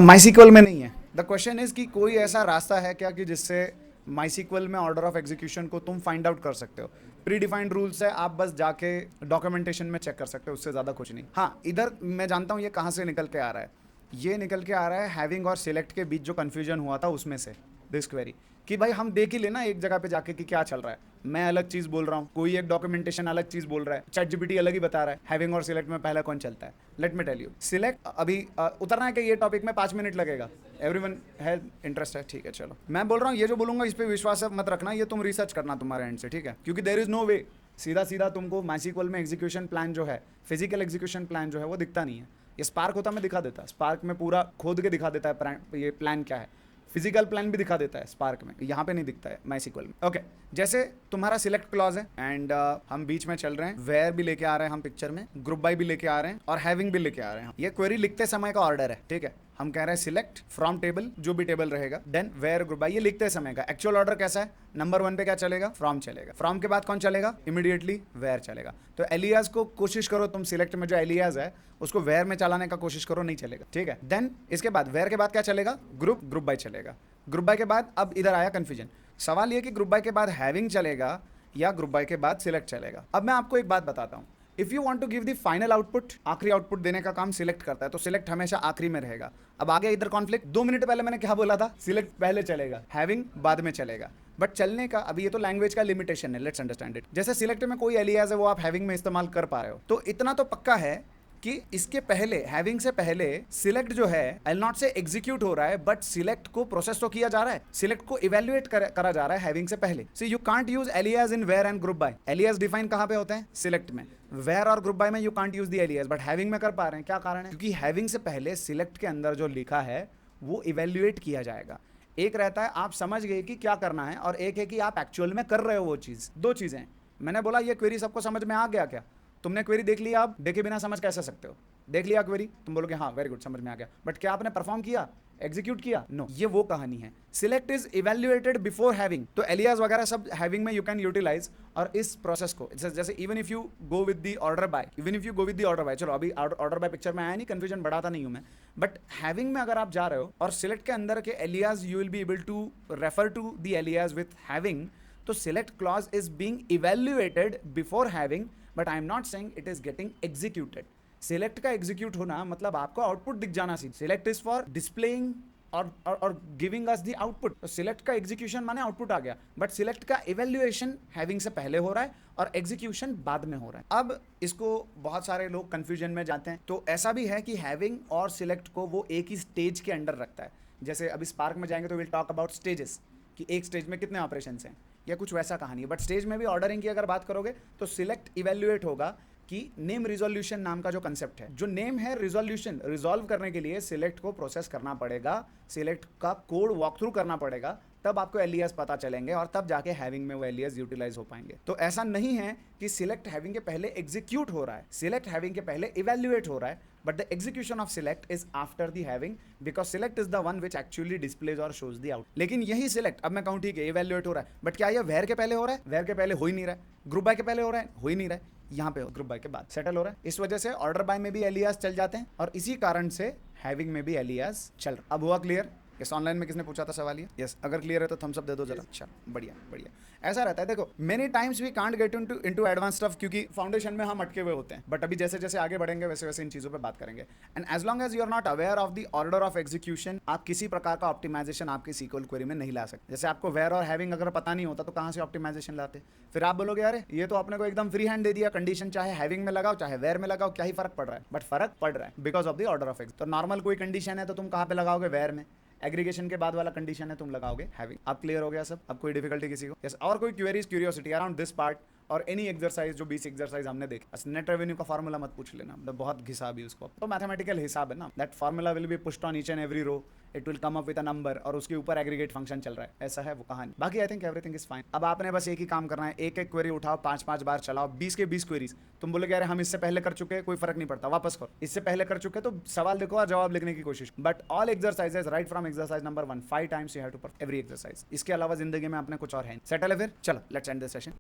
माईसीक्वल में नहीं है। द क्वेश्चन इज कि कोई ऐसा रास्ता है क्या कि जिससे माईसीक्वल में ऑर्डर ऑफ एग्जीक्यूशन को तुम फाइंड आउट कर सकते हो। प्री डिफाइंड रूल्स है, आप बस जाके डॉक्यूमेंटेशन में चेक कर सकते हो, उससे ज़्यादा कुछ नहीं। हाँ इधर मैं जानता हूँ ये कहाँ से निकल के आ रहा है, ये निकल के आ रहा है हैविंग और सिलेक्ट के बीच जो कन्फ्यूजन हुआ था उसमें से दिस क्वेरी। कि भाई हम देख ही लेना एक जगह पे जाके कि क्या चल रहा है। मैं अलग चीज बोल रहा हूँ, कोई एक डॉक्यूमेंटेशन अलग चीज बोल रहा है, चैट जीपीटी अलग ही बता रहा है। हैविंग और सिलेक्ट में पहला कौन चलता है? Let me tell you. Select अभी उतरना है कि ये टॉपिक में 5 मिनट लगेगा? एवरीवन है इंटरेस्ट है? ठीक है चलो, मैं बोल रहा हूँ ये जो बोलूंगा इस पे विश्वास मत रखना, ये तुम रिसर्च करना तुम्हारे एंड से, ठीक है? क्योंकि देयर इज नो वे सीधा सीधा तुमको MySQL में एग्जीक्यूशन प्लान जो है, फिजिकल एग्जीक्यूशन प्लान जो है वो दिखता नहीं है। ये स्पार्क होता मैं दिखा देता, स्पार्क में पूरा खोद के दिखा देता है ये प्लान क्या है, फिजिकल प्लान भी दिखा देता है स्पार्क में, यहाँ पे नहीं दिखता है MySQL में। ओके, जैसे तुम्हारा सिलेक्ट क्लॉज है एंड हम बीच में चल रहे हैं, वेयर भी लेके आ रहे हैं हम पिक्चर में, ग्रुप बाय भी लेके आ रहे हैं और हैविंग भी लेके आ रहे हैं। ये क्वेरी लिखते समय का ऑर्डर है, ठीक है? हम कह रहे हैं सिलेक्ट फ्रॉम टेबल, जो भी टेबल रहेगा, देन वेयर ग्रुप बाय, ये लिखते समय का। एक्चुअल ऑर्डर कैसा है? नंबर 1 पे क्या चलेगा? फ्रॉम चलेगा। फ्रॉम के बाद कौन चलेगा? इमीडिएटली वेयर चलेगा। तो एलियास को कोशिश करो तुम सिलेक्ट में जो एलियास है उसको वेयर में चलाने का कोशिश करो, नहीं चलेगा, ठीक है? देन इसके बाद वेयर के बाद क्या चलेगा? ग्रुप बाय चलेगा। ग्रुप बाय के बाद अब इधर आया कंफ्यूजन। सवाल ये कि ग्रुप बाय के बाद हैविंग चलेगा या ग्रुप बाय के बाद सिलेक्ट चलेगा। अब मैं आपको एक बात बताता हूँ, if you want to give the final output, आखिरी आउटपुट देने का काम सिलेक्ट करता है, तो सिलेक्ट हमेशा आखिरी में रहेगा। अब आगे इधर कॉन्फ्लिक्ट, 2 मिनट पहले मैंने क्या बोला था? सिलेक्ट पहले चलेगा, हैविंग बाद में चलेगा। बट चलने का अभी ये तो लैंग्वेज का लिमिटेशन है, लेट्स अंडरस्टैंड इट। जैसे सिलेक्ट में कोई एलियास है वो आप हैविंग में इस्तेमाल कर पा रहे हो, तो इतना तो पक्का है कि इसके पहले, हैविंग से पहले सिलेक्ट जो है एल नॉट से एग्जीक्यूट हो रहा है, बट सिलेक्ट को प्रोसेस तो किया जा रहा है, सिलेक्ट को इवेल्युएट करा जा रहा है हैविंग से पहले। So you can't use alias in where and group by. Alias define कहां पे होते हैं? सिलेक्ट में। वेयर और ग्रुप बाय में you can't use the alias, but having में कर पा रहे हैं। क्या कारण है? क्योंकि हैविंग से पहले सिलेक्ट के अंदर जो लिखा है वो इवेल्युएट किया जाएगा। एक रहता है आप समझ गए कि क्या करना है, और एक है कि आप एक्चुअल में कर रहे हो वो चीज। 2 चीजें। मैंने बोला ये क्वेरी सबको समझ में आ गया क्या? तुमने क्वेरी देख लिया, आप देखे बिना समझ कैसे सकते हो? देख लिया क्वेरी, तुम बोलोगे हाँ वेरी गुड समझ में आ गया, बट क्या आपने परफॉर्म किया, एग्जीक्यूट किया? नो, ये वो कहानी है। Select is evaluated before having, तो एलियास वगैरह सब हैविंग में यू कैन यूटिलाइज। और इस प्रोसेस को जैसे even if you go with the order by, चलो अभी ऑर्डर बाय पिक्चर में आया नहीं, कंफ्यूजन बढ़ाता नहीं हूं मैं, बट हैविंग में अगर आप जा रहे हो और सिलेक्ट के अंदर के alias you will be able to refer to the alias with having, तो select clause is being evaluated before having, but I am not saying it is getting executed. Select का एग्जीक्यूट होना मतलब आपको output दिख जाना चाहिए। Select is for displaying और giving us the output. तो सिलेक्ट का एग्जीक्यूशन माने आउटपुट आ गया, बट सिलेक्ट का इवेल्युएशन हैविंग से पहले हो रहा है और एग्जीक्यूशन बाद में हो रहा है। अब इसको बहुत सारे लोग कंफ्यूजन में जाते हैं। तो ऐसा भी है कि हैविंग और सिलेक्ट को वो एक ही स्टेज के अंडर रखता है। जैसे अभी स्पार्क में जाएंगे तो विल टॉक अबाउट स्टेजेस, कि एक स्टेज में कितने ऑपरेशंस हैं, या कुछ वैसा कहानी है। बट स्टेज में भी ऑर्डरिंग की अगर बात करोगे तो सिलेक्ट इवेल्युएट होगा कि नेम रिजोल्यूशन नाम का जो कंसेप्ट है, जो नेम है रिजोल्यूशन, रिजॉल्व करने के लिए सिलेक्ट को प्रोसेस करना पड़ेगा, सिलेक्ट का कोड वॉक थ्रू करना पड़ेगा, तब आपको एलियास पता चलेंगे और तब जाके हैविंग में वो एलियास यूटिलाइज हो पाएंगे। तो ऐसा नहीं है कि सिलेक्ट हैविंग के पहले एग्जीक्यूट हो रहा है, सिलेक्ट हैविंग के पहले इवेल्युएट हो रहा है, but the execution of select is after the having, because select is the one which actually displays और शोज द आउट। लेकिन यही सिलेक्ट, अब मैं कहूँ ठीक है इवेल्युएट हो रहा है, बट क्या ये वेयर के पहले हो रहा है? वेयर के पहले हो ही नहीं रहा है। ग्रुप बाय के पहले हो रहा है? हो ही नहीं रहा है। यहाँ पे ग्रुप बाय के बाद सेटल हो रहा है। इस वजह से ऑर्डर बाय में भी एलियास चल जाते हैं और इसी कारण से हैविंग में भी एलियास चल रहा। अब हुआ क्लियर? यस, ऑनलाइन में किसने पूछा था सवाल ये? यस, अगर क्लियर है तो थम्स अप दे दो जरा। अच्छा, बढ़िया बढ़िया। ऐसा रहता है, देखो many times we can't get into advance stuff, क्योंकि फाउंडेशन में हम अटके हुए होते हैं। बट अभी जैसे जैसे आगे बढ़ेंगे वैसे वैसे इन चीज़ों पे बात करेंगे। And as long as you are not aware of the order of execution, आप किसी प्रकार का ऑप्टिमाइजेशन आपकी सीक्वल क्वेरी में नहीं ला सकते। जैसे आपको वेयर और हैविंग अगर पता नहीं होता तो कहाँ से ऑप्टिमाइजेशन लाते? फिर आप बोलोगे अरे ये तो आपने को एकदम फ्री हैंड दे दिया, कंडीशन चाहे हैविंग में लगाओ चाहे वेयर में लगाओ, क्या ही फर्क पड़ रहा है? बट फर्क पड़ रहा है because of the order of execution. तो नॉर्मल कोई कंडीशन है तो तुम कहाँ पे लगाओगे? वेयर में। एग्रीगेशन के बाद वाला कंडीशन है तुम लगाओगे हैविंग। अब क्लियर हो गया सब? अब कोई डिफिकल्टी किसी को? यस, और कोई queries, curiosity around this part और एनी एक्सरसाइज जो 20 एक्सरसाइज हमने देखे? बस नेट रेवेन्यू का फार्मूला मत पूछ लेना, मतलब बहुत घिसा भी उसको, तो मैथमेटिकल हिसाब है ना। That formula will be pushed on each and every row, it will come up with a number और उसके ऊपर एग्रीगेट फंक्शन चल रहा है, ऐसा है वो कहानी। बाकी I think everything is fine. अब आपने बस एक ही काम करना है, एक एक क्वेरी उठाओ, 5-5 बार चलाओ, 20 के 20 क्वेरीज। तुम बोलोगे अरे हम इससे पहले कर चुके हैं, कोई फर्क नहीं पड़ता, वापस करो। इससे पहले कर चुके तो सवाल देखो और जवाब लिखने की कोशिश। But all exercises right from exercise number 1 5 times you have to perform every exercise. इसके अलावा जिंदगी में अपने कुछ और है। सेटल है फिर? चलो लेट्स एंड दिस सेशन।